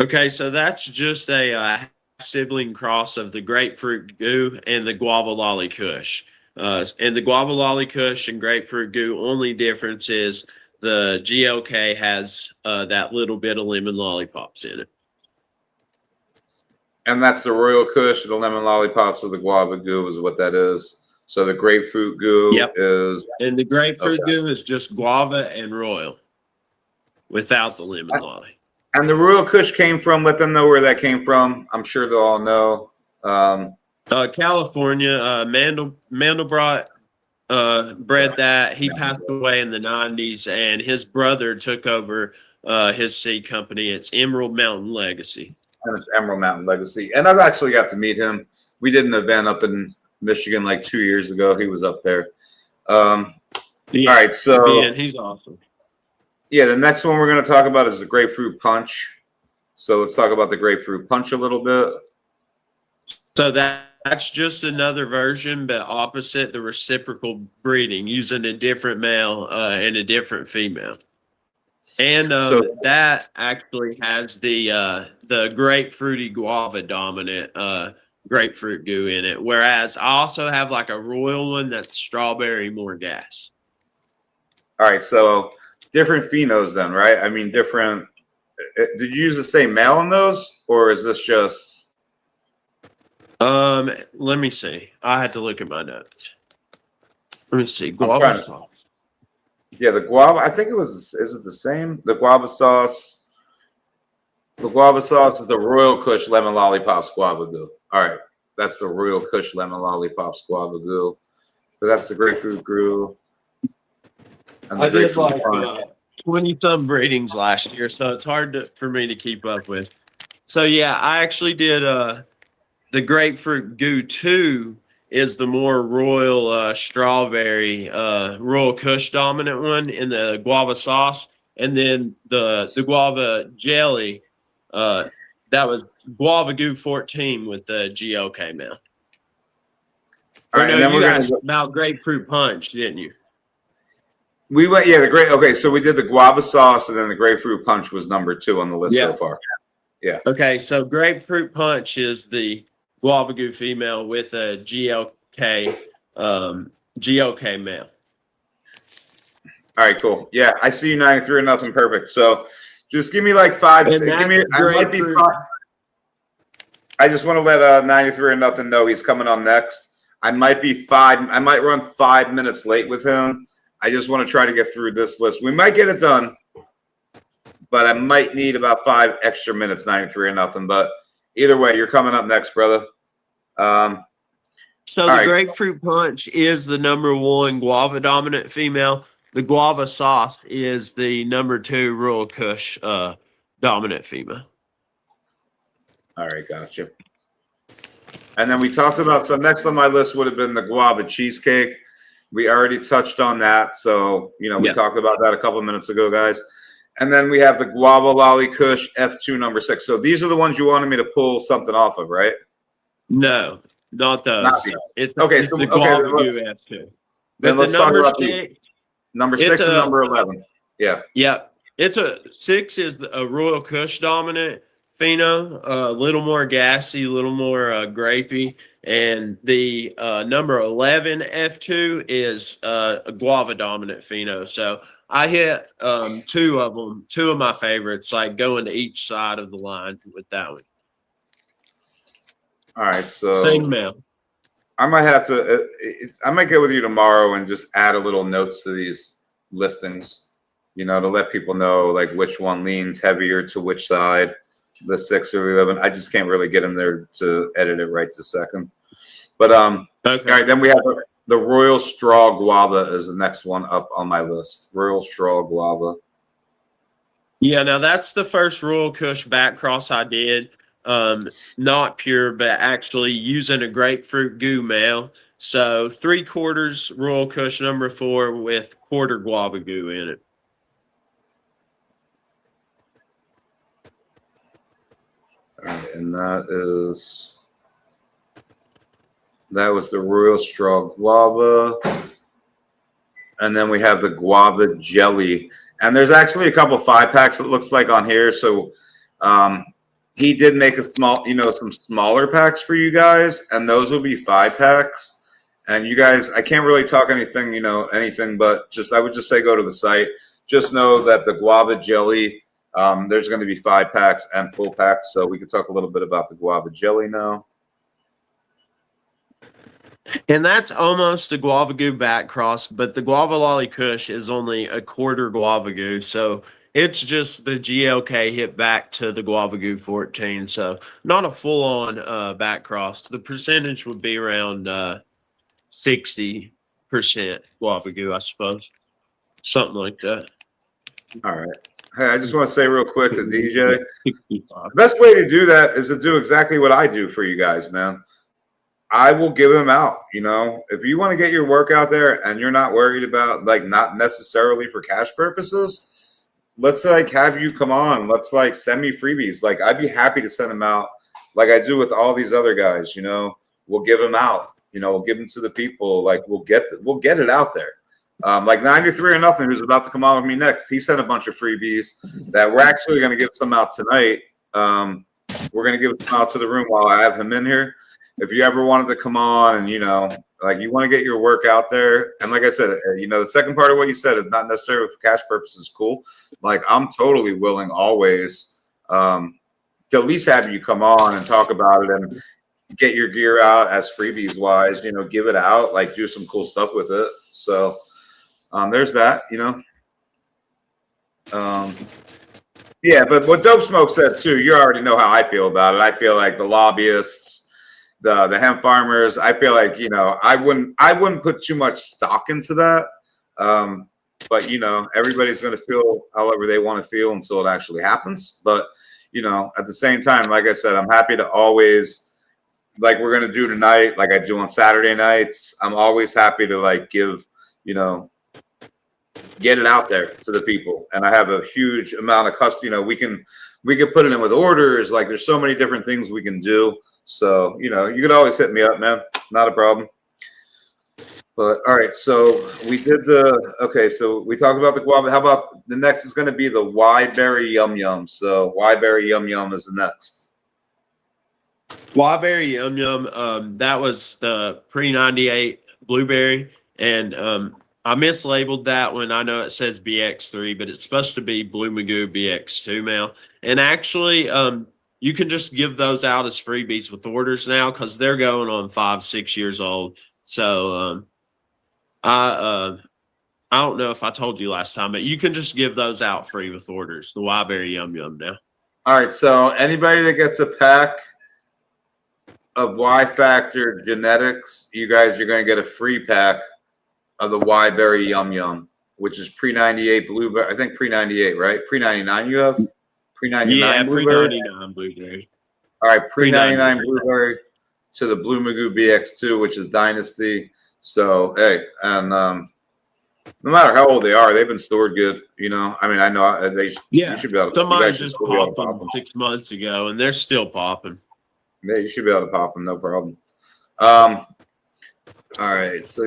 Okay, so that's just a sibling cross of the grapefruit goo and the guava lolly kush. And the guava lolly kush and grapefruit goo, only difference is the GLK has that little bit of lemon lollipops in it. And that's the Royal Kush, the lemon lollipops of the guava goo is what that is. So the grapefruit goo is... And the grapefruit goo is just guava and royal without the lemon lolly. And the Royal Kush came from, let them know where that came from. I'm sure they'll all know. California, Mandelbrot bred that. He passed away in the 90s, and his brother took over his seed company. It's Emerald Mountain Legacy. And it's Emerald Mountain Legacy. And I've actually got to meet him. We did an event up in Michigan like 2 years ago. He was up there. All right, so and he's awesome. Yeah, the next one we're going to talk about is the grapefruit punch. So let's talk about the grapefruit punch a little bit. So that That's just another version, but opposite the reciprocal breeding, using a different male and a different female. And that actually has the grapefruity guava dominant grapefruit goo in it. Whereas I also have like a royal one that's strawberry more gas. All right, so different phenos then, right? I mean, different. Did you use the same male in those, or is this just? Let me see. I had to look at my notes. Let me see. Guava sauce. Yeah, the guava. I think it was. Is it the same? The guava sauce. The guava sauce is the Royal Kush Lemon Lollipops Guava Goo. All right, that's the Royal Kush Lemon Lollipops Guava Goo. So that's the grapefruit goo. I did like 20-some breedings last year, so it's hard for me to keep up with. So yeah, I actually did the grapefruit goo 2 is the more royal strawberry Royal Kush dominant one in the guava sauce, and then the guava jelly that was guava goo 14 with the GLK male. All right, no, and then you asked about grapefruit punch, didn't you? We went, yeah, okay, so we did the guava sauce, and then the grapefruit punch was number 2 on the list so far. Yeah. Okay, so grapefruit punch is the guava goo female with a GLK male. All right, cool. Yeah, I see you 93 or nothing. Perfect. So just give me like 5. Give me. I might be 5. I just want to let 93 or nothing know he's coming on next. I might be 5. I might run 5 minutes late with him. I just want to try to get through this list. We might get it done, but I might need about 5 extra minutes, 93 or nothing. But either way, you're coming up next, brother. So the grapefruit punch is the number 1 guava dominant female. The guava sauce is the number 2 Royal Kush dominant female. All right, gotcha. And then we talked about, so next on my list would have been the guava cheesecake. We already touched on that. So, we talked about that a couple of minutes ago, guys. And then we have the guava lolly kush F2 number 6. So these are the ones you wanted me to pull something off of, right? No, not those. It's the guava goo F2. Then let's talk about number 6 and number 11. Yeah. Yeah. It's a 6 is a Royal Kush dominant pheno, a little more gassy, a little more grapey. And the number 11 F2 is a guava dominant pheno. So I hit 2 of them, 2 of my favorites, like going to each side of the line with that one. All right. So same male. I might have to, I might get with you tomorrow and just add a little notes to these listings, to let people know like which one leans heavier to which side, the 6 or the 11. I just can't really get in there to edit it right this second. But okay. All right, then we have the Royal Straw Guava is the next one up on my list. Royal Straw Guava. Yeah, now that's the first Royal Kush back cross I did. Not pure, but actually using a grapefruit goo male. So 3/4 Royal Kush number 4 with 1/4 guava goo in it. All right, and that was the Royal Straw Guava. And then we have the guava jelly. And there's actually a couple 5-packs it looks like on here. So he did make a small, some smaller packs for you guys, and those will be 5-packs. And you guys, I can't really talk anything, anything, but I would just say go to the site. Just know that the guava jelly, there's going to be 5-packs and full packs. So we can talk a little bit about the guava jelly now. And that's almost a guava goo back cross, but the guava lolly kush is only 1/4 guava goo. So it's just the GLK hit back to the guava goo 14. So not a full on back cross. The percentage would be around 60% guava goo, I suppose. Something like that. All right. Hey, I just want to say real quick to DJ, the best way to do that is to do exactly what I do for you guys, man. I will give them out. If you want to get your work out there and you're not worried about not necessarily for cash purposes, let's have you come on. Let's send me freebies. I'd be happy to send them out like I do with all these other guys, we'll give them out. You know, we'll give them to the people. Like we'll get it out there. Like 93 or nothing, who's about to come on with me next. He sent a bunch of freebies that we're actually going to give some out tonight. We're going to give some out to the room while I have him in here. If you ever wanted to come on and, you know, like you want to get your work out there. And like I said, you know, the second part of what you said is not necessarily for cash purposes cool. Like I'm totally willing always to at least have you come on and talk about it and get your gear out as freebies wise, you know, give it out, like do some cool stuff with it. So there's that, you know. Yeah, but what Dope Smoke said too, you already know how I feel about it. I feel like the lobbyists, the hemp farmers, I feel like, you know, I wouldn't put too much stock into that. But you know, everybody's going to feel however they want to feel until it actually happens. But you know, at the same time, like I said, I'm happy to always, like we're going to do tonight, like I do on Saturday nights. I'm always happy to like give, you know, get it out there to the people. And I have a huge amount of custom, you know, we can put it in with orders. Like there's so many different things we can do. So, you know, you can always hit me up, man. Not a problem. But all right, so we did okay, so we talked about the guava. How about the next is going to be the Wyberry Yum Yum. So Wyberry Yum Yum is the next. Wyberry Yum Yum, that was the pre-98 blueberry. And I mislabeled that one. I know it says BX3, but it's supposed to be Blue Magoo BX2 now. And actually, you can just give those out as freebies with orders now because they're going on 5-6 years old. So I don't know if I told you last time, but you can just give those out free with orders. The Wyberry Yum Yum now. All right, so anybody that gets a pack of Y Factor genetics, you guys are going to get a free pack of the Wyberry Yum Yum, which is pre-98 blueberry. I think pre-98, right? Pre-99 you have? Pre-99 yeah, blueberry? pre-99 blueberry. All right, pre-99 blueberry to the Blue Magoo BX2, which is Dynasty. So, hey, and no matter how old they are, they've been stored good, you know? I mean, I know you should be able to. Somebody just popped them 6 months ago, and they're still popping. Yeah, you should be able to pop them, no problem. All right, so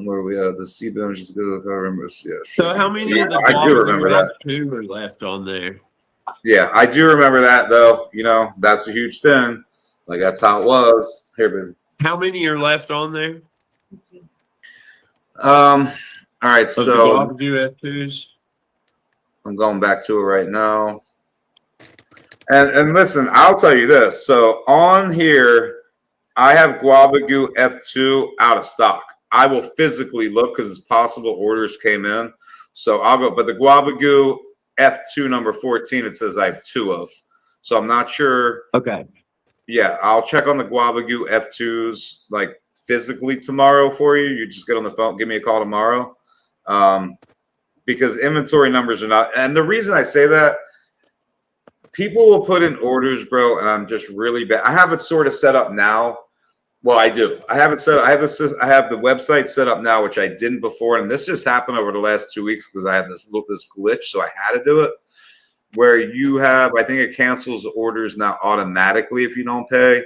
where we at? The C-Bench is good. I remember. Yeah, sure. So how many of the I do remember that. Two are left on there? Yeah, I do remember that though. You know, that's a huge thing. Like that's how it was. Here, baby. How many are left on there? All right, so F2s. I'm going back to it right now. And listen, I'll tell you this. So on here, I have Guava Goo F2 out of stock. I will physically look because it's possible orders came in. So I'll go, but the Guava Goo F2 number 14, it says I have 2 of. So I'm not sure. Okay. Yeah, I'll check on the Guava Goo F2s like physically tomorrow for you. You just get on the phone, give me a call tomorrow. Because inventory numbers are not, and the reason I say that, people will put in orders, bro, and I'm just really bad. I have it sort of set up now. Well, I do. I have it set. I have the website set up now, which I didn't before, and this just happened over the last 2 weeks because I had this glitch, so I had to do it. Where you have, I think it cancels orders now automatically if you don't pay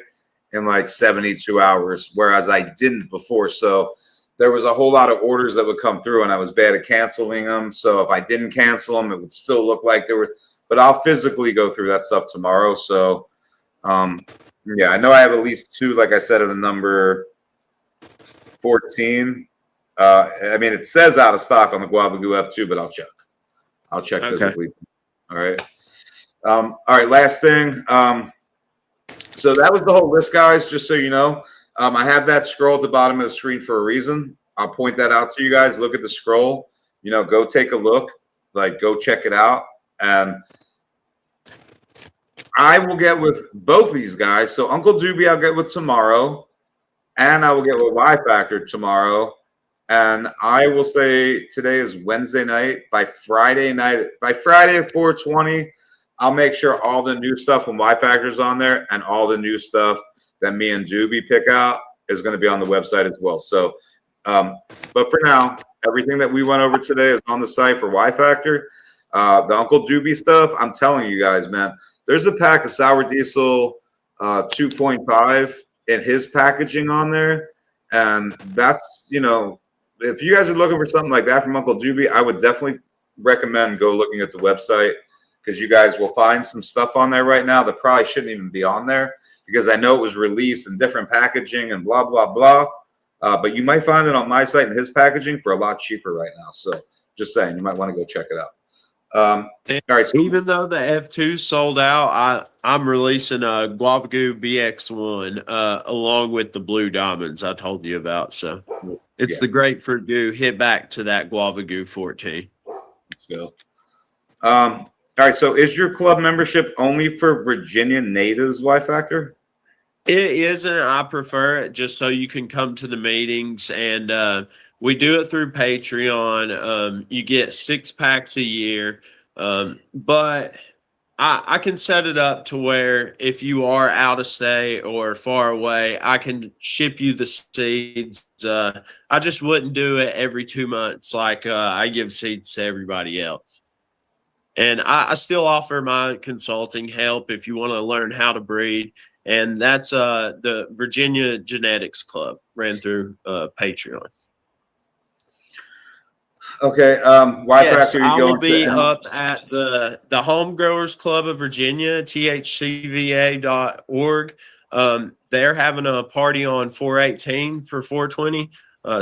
in like 72 hours, whereas I didn't before. So there was a whole lot of orders that would come through, and I was bad at canceling them. So if I didn't cancel them, it would still look like there were. But I'll physically go through that stuff tomorrow. So, yeah, I know I have at least 2, like I said, of the number 14. I mean, it says out of stock on the Guava Goo F2, but I'll check. I'll check physically. All right. All right, last thing. So that was the whole list, guys, just so you know. I have that scroll at the bottom of the screen for a reason. I'll point that out to you guys. Look at the scroll. You know, go take a look. Like, go check it out. And I will get with both these guys. So Uncle Doobie I'll get with tomorrow. And I will get with Y Factor tomorrow. And I will say today is Wednesday night. By Friday at 4:20, I'll make sure all the new stuff from Y Factor's on there. And all the new stuff that me and Doobie pick out is going to be on the website as well. So, but for now, everything that we went over today is on the site for Y Factor. The Uncle Doobie stuff, I'm telling you guys, man, there's a pack of Sour Diesel 2.5 in his packaging on there. And that's, you know, if you guys are looking for something like that from Uncle Doobie, I would definitely recommend go looking at the website, because you guys will find some stuff on there right now that probably shouldn't even be on there, because I know it was released in different packaging and blah, blah, blah. But you might find it on my site and his packaging for a lot cheaper right now. So just saying, you might want to go check it out. All right. So Even though the F2 sold out, I'm releasing a Guava Goo BX1 along with the Blue Diamonds I told you about. So it's the grapefruit goo hit back to that Guava Goo 14. Let's go. All right. So is your club membership only for Virginia natives, Y Factor? It isn't. I prefer it just so you can come to the meetings, and we do it through Patreon. You get 6 packs a year, but I can set it up to where if you are out of state or far away, I can ship you the seeds. I just wouldn't do it every 2 months like I give seeds to everybody else. And I still offer my consulting help if you want to learn how to breed. And that's the Virginia Genetics Club, ran through Patreon. Okay. Y Yes, Factor, I you will going be to up at the Home Growers Club of Virginia, thcva.org. They're having a party on 4/18 for 420,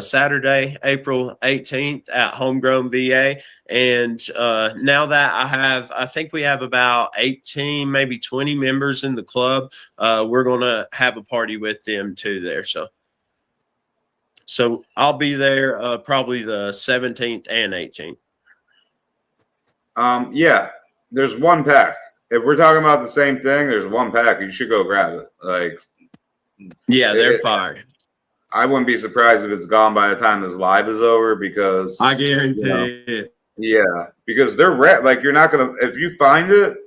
Saturday, April 18th at Homegrown VA. And now that I think we have about 18, maybe 20 members in the club, we're going to have a party with them too there. So I'll be there probably the 17th and 18th. Yeah, there's 1 pack. If we're talking about the same thing, there's 1 pack. You should go grab it. Like, yeah, they're fire. I wouldn't be surprised if it's gone by the time this live is over, because I guarantee it. Yeah, because they're like, you're not gonna, if you find it,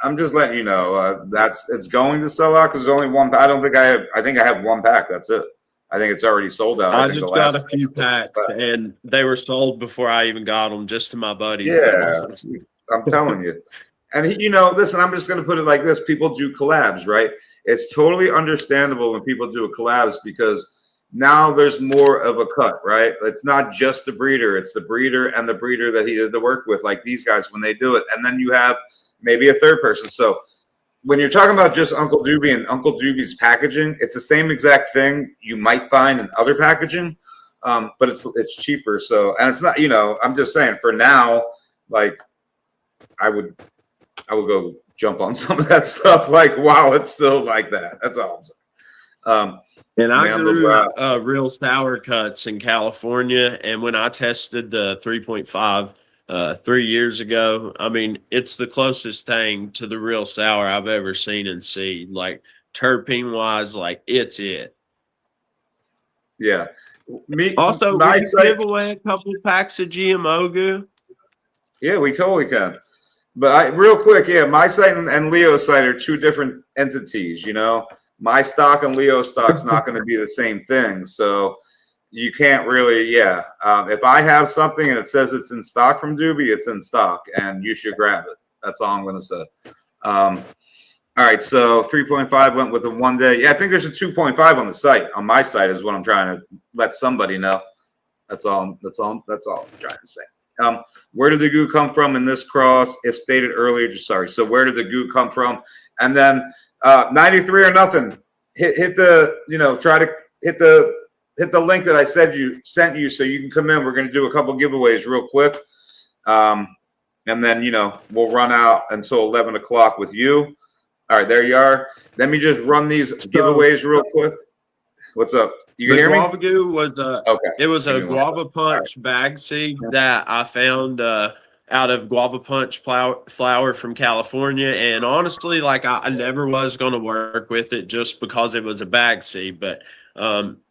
I'm just letting you know it's going to sell out, because there's only 1. I don't think I think I have 1 pack. That's it. I think it's already sold out. I just got a few packs, and they were sold before I even got them, just to my buddies. Yeah, I'm telling you. And, you know, listen, I'm just going to put it like this. People do collabs, right? It's totally understandable when people do collabs, because now there's more of a cut, right? It's not just the breeder. It's the breeder and the breeder that he did the work with, like these guys when they do it. And then you have maybe a third person. So when you're talking about just Uncle Doobie and Uncle Doobie's packaging, it's the same exact thing you might find in other packaging, but it's cheaper. So, and it's not, you know, I'm just saying for now, like I would go jump on some of that stuff, like while it's still like that. That's all I'm saying. And I grew real sour cuts in California, and when I tested the 3.5 3 years ago, I mean, it's the closest thing to the real sour I've ever seen in seed. Like terpene wise, like it's it. Yeah. Also, we give away a couple packs of GMO goo. Yeah, we totally can. But real quick, yeah, my site and Leo's site are 2 different entities. You know, my stock and Leo's stock's not going to be the same thing. So you can't really, yeah. If I have something and it says it's in stock from Doobie, it's in stock, and you should grab it. That's all I'm going to say. All right, so 3.5 went with a 1 day. Yeah, I think there's a 2.5 on the site. On my site is what I'm trying to let somebody know. That's all I'm trying to say. Where did the goo come from in this cross? If stated earlier, just sorry. So where did the goo come from? And then 93 or nothing. Hit the, you know, try to hit the link that I sent you so you can come in. We're going to do a couple giveaways real quick. And then, you know, we'll run out until 11 o'clock with you. All right, there you are. Let me just run these giveaways real quick. What's up? You can hear me? Guava goo was okay. It was a Guava Punch bag seed that I found out of Guava Punch flower from California. And honestly, like I never was going to work with it just because it was a bag seed. But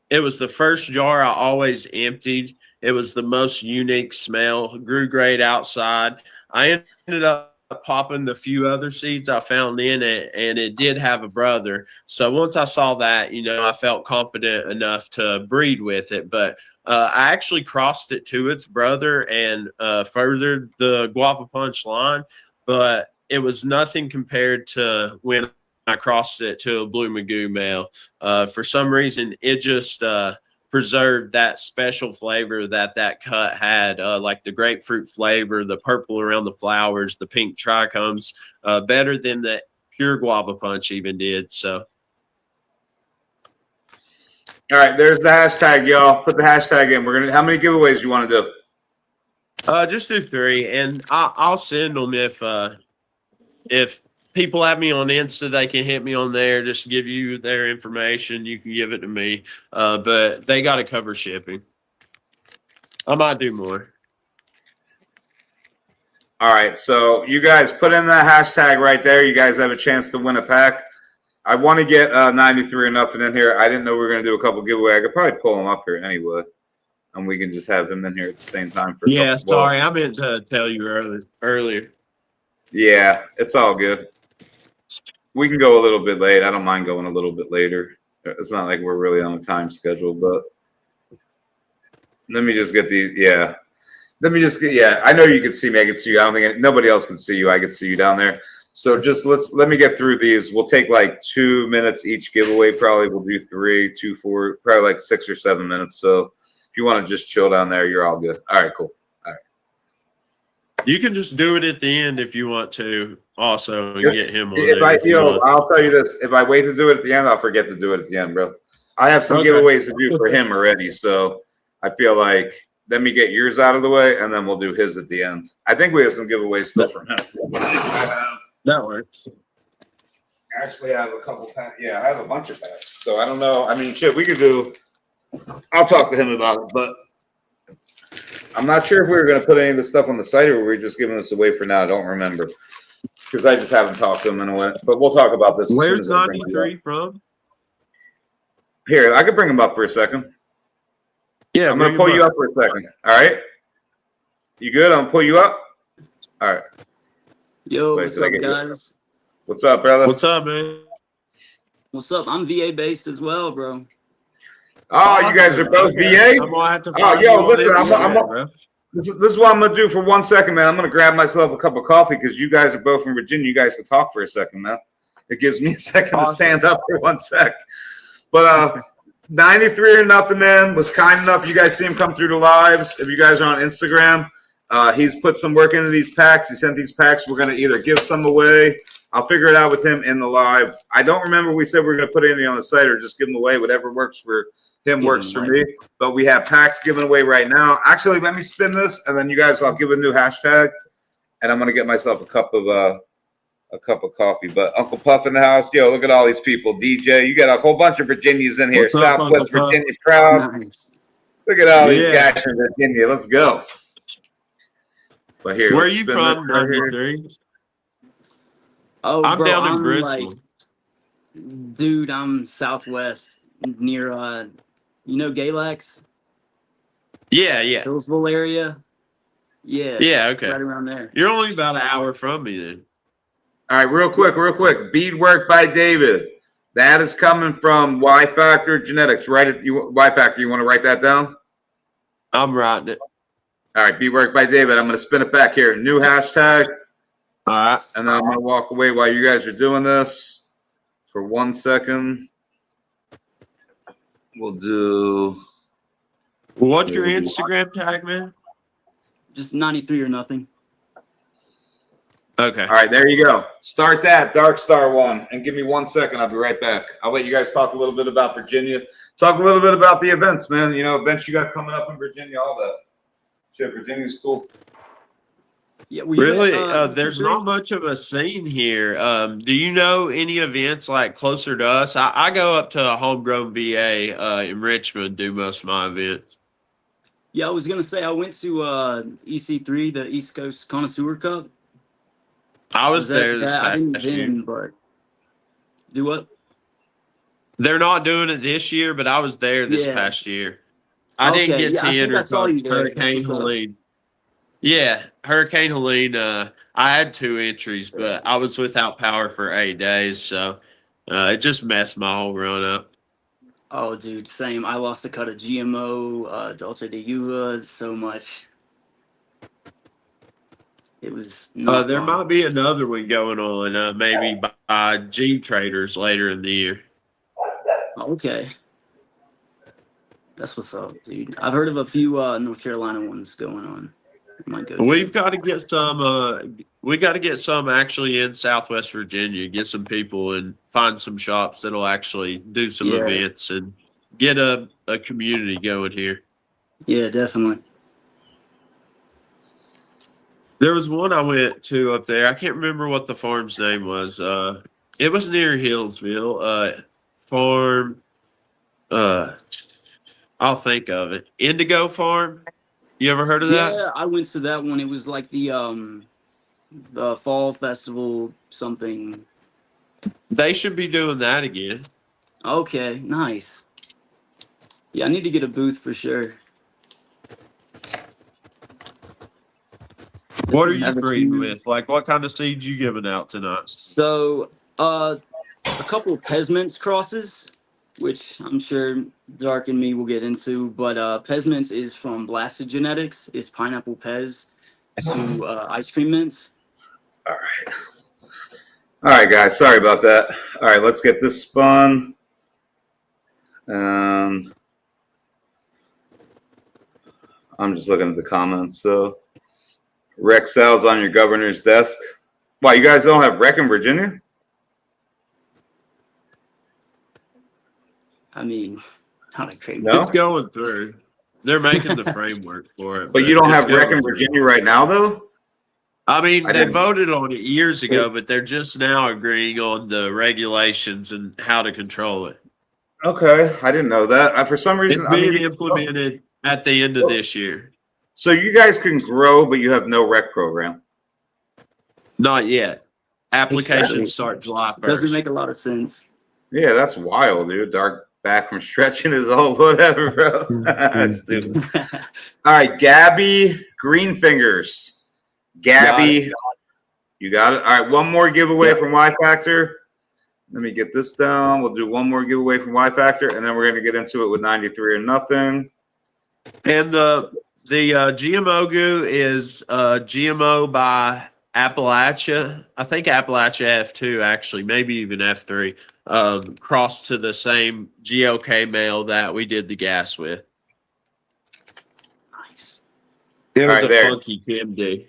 it was the first jar I always emptied. It was the most unique smell, grew great outside. I ended up popping the few other seeds I found in it, and it did have a brother. So once I saw that, you know, I felt confident enough to breed with it. But I actually crossed it to its brother and furthered the Guava Punch line, but it was nothing compared to when I crossed it to a Blue Magoo male. For some reason, it just preserved that special flavor that cut had, like the grapefruit flavor, the purple around the flowers, the pink trichomes, better than the pure guava punch even did. So. All right, there's the hashtag, y'all. Put the hashtag in. How many giveaways you want to do? Just do 3, and I'll send them if people have me on Insta, they can hit me on there. Just give you their information. You can give it to me, but they got to cover shipping. I might do more. All right, so you guys put in that hashtag right there. You guys have a chance to win a pack. I want to get 93 or nothing in here. I didn't know we were going to do a couple giveaway. I could probably pull him up here anyway, and we can just have him in here at the same time. For sorry, I meant to tell you earlier. Yeah, it's all good. We can go a little bit late. I don't mind going a little bit later. It's not like we're really on a time schedule, but let me just get the Let me just get I know you can see me. I can see you. I don't think nobody else can see you. I can see you down there. So just let me get through these. We'll take like 2 minutes each giveaway. Probably we'll do 3, 2, 4, probably like 6 or 7 minutes. So if you want to just chill down there, you're all good. All right, cool. All right. You can just do it at the end if you want to also and get him on I'll tell you this. If I wait to do it at the end, I'll forget to do it at the end, bro. I have some giveaways to do for him already. So I feel like let me get yours out of the way, and then we'll do his at the end. I think we have some giveaways still from him. That works. I actually have a couple packs. Yeah, I have a bunch of packs. So I don't know. I mean, shit, we could do. I'll talk to him about it, but I'm not sure if we were going to put any of this stuff on the site or we were just giving this away for now. I don't remember because I just haven't talked to him in a while. But we'll talk about this. Where's 93 from? Here, I could bring him up for a second. Yeah, I'm going to pull you up for a second. All right. You good? I'm going to pull you up. All right. Yo, what's up, guys? What's up, brother? What's up, man? What's up? I'm VA based as well, bro. Oh, you guys are both VA? Oh, yo, listen, this is what I'm going to do for 1 second, man. I'm going to grab myself a cup of coffee because you guys are both from Virginia. You guys can talk for a second, man. It gives me a second to stand up for 1 sec. But 93 or nothing, man, was kind enough. You guys see him come through the lives. If you guys are on Instagram, he's put some work into these packs. He sent these packs. We're going to either give some away. I'll figure it out with him in the live. I don't remember we said we are going to put anything on the site or just give them away. Whatever works for him works for me. But we have packs given away right now. Actually, let me spin this, and then you guys, I'll give a new hashtag, and I'm going to get myself a cup of coffee. But Uncle Puff in the house. Yo, look at all these people. DJ, you got a whole bunch of Virginians in here. What's up, Southwest Virginia crowd. Nice. Look at all these guys from Virginia. Let's go. But here, where are you from? 93. Oh, I'm bro, down in Bristol. Dude, I'm southwest near Galax? Yeah. Hillsville area. Yeah, okay. right around there. You're only about an hour from me then. All right, real quick. Beadwork by David. That is coming from Y Factor Genetics. Write it. Y Factor. You want to write that down? I'm writing it. All right, Beadwork by David. I'm going to spin it back here. New hashtag. All right. And then I'm going to walk away while you guys are doing this for 1 second. We'll do. What's your Instagram tag, man? Just 93 or nothing. Okay. All right, there you go. Start that Dark Star one and give me 1 second. I'll be right back. I'll let you guys talk a little bit about Virginia. Talk a little bit about the events, man. You know, events you got coming up in Virginia, all that. Shit, Virginia's cool. Yeah, really? There's not much of a scene here. Do you know any events like closer to us? I go up to Homegrown VA in Richmond, do most of my events. Yeah, I was gonna say I went to EC3, the East Coast Connoisseur Cup. I was there this past year. But do what? They're not doing it this year, but I was there this past year. I didn't get to enter because Hurricane Helene. Yeah, Hurricane Helene. I had 2 entries, but I was without power for 8 days, so it just messed my whole run up. Oh, dude, same. I lost a cut of GMO, Dolce de Uva, so much. It was not There fun. might be another one going on, maybe by G Traders later in the year. Okay. That's what's up, dude. I've heard of a few North Carolina ones going on. I might go We've to. got to get some. We got to get some actually in Southwest Virginia. Get some people and find some shops that'll actually do some Yeah. events and get a community going here. Yeah, definitely. There was one I went to up there. I can't remember what the farm's name was. It was near Hillsville. Farm. I'll think of it. Indigo Farm. You ever heard of that? Yeah, I went to that one. It was like the fall festival something. They should be doing that again. Okay, nice. Yeah, I need to get a booth for sure. What are you Have a breeding few- with? Like, what kind of seeds you giving out tonight? So, a couple of Pesmints crosses, which I'm sure Dark and me will get into. But Pesmints is from Blasted Genetics. It's pineapple Pez to ice cream mints. All right, guys. Sorry about that. All right, let's get this spun. I'm just looking at the comments. So, rec sales on your governor's desk. Why, you guys don't have rec in Virginia? I mean, not a great. No? It's going through. They're making the framework for it. But you don't it's have rec going in through. Virginia right now, though? I mean, I they didn't- voted on it years ago, but they're just now agreeing on the regulations and how to control it. Okay, I didn't know that. For some reason, It's being implemented at the end of this year. So you guys can grow, but you have no rec program. Not yet. Exactly. Applications start July 1st. Doesn't make a lot of sense. Yeah, that's wild, dude. Dark back from stretching his whole whatever, bro. Stupid. All right, Gabby Greenfingers. Gabby, you got it. All right, one more giveaway from Y Factor. Let me get this down. We'll do one more giveaway from Y Factor, and then we're going to get into it with 93 or nothing. And the GMO goo is GMO by Appalachia. I think Appalachia F2 actually, maybe even F3, crossed to the same GOK male that we did the gas with. Nice. It was All right, a there. funky KMD.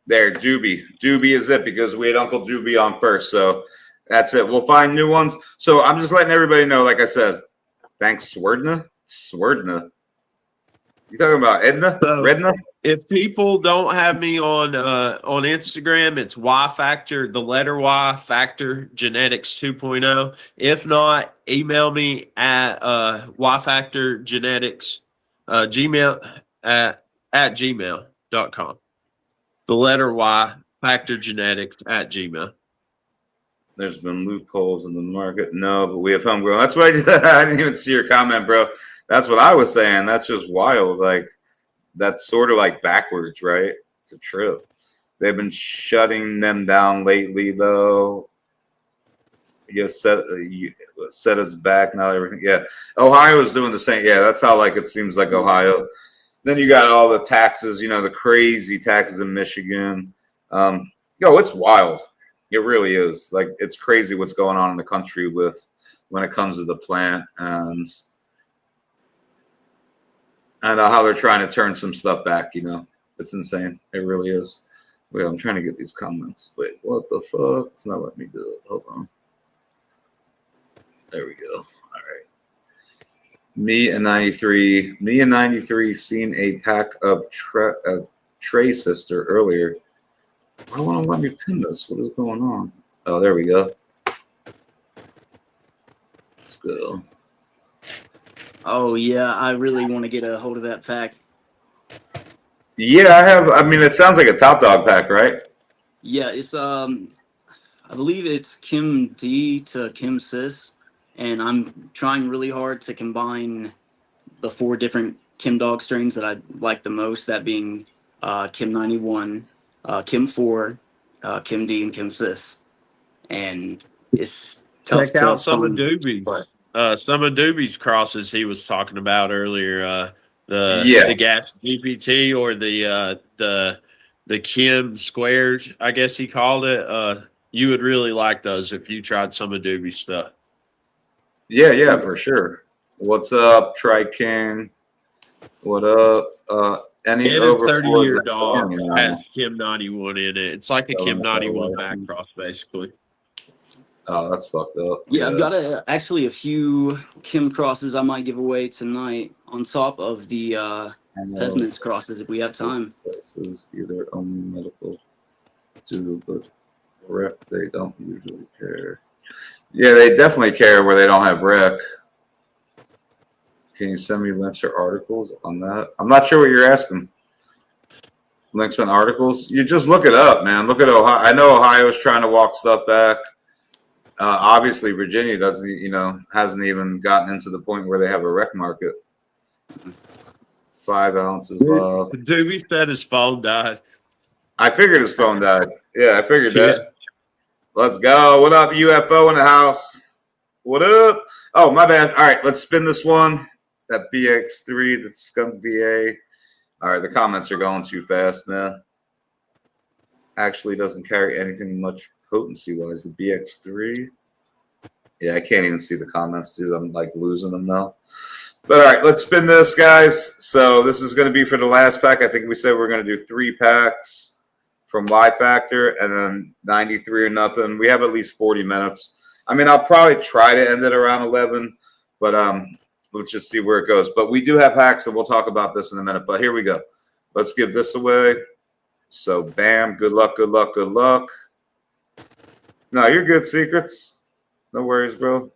There, Doobie. Doobie is it because we had Uncle Doobie on first. So that's it. We'll find new ones. So I'm just letting everybody know, like I said, thanks, Swerdna. Swerdna. You talking about Edna? So- Redna? If people don't have me on Instagram, it's Y Factor, the letter Y Factor Genetics 2.0. If not, email me at Y Factor Genetics Gmail at gmail.com. The letter Y Factor Genetics at Gmail. There's been loopholes in the market. No, but we have homegrown. That's what I did. I didn't even see your comment, bro. That's what I was saying. That's just wild. Like, that's sort of like backwards, right? It's a trip. They've been shutting them down lately, though. You set us back now. Everything, yeah. Ohio is doing the same. Yeah, that's how like it seems like Ohio. Then you got all the taxes. You know, the crazy taxes in Michigan. It's wild. It really is. Like, it's crazy what's going on in the country with when it comes to the plant and how they're trying to turn some stuff back. You know, it's insane. It really is. Wait, I'm trying to get these comments. Wait, what the fuck? It's not letting me do it. Hold on. There we go. All right. Me and 93 seen a pack of Trey Sister earlier. Why won't it let me pin this? What is going on? Oh, there we go. Let's go. Oh yeah, I really want to get a hold of that pack. Yeah, I have. I mean, it sounds like a Top Dog pack, right? Yeah, it's I believe it's Kim D to Kim Sis, and I'm trying really hard to combine the 4 different Kim Dog strains that I like the most. That being Kim 91, Kim 4, Kim D, and Kim Sis. And it's tough. Check out some of find, Doobie's. but- Some of Doobie's crosses he was talking about earlier. The gas GPT or the the Kim squared, I guess he called it. You would really like those if you tried some of Doobie stuff. Yeah, for sure. What's up, Tri King? What up? Any It is over 30-year dog. now? Has Kim 91 in it. It's like a Kim 91 back cross, basically. Oh, that's fucked up. Yeah, I've got actually a few Kim crosses I might give away tonight on top of the Pesman's crosses if we have time. Places either only medical do, but rec they don't usually care. Yeah, they definitely care where they don't have rec. Can you send me links or articles on that? I'm not sure what you're asking. Links on articles? You just look it up, man. Look at Ohio. I know Ohio's trying to walk stuff back. Obviously, Virginia hasn't even gotten into the point where they have a rec market. 5 ounces left. Doobie said his phone died. I figured his phone died. Yeah, I figured that. Let's go. What up, UFO in the house? What up? Oh, my bad. All right, let's spin this one. That BX3, the Skunk VA. All right, the comments are going too fast, man. Actually doesn't carry anything much potency-wise. The BX3. Yeah, I can't even see the comments, dude. I'm like losing them now. But all right, let's spin this, guys. So this is going to be for the last pack. I think we said we're going to do 3 packs from Y Factor and then 93 or nothing. We have at least 40 minutes. I mean, I'll probably try to end it around 11, but let's just see where it goes. But we do have hacks, and we'll talk about this in a minute. But here we go. Let's give this away. So, bam. Good luck, good luck, good luck. No, you're good, Secrets. No worries, bro.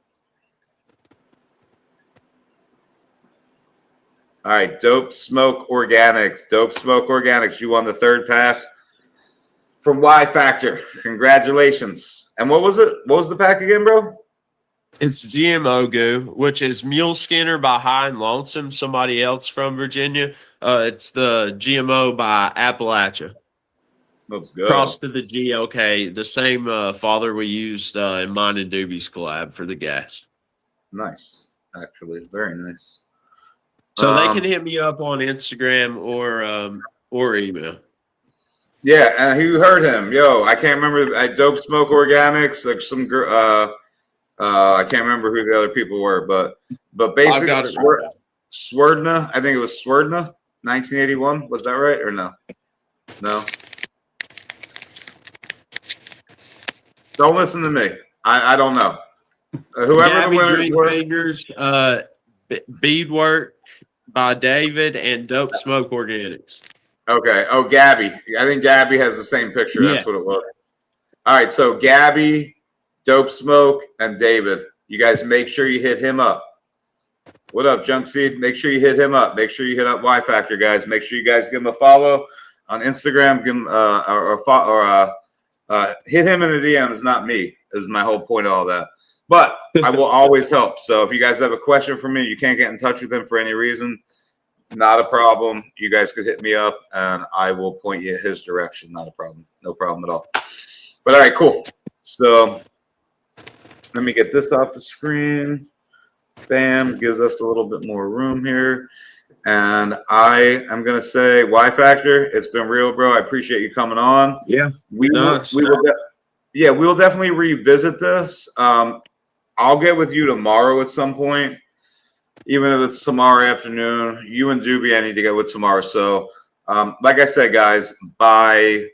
All right, Dope Smoke Organics. Dope Smoke Organics. You won the 3rd pass from Y Factor. Congratulations. And what was it? What was the pack again, bro? It's GMO Goo, which is Mule Skinner by High and Lonesome, somebody else from Virginia. It's the GMO by Appalachia. Let's go. Cross to the GLK, the same father we used in mine and Doobie's collab for the gas. Nice. Actually, very nice. So they can hit me up on Instagram or email. Yeah, and you heard him. Yo, I can't remember. Dope Smoke Organics, like some girl. I can't remember who the other people were, but basically, Swerdna. I think it was Swerdna, 1981. Was that right or no? No. Don't listen to me. I don't know. Whoever the winner Drink were. Fingers, Beadwork by David, and Dope Smoke Organics. Okay. Oh, Gabby. I think Gabby has the same picture. That's what it was. All right. So Gabby, Dope Smoke, and David. You guys make sure you hit him up. What up, Junk Seed? Make sure you hit him up. Make sure you hit up Y Factor, guys. Make sure you guys give him a follow on Instagram. Give him hit him in the DMs, not me. Is my whole point of all that. But I will always help. So if you guys have a question for me, you can't get in touch with him for any reason, not a problem. You guys could hit me up, and I will point you his direction. Not a problem. No problem at all. But all right, cool. So let me get this off the screen. Bam, gives us a little bit more room here. And I am going to say, Y Factor, it's been real, bro. I appreciate you coming on. Yeah. We will definitely revisit this. I'll get with you tomorrow at some point, even if it's tomorrow afternoon. You and Doobie, I need to get with tomorrow. So, like I said, guys, by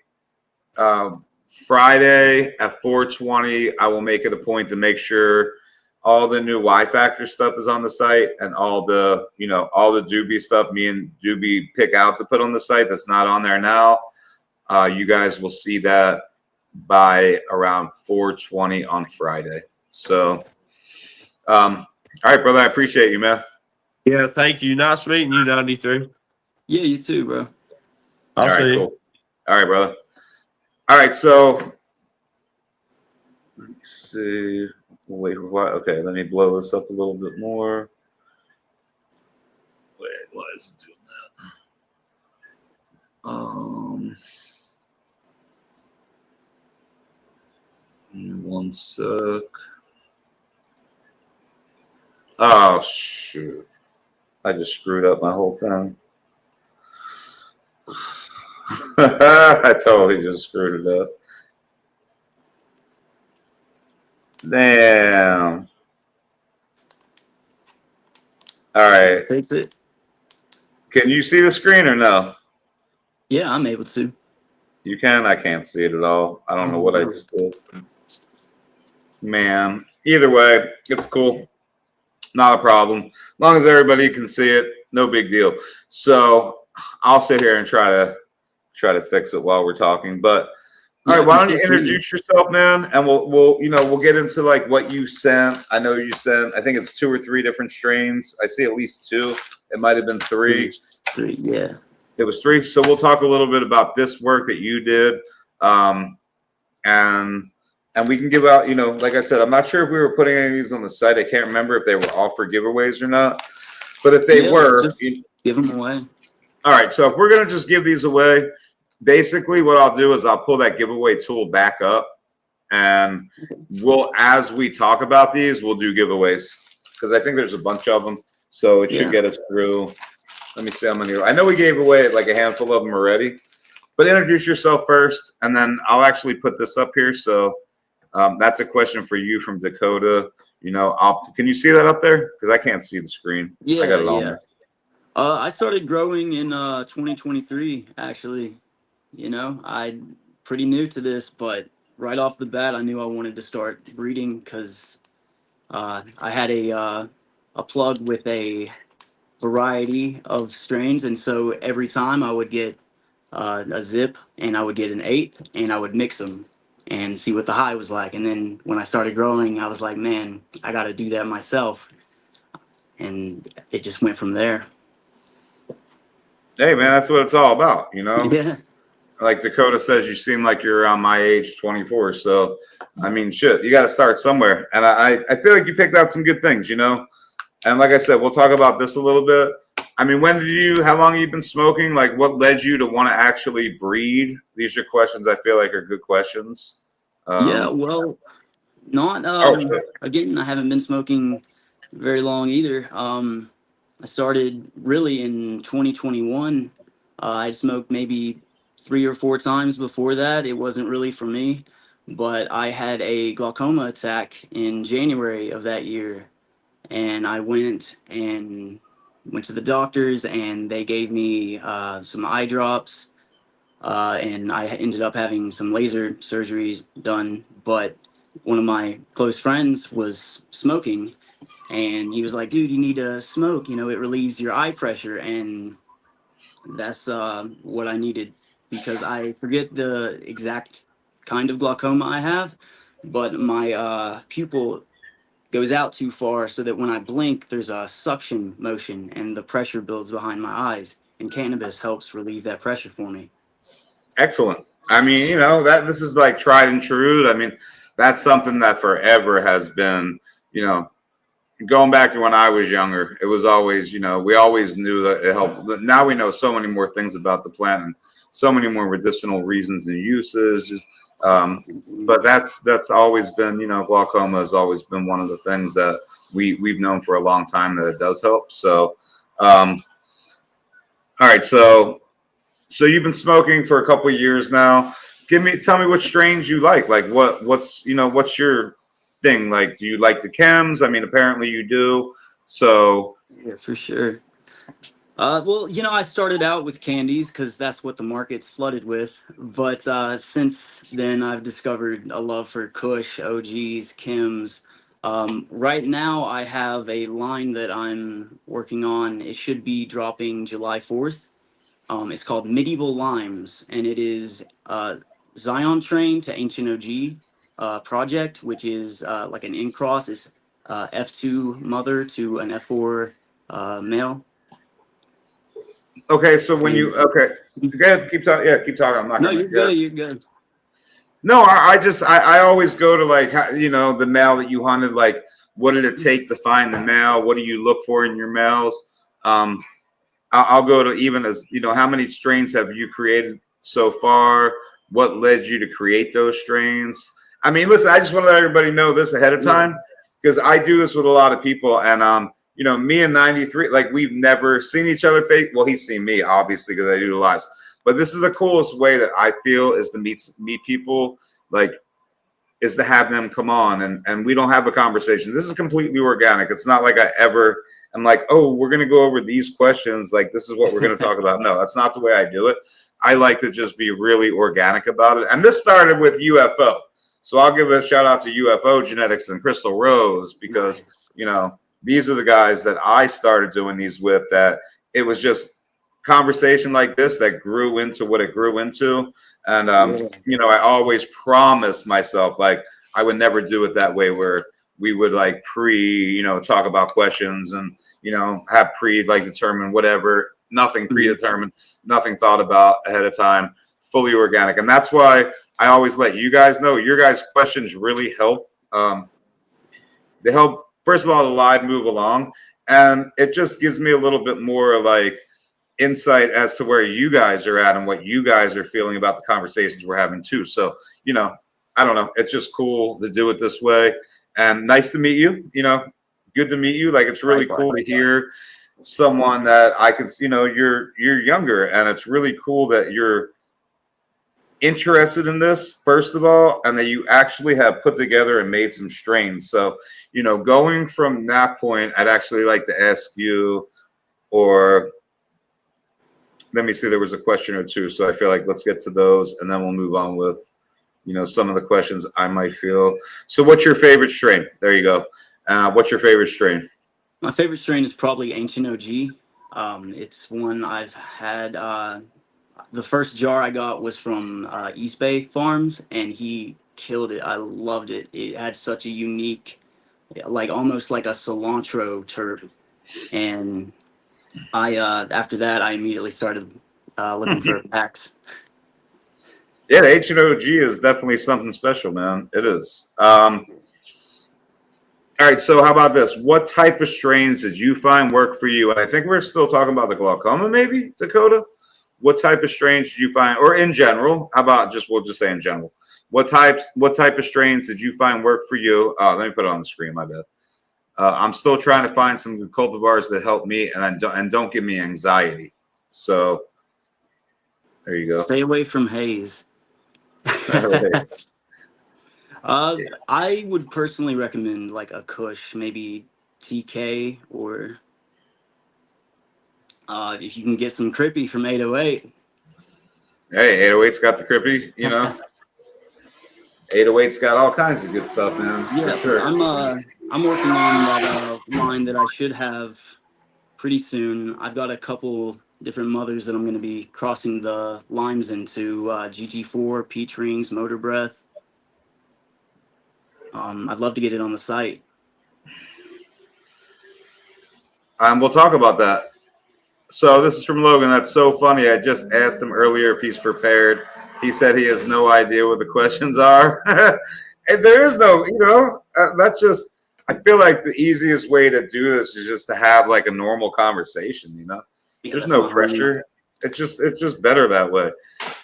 Friday at 4:20, I will make it a point to make sure all the new Y Factor stuff is on the site, and all the Doobie stuff me and Doobie pick out to put on the site that's not on there now. You guys will see that by around 4:20 on Friday. So, all right, brother, I appreciate you, man. Yeah, thank you. Nice meeting you, 93. Yeah, you too, bro. I'll see you. Cool. All right, brother. All right, so let me see. Wait, what? Okay, let me blow this up a little bit more. Wait, why is it doing that? One sec. Oh shoot! I just screwed up my whole thing. I totally just screwed it up. Damn. All right. Fix it. Can you see the screen or no? Yeah, I'm able to. You can? I can't see it at all. I don't know what I just did. Man. Either way, it's cool. Not a problem. As long as everybody can see it, no big deal. So I'll sit here and try to fix it while we're talking. But all right, why don't you introduce yourself, man? And we'll get into like what you sent. I know you sent, I think it's 2 or 3 different strains. I see at least 2. It might have been 3. 3, yeah. It was 3. So we'll talk a little bit about this work that you did. And we can give out, like I said, I'm not sure if we were putting any of these on the site. I can't remember if they were all for giveaways or not. But if they were, just give them away. All right. So if we're going to just give these away, basically what I'll do is I'll pull that giveaway tool back up. And as we talk about these, we'll do giveaways. Because I think there's a bunch of them. So it should get us through. Let me see how many. I know we gave away like a handful of them already. But introduce yourself first. And then I'll actually put this up here. So that's a question for you from Dakota. Can you see that up there? Because I can't see the screen. Yeah, I got it on there. I started growing in 2023, actually. I'm pretty new to this, but right off the bat, I knew I wanted to start breeding because I had a plug with a variety of strains. And so every time I would get a zip and I would get an 8th and I would mix them and see what the high was like. And then when I started growing, I was like, man, I got to do that myself. And it just went from there. Hey, man, that's what it's all about, Yeah. Like Dakota says, you seem like you're around my age, 24. So, I mean, shit, you got to start somewhere. And I feel like you picked out some good things, And like I said, we'll talk about this a little bit. I mean, how long have you been smoking? Like, what led you to want to actually breed? These are questions I feel like are good questions. Yeah, well, not, again, I haven't been smoking very long either. I started really in 2021. I smoked maybe 3 or 4 times before that. It wasn't really for me, but I had a glaucoma attack in January of that year. And I went to the doctors and they gave me some eye drops. And I ended up having some laser surgeries done. But one of my close friends was smoking and he was like, dude, you need to smoke. It relieves your eye pressure. And that's what I needed because I forget the exact kind of glaucoma I have, but my pupil goes out too far so that when I blink, there's a suction motion and the pressure builds behind my eyes. And cannabis helps relieve that pressure for me. Excellent. I mean, this is like tried and true. I mean, that's something that forever has been, going back to when I was younger, it was always, we always knew that it helped. Now we know so many more things about the plant and so many more medicinal reasons and uses. But that's always been, glaucoma has always been one of the things that we've known for a long time that it does help. So, all right. So you've been smoking for a couple of years now. Tell me what strains you like. Like what's your thing? Like, do you like the chems? I mean, apparently you do. So yeah, for sure. Well, I started out with candies because that's what the market's flooded with. But since then, I've discovered a love for Kush, OGs, chems. Right now, I have a line that I'm working on. It should be dropping July 4th. It's called Medieval Limes, and it is Zion Train to Ancient OG project, which is like an in-cross. It's F2 mother to an F4 male. okay, so when go ahead, keep talking. Yeah, keep talking. I'm not. No, you're good. You're good. No, I always go to like the male that you hunted. Like, what did it take to find the male? What do you look for in your males? I'll go to even as how many strains have you created so far? What led you to create those strains? I mean, listen, I just want to let everybody know this ahead of time because I do this with a lot of people, and me and 93, like we've never seen each other face. Well, he's seen me obviously because I do the lives, But this is the coolest way that I feel is to meet people, like, is to have them come on and we don't have a conversation. This is completely organic. It's not like I'm like, oh, we're going to go over these questions. Like, this is what we're going to talk about. No, that's not the way I do it. I like to just be really organic about it. And this started with UFO. So I'll give a shout out to UFO Genetics and Crystal Rose, because, you know, these are the guys that I started doing these with, that it was just conversation like this that grew into what it grew into. And, you know, I always promised myself, like, I would never do it that way where we would like talk about questions and, you know, have like determined whatever, nothing predetermined, nothing thought about ahead of time, fully organic. And that's why I always let you guys know your guys' questions really help. They help, first of all, the live move along. And it just gives me a little bit more like insight as to where you guys are at and what you guys are feeling about the conversations we're having too. So, you know, I don't know. It's just cool to do it this way. And nice to meet you. You know, good to meet you. Like, it's really cool to hear someone that I can, you know, you're younger, and it's really cool that you're interested in this, first of all, and that you actually have put together and made some strains. So, you know, going from that point, I'd actually like to ask you, or let me see, there was a question or two. So I feel like let's get to those and then we'll move on with, you know, some of the questions I might feel. So what's your favorite strain? There you go. What's your favorite strain? My favorite strain is probably Ancient OG. It's one I've had. The first jar I got was from East Bay Farms, and he killed it. I loved it. It had such a unique, like almost like a cilantro terp. And I after that, I immediately started looking for packs. Yeah, the H&OG is definitely something special, man. It is. All right, so how about this? What type of strains did you find work for you? And I think we're still talking about the glaucoma, maybe, Dakota? What type of strains did you find, or in general? How about we'll just say in general. What type of strains did you find work for you? Let me put it on the screen, my bad. I'm still trying to find some cultivars that help me and don't give me anxiety. So there you go. Stay away from Haze. I would personally recommend like a Kush, maybe TK, or if you can get some Crippy from 808. Hey, 808's got the Crippy, you know. 808's got all kinds of good stuff, man. Yeah, for sure. I'm working on that line that I should have pretty soon. I've got a couple different mothers that I'm going to be crossing the limes into, GG4, Peach Rings, Motor Breath. I'd love to get it on the site. We'll talk about that. So this is from Logan. That's so funny. I just asked him earlier if he's prepared. He said he has no idea what the questions are. And there is no, you know, that's just, I feel like the easiest way to do this is just to have like a normal conversation, you know? Yeah, there's no pressure. It's just better that way.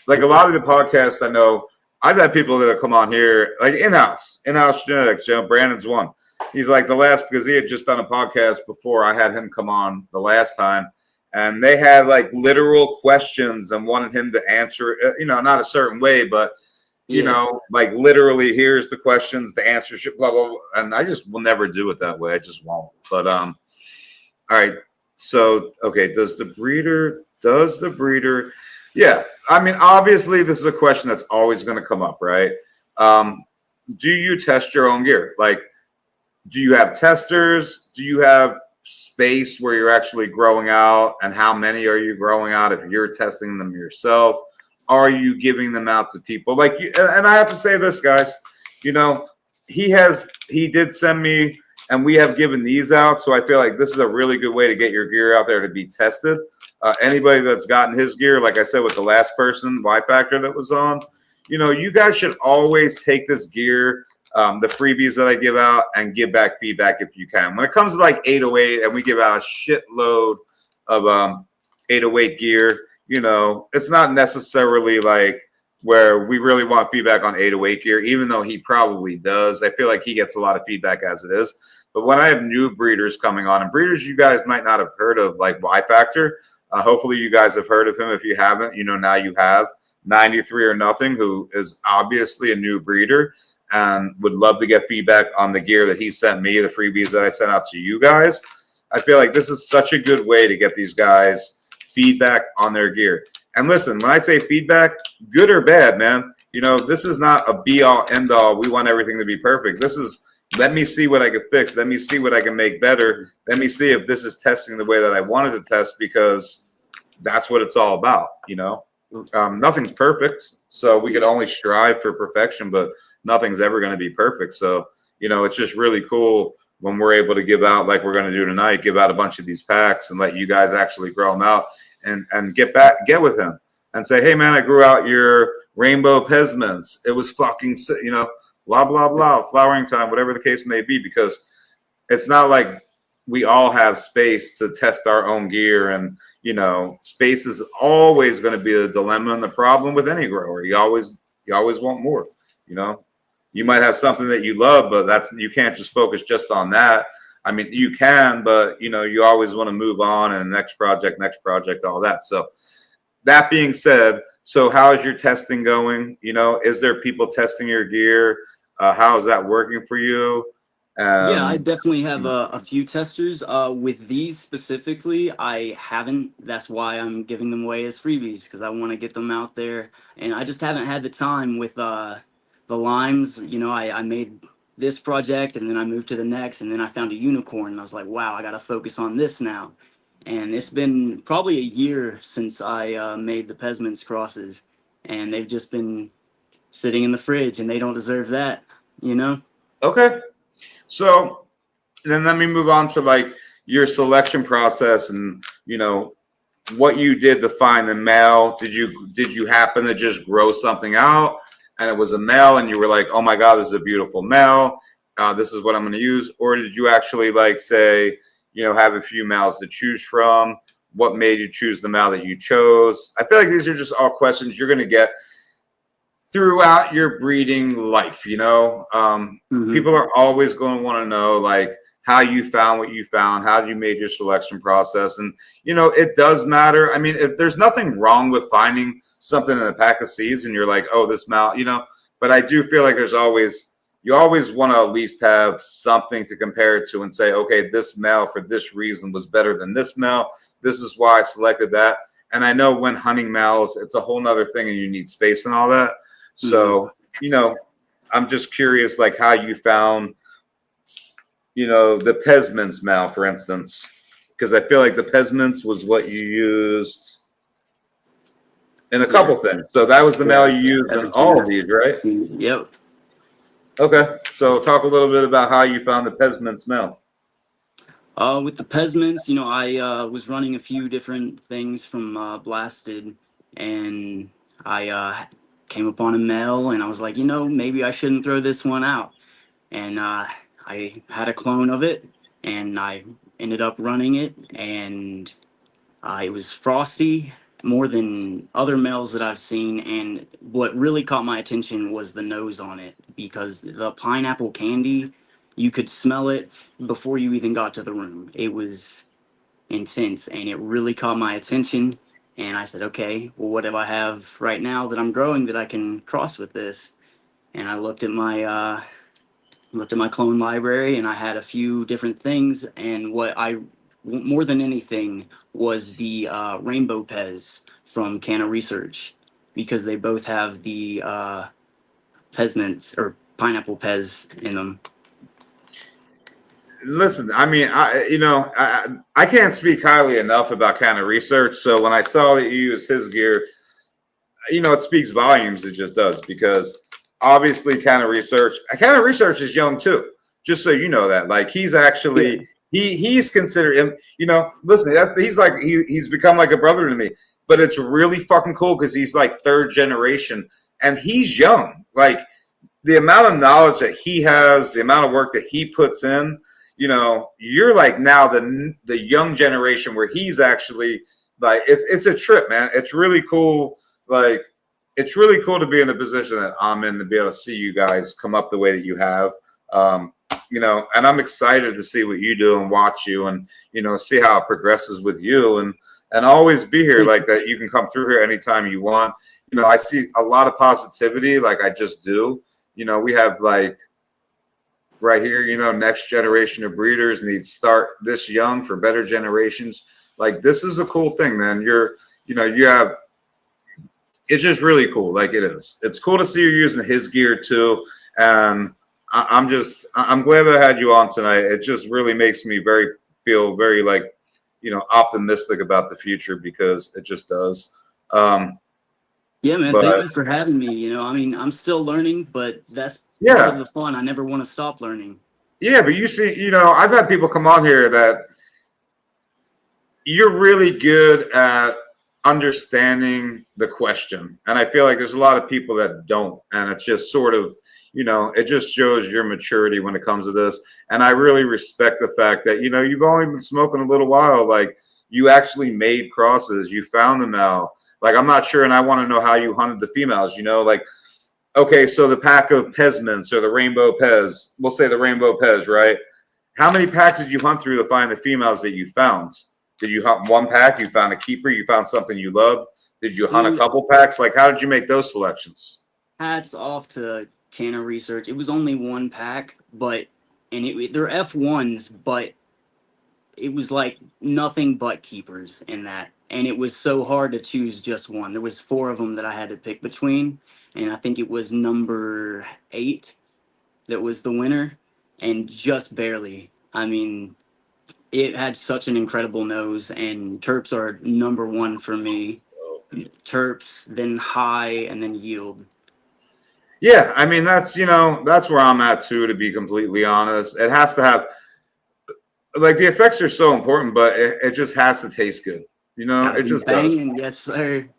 Like a lot of the podcasts I know, I've had people that have come on here, like in-house genetics, you know, Brandon's one. He's like the last, because he had just done a podcast before I had him come on the last time. And they had like literal questions and wanted him to answer, you know, not a certain way, but, you know, like literally here's the questions, the answers, blah, blah, blah. And I just will never do it that way. I just won't. But, all right. So, okay. Does the breeder, yeah. I mean, obviously this is a question that's always going to come up, right? Do you test your own gear? Like, do you have testers? Do you have space where you're actually growing out, and how many are you growing out if you're testing them yourself? Are you giving them out to people? Like, and I have to say this, guys, you know, he did send me, and we have given these out. So I feel like this is a really good way to get your gear out there to be tested. Anybody that's gotten his gear, like I said, with the last person, Y Factor, that was on, you know, you guys should always take this gear, the freebies that I give out, and give back feedback if you can. When it comes to like 808, and we give out a shitload of 808 gear, you know, it's not necessarily like where we really want feedback on 808 gear, even though he probably does. I feel like he gets a lot of feedback as it is. But when I have new breeders coming on, and breeders you guys might not have heard of, like Y Factor, Hopefully you guys have heard of him. If you haven't, now you have. 93 or Nothing, who is obviously a new breeder and would love to get feedback on the gear that he sent me, the freebies that I sent out to you guys. I feel like this is such a good way to get these guys feedback on their gear. And listen, when I say feedback, good or bad, man, this is not a be-all, end-all. We want everything to be perfect. This is, let me see what I can fix. Let me see what I can make better. Let me see if this is testing the way that I wanted to test, because that's what it's all about, Nothing's perfect, so we could only strive for perfection, but nothing's ever going to be perfect. So, it's just really cool when we're able to give out, like we're going to do tonight, give out a bunch of these packs and let you guys actually grow them out and get with him and say, hey, man, I grew out your rainbow pesmins. It was fucking, blah, blah, blah, flowering time, whatever the case may be, because it's not like we all have space to test our own gear. And, space is always going to be a dilemma and the problem with any grower. You always want more, You might have something that you love, but you can't just focus just on that. I mean, you can, but, you always want to move on and next project, all that. So that being said, so how is your testing going? Is there people testing your gear? How is that working for you? Yeah, I definitely have a few testers. With these specifically, I haven't. That's why I'm giving them away as freebies, because I want to get them out there. And I just haven't had the time with the limes. I made this project and then I moved to the next, and then I found a unicorn and I was like, wow, I got to focus on this now. And it's been probably a year since I made the Pesmins crosses, and they've just been sitting in the fridge, and they don't deserve that, Okay. So then let me move on to like your selection process and, what you did to find the male. Did you happen to just grow something out and it was a male and you were like, oh my God, this is a beautiful male. This is what I'm going to use. Or did you actually like say, have a few males to choose from? What made you choose the male that you chose? I feel like these are just all questions you're going to get throughout your breeding life. People are always going to want to know like how you found what you found, how you made your selection process. And, it does matter. I mean, there's nothing wrong with finding something in a pack of seeds and you're like, oh, this male, but I do feel like you always want to at least have something to compare it to and say, okay, this male for this reason was better than this male. This is why I selected that. And I know when hunting males, it's a whole nother thing and you need space and all that. So, I'm just curious, like how you found, the Pesmins male, for instance, because I feel like the Pesmins was what you used in a couple things. So that was the male you used in all of these, right? Yep. Okay. So talk a little bit about how you found the Pesmins male. With the Pesmins, I was running a few different things from Blasted, and I came upon a male, and I was like, maybe I shouldn't throw this one out. And I had a clone of it, and I ended up running it, and it was frosty more than other males that I've seen. And what really caught my attention was the nose on it, because the pineapple candy, you could smell it before you even got to the room. It was intense, and it really caught my attention. And I said, okay, well, what do I have right now that I'm growing that I can cross with this? And I looked at my clone library, and I had a few different things. And what I more than anything was the Rainbow Pez from Canna Research, because they both have the Pesmins or pineapple Pez in them. Listen, I mean, I can't speak highly enough about Canna Research. So when I saw that you used his gear, it speaks volumes. It just does, because obviously Canna Research is young too. Just so you know that, like, he's actually he's considered him. Listen, he's become like a brother to me. But it's really fucking cool because he's like third generation and he's young. Like, the amount of knowledge that he has, the amount of work that he puts in. You're like now the young generation where he's actually like, it's a trip, man. It's really cool. Like, it's really cool to be in the position that I'm in, to be able to see you guys come up the way that you have. And I'm excited to see what you do and watch you and, see how it progresses with you. and always be here. Like that, you can come through here anytime you want. You know, I see a lot of positivity, like I just do. You know, we have like right here, you know, next generation of breeders need start this young for better generations. Like this is a cool thing, man. You have, it's just really cool. Like it is. It's cool to see you using his gear too. And I'm glad that I had you on tonight. It just really makes me feel very like, you know, optimistic about the future, because it just does. Yeah, man. Thank you for having me. You know, I mean, I'm still learning, but that's part of the fun. I never want to stop learning. Yeah, but you see, you know, I've had people come on here that you're really good at understanding the question. And I feel like there's a lot of people that don't. And it's just sort of, you know, it just shows your maturity when it comes to this. And I really respect the fact that, you know, you've only been smoking a little while. Like you actually made crosses, you found them out. Like, I'm not sure. And I want to know how you hunted the females, you know, like, okay, so the pack of Pez mints or the rainbow Pez, we'll say the rainbow Pez, right? How many packs did you hunt through to find the females that you found? Did you hunt one pack? You found a keeper? You found something you loved? Did you hunt a couple packs? Like, how did you make those selections? Hats off to Canna Research. It was only one pack, they're F1s, but it was like nothing but keepers in that. And it was so hard to choose just one. There was 4 of them that I had to pick between. And I think it was number 8 that was the winner. And just barely. I mean, it had such an incredible nose. And terps are number 1 for me. Terps, then high, and then yield. Yeah, I mean, that's, you know, that's where I'm at too, to be completely honest. It has to have, like, the effects are so important, but it just has to taste good. You know, it just banging, does. Yes, sir.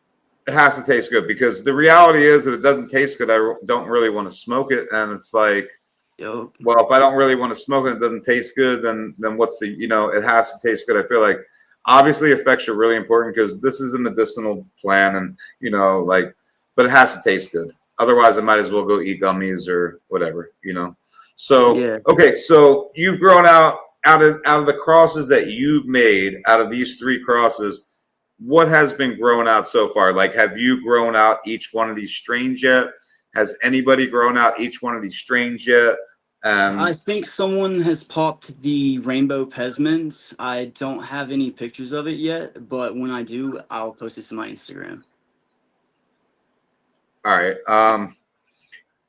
It has to taste good, because the reality is, if it doesn't taste good, I don't really want to smoke it. And it's like, well, if I don't really want to smoke it, it doesn't taste good, then what's the, you know, it has to taste good. I feel like obviously effects are really important, because this is a medicinal plant, and, you know, like, but it has to taste good. Otherwise, I might as well go eat gummies or whatever, you know. So, yeah. Okay, so you've grown out of the crosses that you've made, out of these 3 crosses, what has been grown out so far? Like, have you grown out each one of these strains yet? Has anybody grown out each one of these strains yet? I think someone has popped the rainbow Pesmans. I don't have any pictures of it yet, but when I do, I'll post it to my Instagram. All right.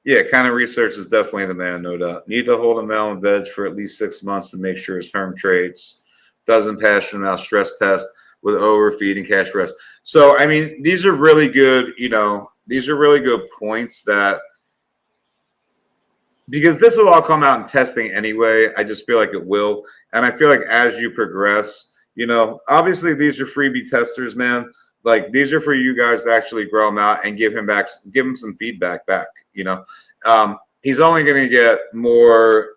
Yeah, Canna Research is definitely the man, no doubt. Need to hold a male and veg for at least 6 months to make sure his herm traits doesn't pass from now. Stress test with overfeed and cash rest. So, I mean, these are really good, you know, these are really good points, that because this will all come out in testing anyway. I just feel like it will. And I feel like as you progress, you know, obviously these are freebie testers, man. Like, these are for you guys to actually grow him out and give him some feedback back, you know. He's only going to get more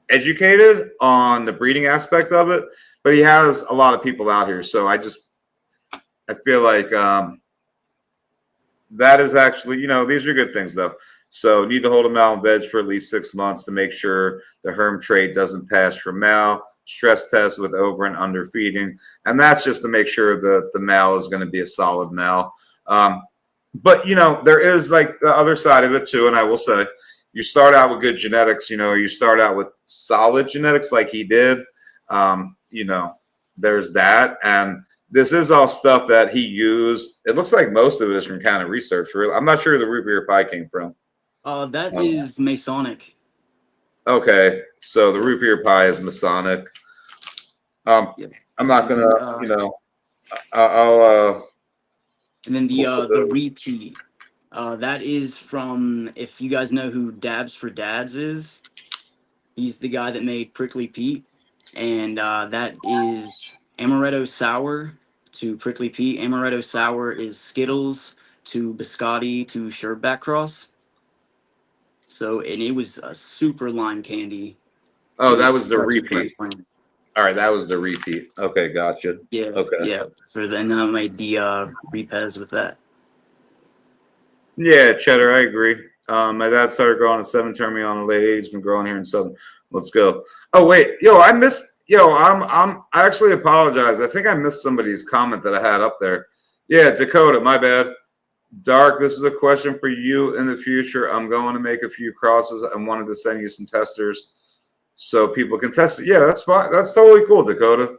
educated on the breeding aspect of it, but he has a lot of people out here. So I feel like that is actually, you know, these are good things though. So need to hold him out and veg for at least 6 months to make sure the herm trait doesn't pass from mal. Stress test with over and under feeding, and that's just to make sure that the male is going to be a solid male. But, you know, there is like the other side of it too, and I will say, you start out with good genetics, you know, you start out with solid genetics like he did. You know, there's that, and this is all stuff that he used. It looks like most of it is from Canna Research. Really, I'm not sure who the root beer pie came from. That is Masonic. Okay, so the root beer pie is Masonic. I'm not gonna, you know, I'll. And then the repeat, that is from, if you guys know who Dabs for Dads is, he's the guy that made Prickly Pete, and that is Amaretto Sour to Prickly Pete. Amaretto Sour is Skittles to Biscotti to Sherbet Cross. So, and it was a super lime candy. Oh, that was the repeat. All right, that was the repeat. Okay, gotcha. Yeah. Okay. Yeah. So then I made the repez with that. Yeah, cheddar. I agree. My dad started growing at 7, turned me on in the late 80s. Been growing here in Southern. Let's go. Oh wait, yo, I missed. Yo, I actually apologize. I think I missed somebody's comment that I had up there. Yeah, Dakota, my bad. Dark, this is a question for you in the future. I'm going to make a few crosses and wanted to send you some testers so people can test it. Yeah, that's fine. That's totally cool, Dakota.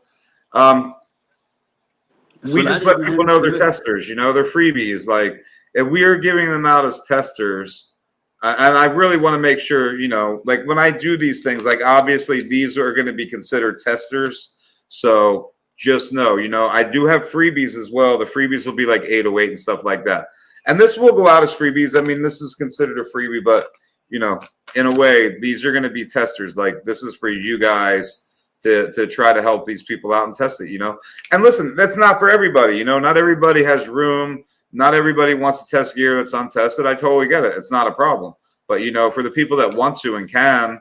We just let people know they're testers, you know, they're freebies. Like, if we are giving them out as testers, and I really want to make sure, you know, like when I do these things, like obviously these are going to be considered testers. So just know, you know, I do have freebies as well. The freebies will be like 808 and stuff like that. And this will go out as freebies. I mean, this is considered a freebie, but, you know, in a way, these are going to be testers. Like, this is for you guys to try to help these people out and test it, you know. And listen, that's not for everybody, you know. Not everybody has room. Not everybody wants to test gear that's untested. I totally get it. It's not a problem. But, you know, for the people that want to and can,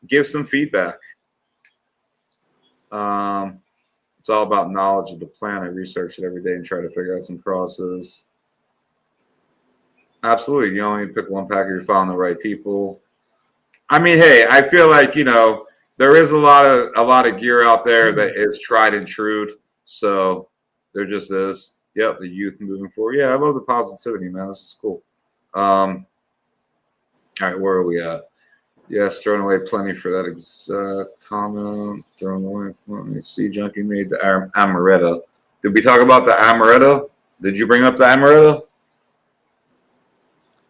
give some feedback. It's all about knowledge of the plant. I research it every day and try to figure out some crosses. Absolutely. You only pick one pack if you're following the right people. I mean, hey, I feel like, you know, there is a lot of gear out there that is tried and true. So there just is. Yep, the youth moving forward. Yeah, I love the positivity, man. This is cool. All right, where are we at? Yes, throwing away plenty for that exact comment. Throwing away plenty. See, Junkie made the amaretto. Did we talk about the amaretto? Did you bring up the amaretto?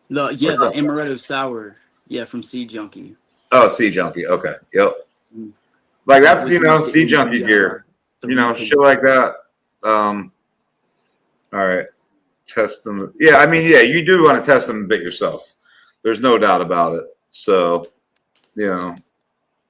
The amaretto sour. Yeah, from Sea Junkie. Oh, Sea Junkie. Okay. Yep. Like that's, you know, Sea Junkie gear. You know, shit like that. All right. Test them. Yeah, I mean, yeah, you do want to test them a bit yourself. There's no doubt about it. So, you know,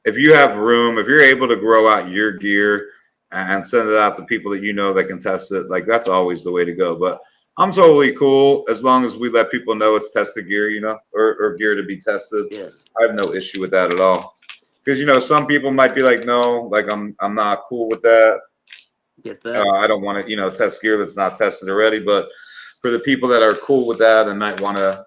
if you have room, if you're able to grow out your gear and send it out to people that you know that can test it, like that's always the way to go. But I'm totally cool as long as we let people know it's tested gear, you know, or gear to be tested. Yeah. I have no issue with that at all. Because, you know, some people might be like, no, like I'm not cool with that. Get that. I don't want to, you know, test gear that's not tested already. But for the people that are cool with that and might want to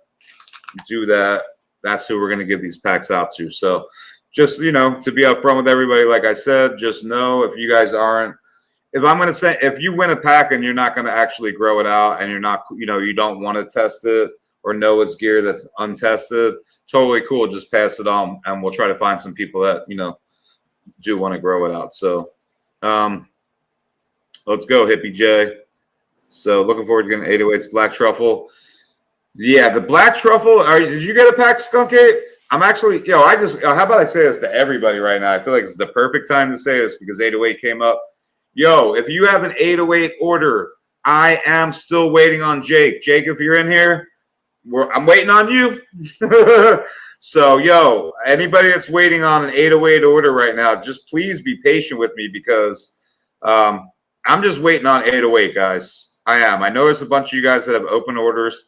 do that, that's who we're going to give these packs out to. So just, you know, to be upfront with everybody, like I said, just know if you guys aren't, if I'm going to say, if you win a pack and you're not going to actually grow it out and you're not, you know, you don't want to test it or know it's gear that's untested, totally cool. Just pass it on and we'll try to find some people that, you know, do want to grow it out. So let's go, Hippie J. So looking forward to getting 808's Black Truffle. Yeah, the Black Truffle. Did you get a pack, Skunk 8? I'm actually, how about I say this to everybody right now? I feel like it's the perfect time to say this because 808 came up. Yo, if you have an 808 order, I am still waiting on Jake. Jake, if you're in here, I'm waiting on you. So, yo, anybody that's waiting on an 808 order right now, just please be patient with me because I'm just waiting on 808, guys. I am. I know there's a bunch of you guys that have open orders.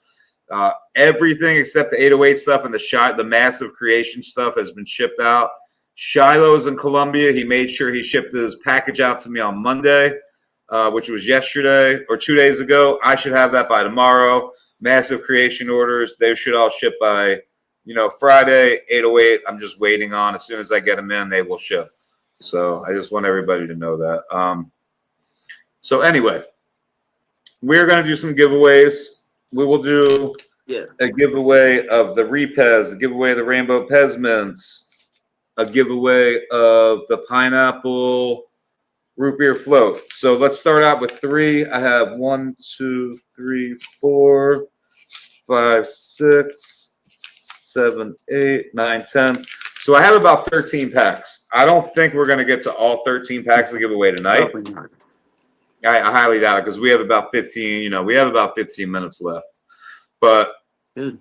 Everything except the 808 stuff and the massive creation stuff has been shipped out. Shiloh's in Columbia. He made sure he shipped his package out to me on Monday, which was yesterday or 2 days ago. I should have that by tomorrow. Massive creation orders. They should all ship by, Friday, 808. I'm just waiting on. As soon as I get them in, they will ship. So I just want everybody to know that. So anyway, we're going to do some giveaways. We will do a giveaway of the Repez, a giveaway of the Rainbow Pez Mints, a giveaway of the Pineapple Root Beer Float. So let's start out with 3. I have 1, 2, 3, 4, 5, 6, 7, 8, 9, 10. So I have about 13 packs. I don't think we're going to get to all 13 packs to give away tonight. I highly doubt it because we have about 15, we have about 15 minutes left. But good.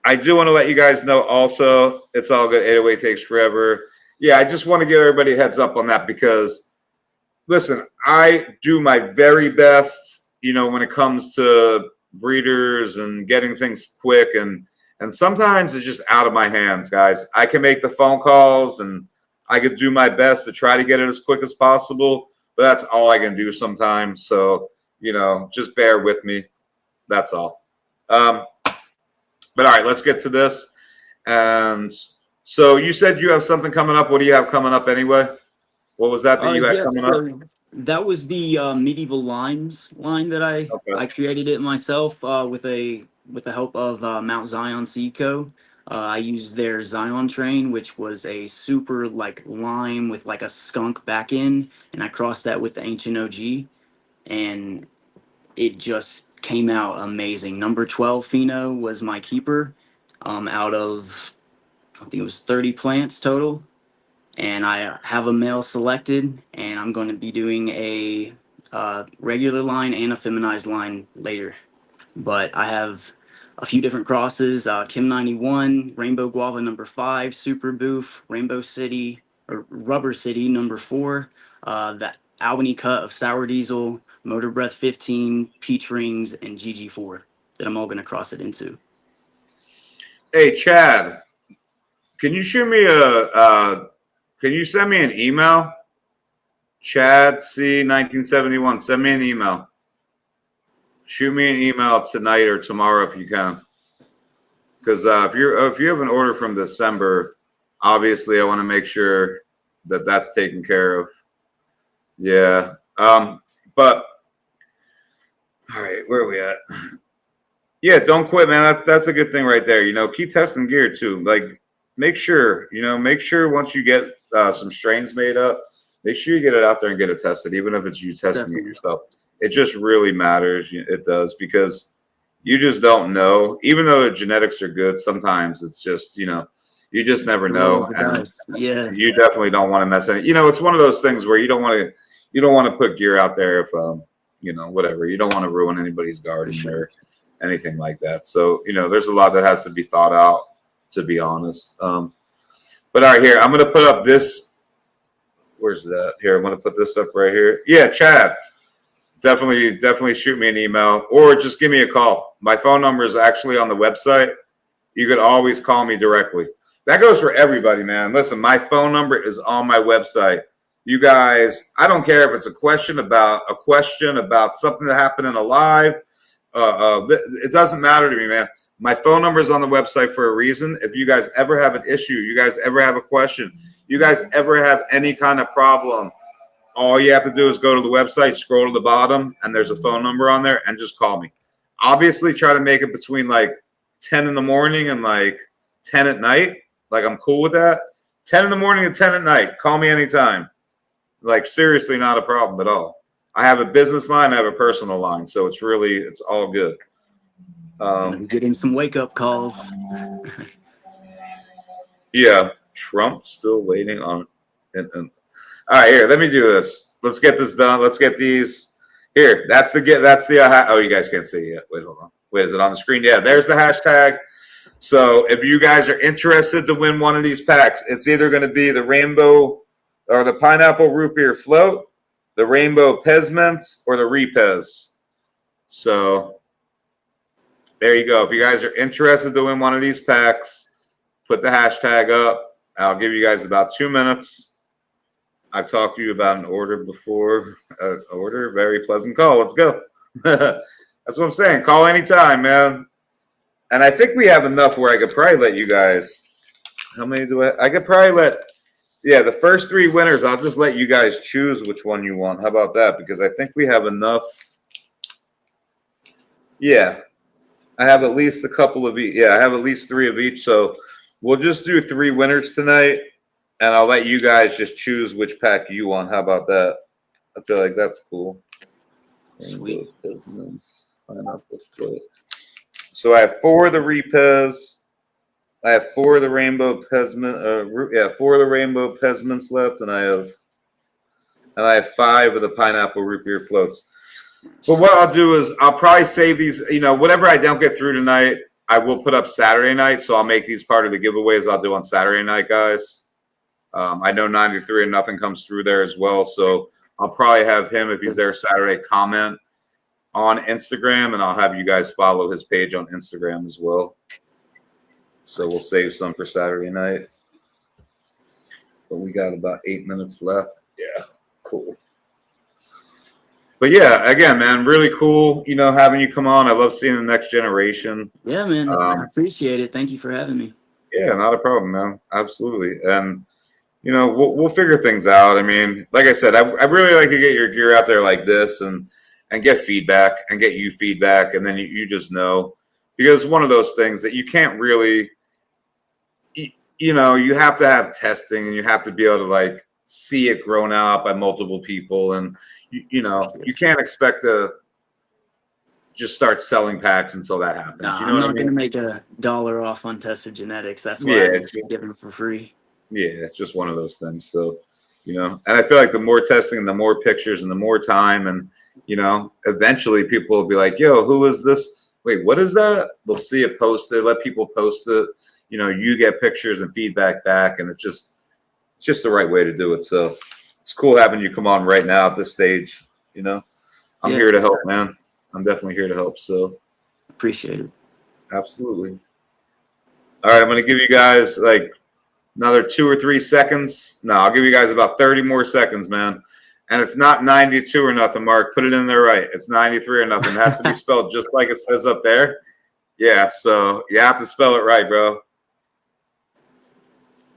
I do want to let you guys know also, it's all good. 808 takes forever. Yeah, I just want to give everybody a heads up on that because, listen, I do my very best, when it comes to breeders and getting things quick. And sometimes it's just out of my hands, guys. I can make the phone calls and I could do my best to try to get it as quick as possible. But that's all I can do sometimes. So, just bear with me. That's all. But all right, let's get to this. And so you said you have something coming up. What do you have coming up anyway? What was that you had Yes, coming up? so that was the medieval limes line that Okay. I created it myself with the help of Mount Zion Seed Co. I used their Zion train, which was a super like lime with like a skunk back end, and I crossed that with the ancient OG, and it just came out amazing. Number 12 pheno was my keeper, out of I think it was 30 plants total, and I have a male selected, and I'm going to be doing a regular line and a feminized line later. But I have a few different crosses: Kim 91, Rainbow Guava number 5, Super Boof, Rainbow City or Rubber City number 4, that Albany cut of Sour Diesel, Motor Breath 15, Peach Rings, and GG4 that I'm all going to cross it into. Hey, Chad, can you shoot me can you send me an email? Chad C 1971. Send me an email. Shoot me an email tonight or tomorrow if you can. Because if you have an order from December, obviously I want to make sure that that's taken care of. Yeah. But all right, where are we at? Yeah, don't quit, man. That's a good thing right there. You know, keep testing gear too. Like, make sure once you get some strains made up, make sure you get it out there and get it tested, even if it's you testing it yourself. It just really matters. It does, because you just don't know. Even though the genetics are good, sometimes it's just, you just never know. And yeah, you definitely don't want to mess it. It's one of those things where you don't want to put gear out there if whatever. You don't want to ruin anybody's garden or anything like that. So there's a lot that has to be thought out, to be honest. But all right, here I'm going to put up this. Where's that? Here, I'm going to put this up right here. Yeah, Chad. Definitely shoot me an email or just give me a call. My phone number is actually on the website. You could always call me directly. That goes for everybody, man. Listen, my phone number is on my website. You guys, I don't care if it's a question about something that happened in a live. It doesn't matter to me, man. My phone number is on the website for a reason. If you guys ever have an issue, you guys ever have a question, you guys ever have any kind of problem, all you have to do is go to the website, scroll to the bottom, and there's a phone number on there, and just call me. Obviously, try to make it between like 10 in the morning and like 10 at night. Like, I'm cool with that. 10 in the morning and 10 at night. Call me anytime. Like, seriously, not a problem at all. I have a business line. I have a personal line. So it's all good. I'm getting some wake-up calls. Yeah. Trump still waiting on it. All right, here, let me do this. Let's get this done. Let's get these. Here, that's the oh, you guys can't see it yet. Wait, hold on. Wait, is it on the screen? Yeah, there's the hashtag. So if you guys are interested to win one of these packs, it's either going to be the rainbow or the pineapple root beer float, the rainbow Pez mints, or the repez. So there you go. If you guys are interested to win one of these packs, put the hashtag up. I'll give you guys about 2 minutes. I've talked to you about an order before. Very pleasant call. Let's go. That's what I'm saying. Call anytime, man. And I think we have enough where I could probably let you guys. How many do I could probably the first 3 winners, I'll just let you guys choose which one you want. How about that? Because I think we have enough. Yeah. I have at least a couple of each. Yeah, I have at least 3 of each. So we'll just do 3 winners tonight. And I'll let you guys just choose which pack you want. How about that? I feel like that's cool. Sweet. So I have 4 of the repez. I have 4 of the rainbow Pezmin. 4 of the rainbow Pezmints left, and I have 5 of the pineapple root beer floats. But what I'll do is I'll probably save these. Whatever I don't get through tonight, I will put up Saturday night. So I'll make these part of the giveaways I'll do on Saturday night, guys. I know 93 and nothing comes through there as well. So I'll probably have him, if he's there Saturday, comment on Instagram, and I'll have you guys follow his page on Instagram as well. So we'll save some for Saturday night. But we got about 8 minutes left. Yeah, cool. But yeah, again, man, really cool, having you come on. I love seeing the next generation. Yeah, man. I appreciate it. Thank you for having me. Yeah, not a problem, man. Absolutely. And we'll figure things out. I mean, like I said, I really like to get your gear out there like this and get feedback and get you feedback, and then you just know, because one of those things that you can't really, you have to have testing, and you have to be able to like see it grown out by multiple people, and you can't expect to just start selling packs until that happens. Nah, You know I'm what I not mean? gonna make $1 off untested genetics. That's why Yeah, I'm giving them for free. yeah, it's just one of those things. So, and I feel like the more testing and the more pictures and the more time, and eventually people will be like, yo, who is this? Wait, what is that? They'll see it posted, let people post it. You get pictures and feedback back, and it's just the right way to do it. So it's cool having you come on right now at this stage. I'm Yeah, here to help, man. I'm definitely here to help. So appreciate it. absolutely. All right, I'm going to give you guys like another 2 or 3 seconds. No, I'll give you guys about 30 more seconds, man. And it's not 92 or nothing, Mark. Put it in there right. It's 93 or nothing. It has to be spelled just like it says up there. Yeah, so you have to spell it right, bro.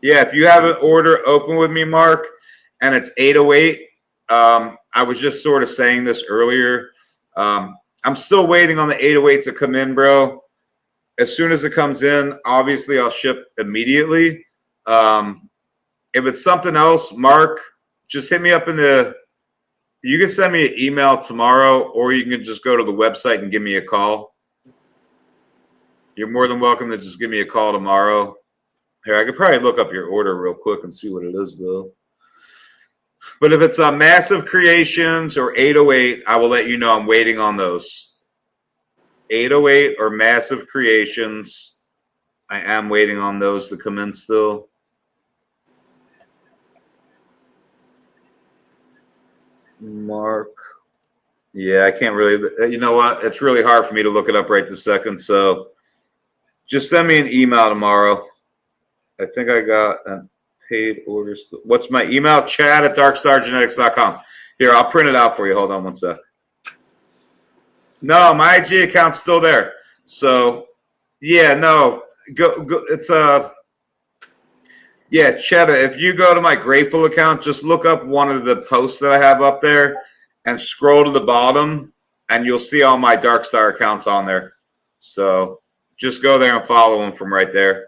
Yeah, if you have an order open with me, Mark, and it's 808, I was just sort of saying this earlier. I'm still waiting on the 808 to come in, bro. As soon as it comes in, obviously I'll ship immediately. If it's something else, Mark, just hit me up you can send me an email tomorrow, or you can just go to the website and give me a call. You're more than welcome to just give me a call tomorrow. Here, I could probably look up your order real quick and see what it is, though. But if it's Massive Creations or 808, I will let you know I'm waiting on those. 808 or Massive Creations, I am waiting on those to come in still. Mark. Yeah, I can't really. You know what? It's really hard for me to look it up right this second. So just send me an email tomorrow. I think I got a paid orders. What's my email? Chad@darkstargenetics.com. Here, I'll print it out for you. Hold on one sec. No, my IG account's still there. So, yeah, no. Go. It's yeah, Chetta, if you go to my Grateful account, just look up one of the posts that I have up there and scroll to the bottom, and you'll see all my Darkstar accounts on there. So just go there and follow them from right there.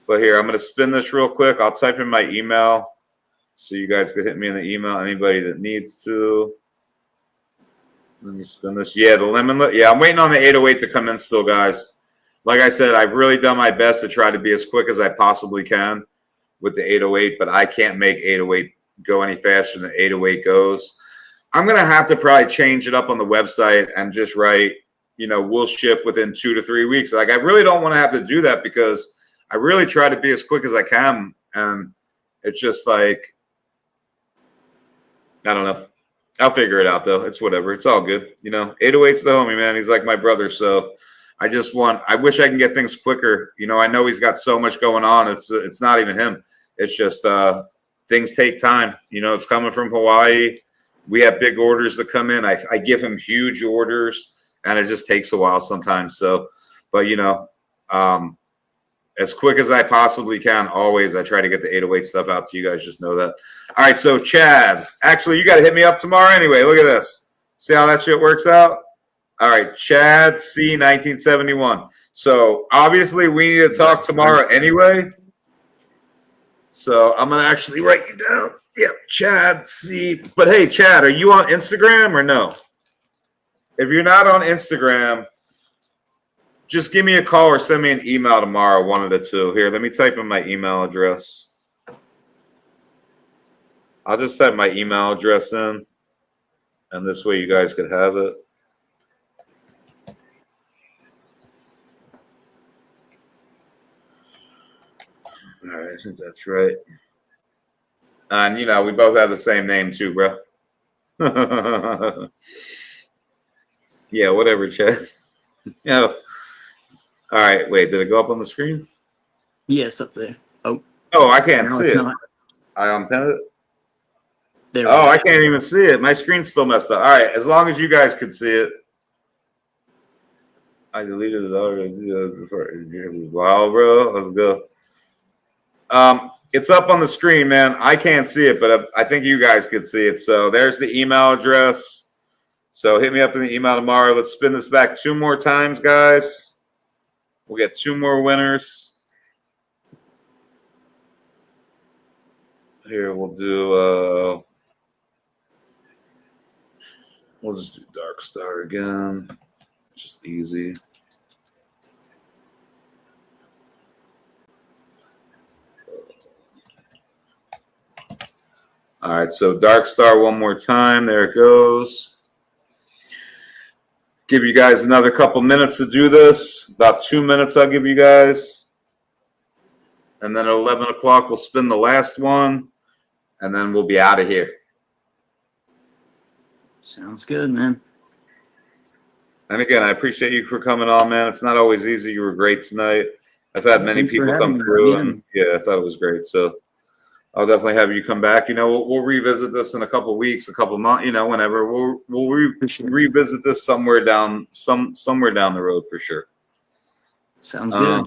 But here, I'm going to spin this real quick. I'll type in my email so you guys could hit me in the email, anybody that needs to. Let me spin this. Yeah, the lemon. Yeah, I'm waiting on the 808 to come in still, guys. Like I said, I've really done my best to try to be as quick as I possibly can with the 808, but I can't make 808 go any faster than 808 goes. I'm going to have to probably change it up on the website and just write, we'll ship within 2 to 3 weeks. Like, I really don't want to have to do that because I really try to be as quick as I can. And it's just like, I don't know. I'll figure it out, though. It's whatever. It's all good. 808's the homie, man. He's like my brother, so I wish I can get things quicker. I know he's got so much going on. It's not even him. It's just things take time. It's coming from Hawaii. We have big orders that come in. I give him huge orders, and it just takes a while sometimes. So, but as quick as I possibly can, always I try to get the 808 stuff out to you guys. Just know that. All right, so Chad, actually, you got to hit me up tomorrow anyway. Look at this. See how that shit works out? All right, Chad C 1971. So obviously we need to talk tomorrow anyway. So I'm gonna actually write you down. Yeah, Chad C. But hey, Chad, are you on Instagram or no? If you're not on Instagram, just give me a call or send me an email tomorrow, one of the two. Here, let me type in my email address. I'll just type my email address in, and this way you guys could have it. All right, I think that's right. And, we both have the same name too, bro. Yeah, whatever, Chad. All right, wait, did it go up on the screen? Yes, up there. Oh, I can't no, see it's it. not. I unpinned it. There we Oh, go. I can't even see it. My screen's still messed up. All right, as long as you guys can see it. I deleted it already. Wow, bro. Let's go. It's up on the screen, man. I can't see it, but I think you guys can see it. So there's the email address. So hit me up in the email tomorrow. Let's spin this back 2 more times, guys. We'll get 2 more winners. Here, we'll do, we'll just do Dark Star again. Just easy. All right, so Dark Star one more time. There it goes. Give you guys another couple minutes to do this. About 2 minutes I'll give you guys. And then at 11 o'clock, we'll spin the last one. And then we'll be out of here. Sounds good, man. And again, I appreciate you for coming on, man. It's not always easy. You were great tonight. I've had many Thanks for people come having me, through. man. And yeah, I thought it was great. So I'll definitely have you come back. You know, we'll revisit this in a couple weeks, a couple months, you know, whenever. We'll revisit this somewhere down the road for sure. Sounds good.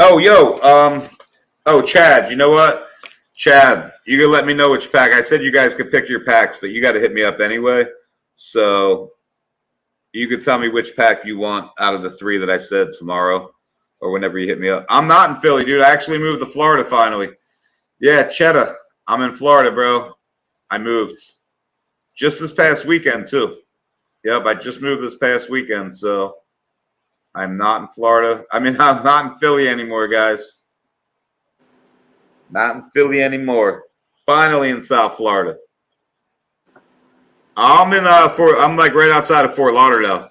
Oh, Chad, you know what? Chad, you can let me know which pack. I said you guys could pick your packs, but you got to hit me up anyway. So you could tell me which pack you want out of the 3 that I said tomorrow. Or whenever you hit me up. I'm not in Philly, dude. I actually moved to Florida finally. Yeah, Cheddar. I'm in Florida, bro. I moved just this past weekend, too. Yep, I just moved this past weekend, so I'm not in Florida. I mean, I'm not in Philly anymore, guys. Not in Philly anymore. Finally in South Florida. I'm in I'm like right outside of Fort Lauderdale.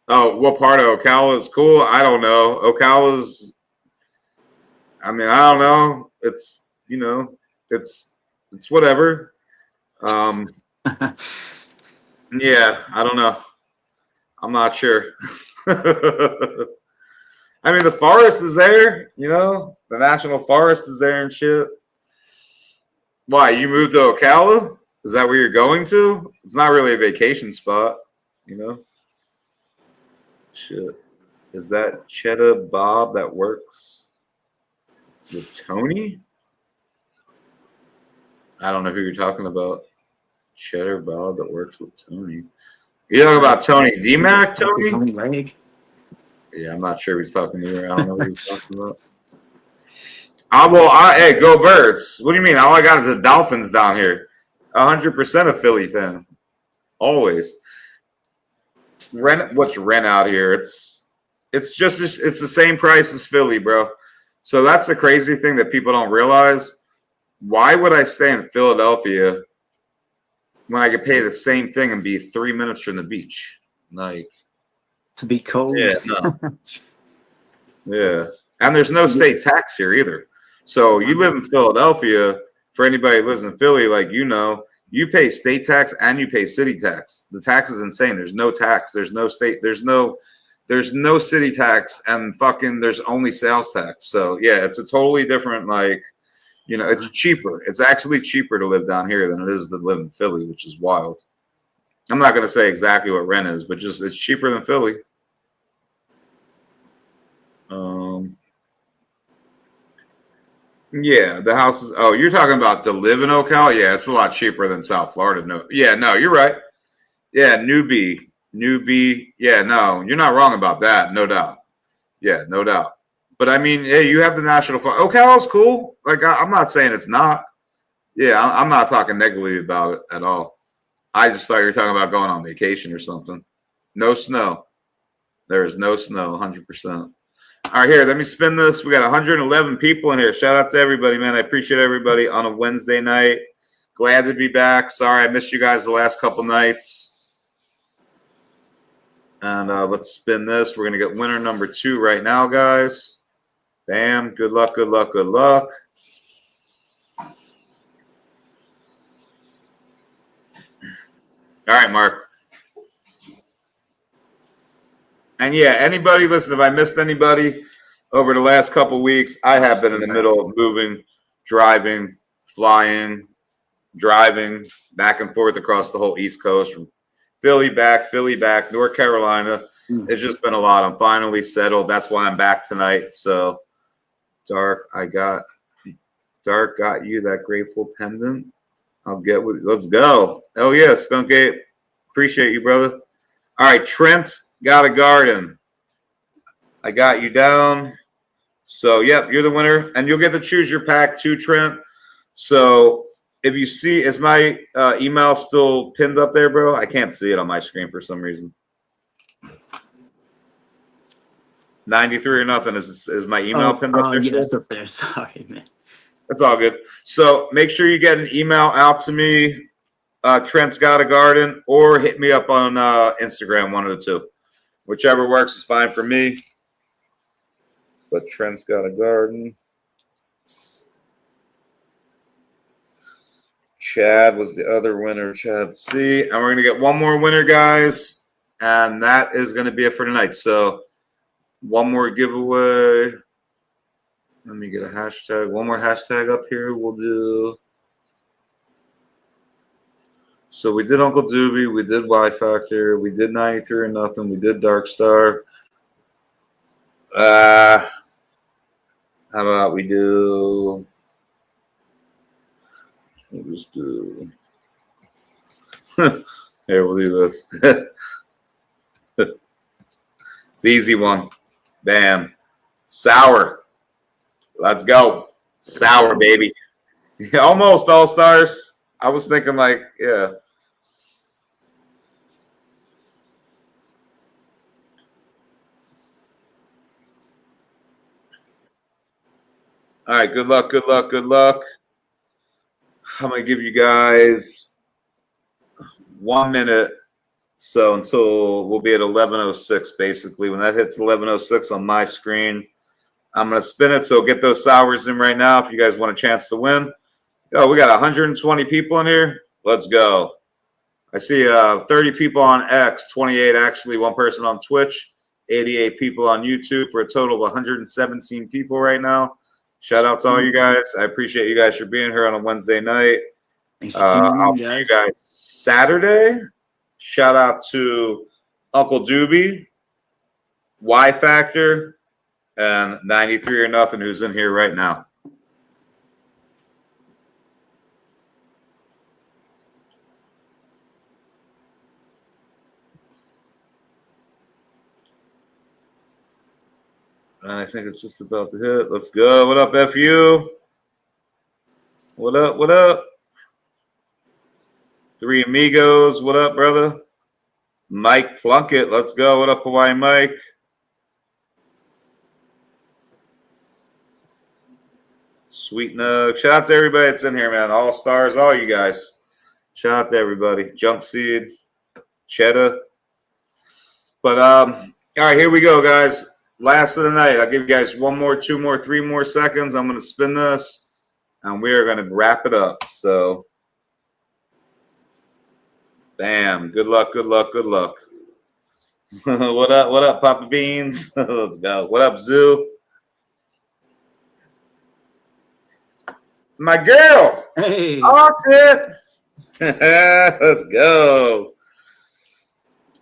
Oh, what part of Ocala is cool? I don't know. Ocala's, I mean, I don't know. It's, you know, it's whatever. Yeah, I don't know. I'm not sure. I mean, the forest is there, you know, the national forest is there and shit. Why, you moved to Ocala? Is that where you're going to? It's not really a vacation spot, you know? Shit. Is that Cheddar Bob that works with Tony? I don't know who you're talking about. Cheddar Bob that works with Tony. You're talking about Tony D-Mac, Tony? Yeah, I'm not sure if he's talking to you. I don't know what he's talking about. Hey, go Birds. What do you mean? All I got is the Dolphins down here. 100% a Philly fan. Always. What's rent out here? It's the same price as Philly, bro. So that's the crazy thing that people don't realize. Why would I stay in Philadelphia when I could pay the same thing and be 3 minutes from the beach? Like, to be cold. Yeah, no. Yeah. And there's no state tax here either. So you live in Philadelphia, for anybody who lives in Philly, like, you know, you pay state tax and you pay city tax. The tax is insane. There's no tax. There's no state. There's no city tax, and fucking there's only sales tax. So yeah, it's a totally different, like, you know, it's cheaper. It's actually cheaper to live down here than it is to live in Philly, which is wild. I'm not going to say exactly what rent is, but just it's cheaper than Philly. Yeah, the houses. Oh, you're talking about to live in Ocala? Yeah, it's a lot cheaper than South Florida. No, yeah, no, you're right. Yeah, Newbie. Yeah, no, you're not wrong about that. No doubt. Yeah, no doubt. But I mean, hey, you have the national. Ocala's cool. Like, I'm not saying it's not. Yeah, I'm not talking negatively about it at all. I just thought you were talking about going on vacation or something. No snow. There is no snow, 100%. All right, here, let me spin this. We got 111 people in here. Shout out to everybody, man. I appreciate everybody on a Wednesday night. Glad to be back. Sorry I missed you guys the last couple nights. And let's spin this. We're going to get winner number 2 right now, guys. Bam. Good luck, good luck, good luck. All right, Mark. And yeah, anybody, listen, if I missed anybody over the last couple of weeks, I have been in the middle of moving, driving, flying, driving back and forth across the whole East Coast, from Philly back, North Carolina. It's just been a lot. I'm finally settled. That's why I'm back tonight. So Dark, got you that grateful pendant. I'll get with. Let's go. Oh yeah, Skunk Ape. Appreciate you, brother. All right, Trent's got a garden. I got you down. So yep, you're the winner, and you'll get to choose your pack too, Trent. So if you see, is my email still pinned up there, bro? I can't see it on my screen for some reason. 93 or nothing is my email pinned up there? Yeah, it's up there. Sorry, man. That's all good. So make sure you get an email out to me, Trent's Got a Garden, or hit me up on Instagram, one of the two. Whichever works is fine for me. But Trent's Got a Garden. Chad was the other winner, Chad C. And we're going to get one more winner, guys. And that is going to be it for tonight. So one more giveaway. Let me get a hashtag. One more hashtag up here. We'll do. So we did Uncle Doobie. We did Y Factor. We did 93 or nothing. We did Dark Star. How about we do. We'll just do. Here, we'll do this. It's the easy one. Bam. Sour. Let's go. Sour, baby. Almost all stars. I was thinking like, yeah. All right, good luck, good luck, good luck. I'm going to give you guys 1 minute. So until we'll be at 11:06, basically. When that hits 11:06 on my screen, I'm going to spin it. So get those sours in right now if you guys want a chance to win. Oh, we got 120 people in here. Let's go. I see 30 people on X, 28 actually, one person on Twitch, 88 people on YouTube for a total of 117 people right now. Shout out to all you guys. I appreciate you guys for being here on a Wednesday night. Thanks for tuning in, I'll see you guys Saturday. Shout out to Uncle Doobie, Y Factor, and 93 or nothing who's in here right now. And I think it's just about to hit. Let's go. What up, FU? What up? What up? Three Amigos. What up, brother? Mike Plunkett. Let's go. What up, Hawaii Mike? Sweet Nug. Shout out to everybody that's in here, man. All stars, all you guys. Shout out to everybody. Junk Seed, Cheddar. But all right, here we go, guys. Last of the night. I'll give you guys 1 more, 2 more, 3 more seconds. I'm going to spin this, and we are going to wrap it up. So, bam. Good luck, good luck, good luck. What up, Papa Beans? Let's go. What up, Zoo? My girl. Hey. Oh, shit. Let's go.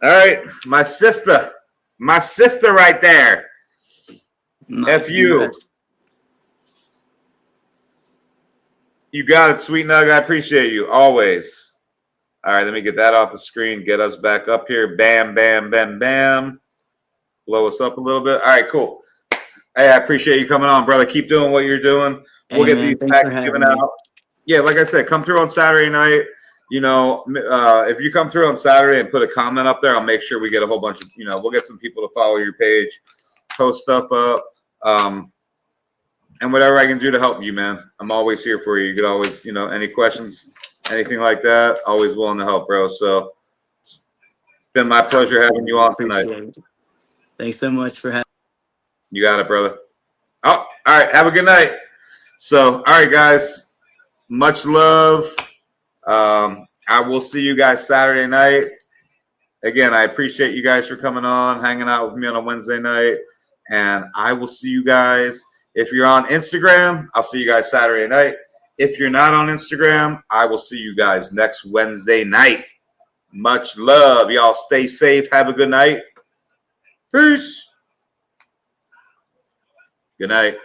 All right. My sister. My sister right there. Nice. FU. You got it, Sweet Nug. I appreciate you. Always. All right, let me get that off the screen. Get us back up here. Bam, bam, bam, bam. Blow us up a little bit. All right, cool. Hey, I appreciate you coming on, brother. Keep doing what you're doing. We'll get these packs given out. Yeah, like I said, come through on Saturday night. You know, if you come through on Saturday and put a comment up there, I'll make sure we get a whole bunch of, we'll get some people to follow your page, post stuff up, and whatever I can do to help you, man. I'm always here for you. You could always, any questions, anything like that, always willing to help, bro. So it's been my pleasure having you on tonight. Thanks so much for having me. You got it, brother. Oh, all right. Have a good night. So, all right, guys. Much love. I will see you guys Saturday night. Again, I appreciate you guys for coming on, hanging out with me on a Wednesday night. And I will see you guys. If you're on Instagram, I'll see you guys Saturday night. If you're not on Instagram, I will see you guys next Wednesday night. Much love. Y'all stay safe. Have a good night. Peace. Good night.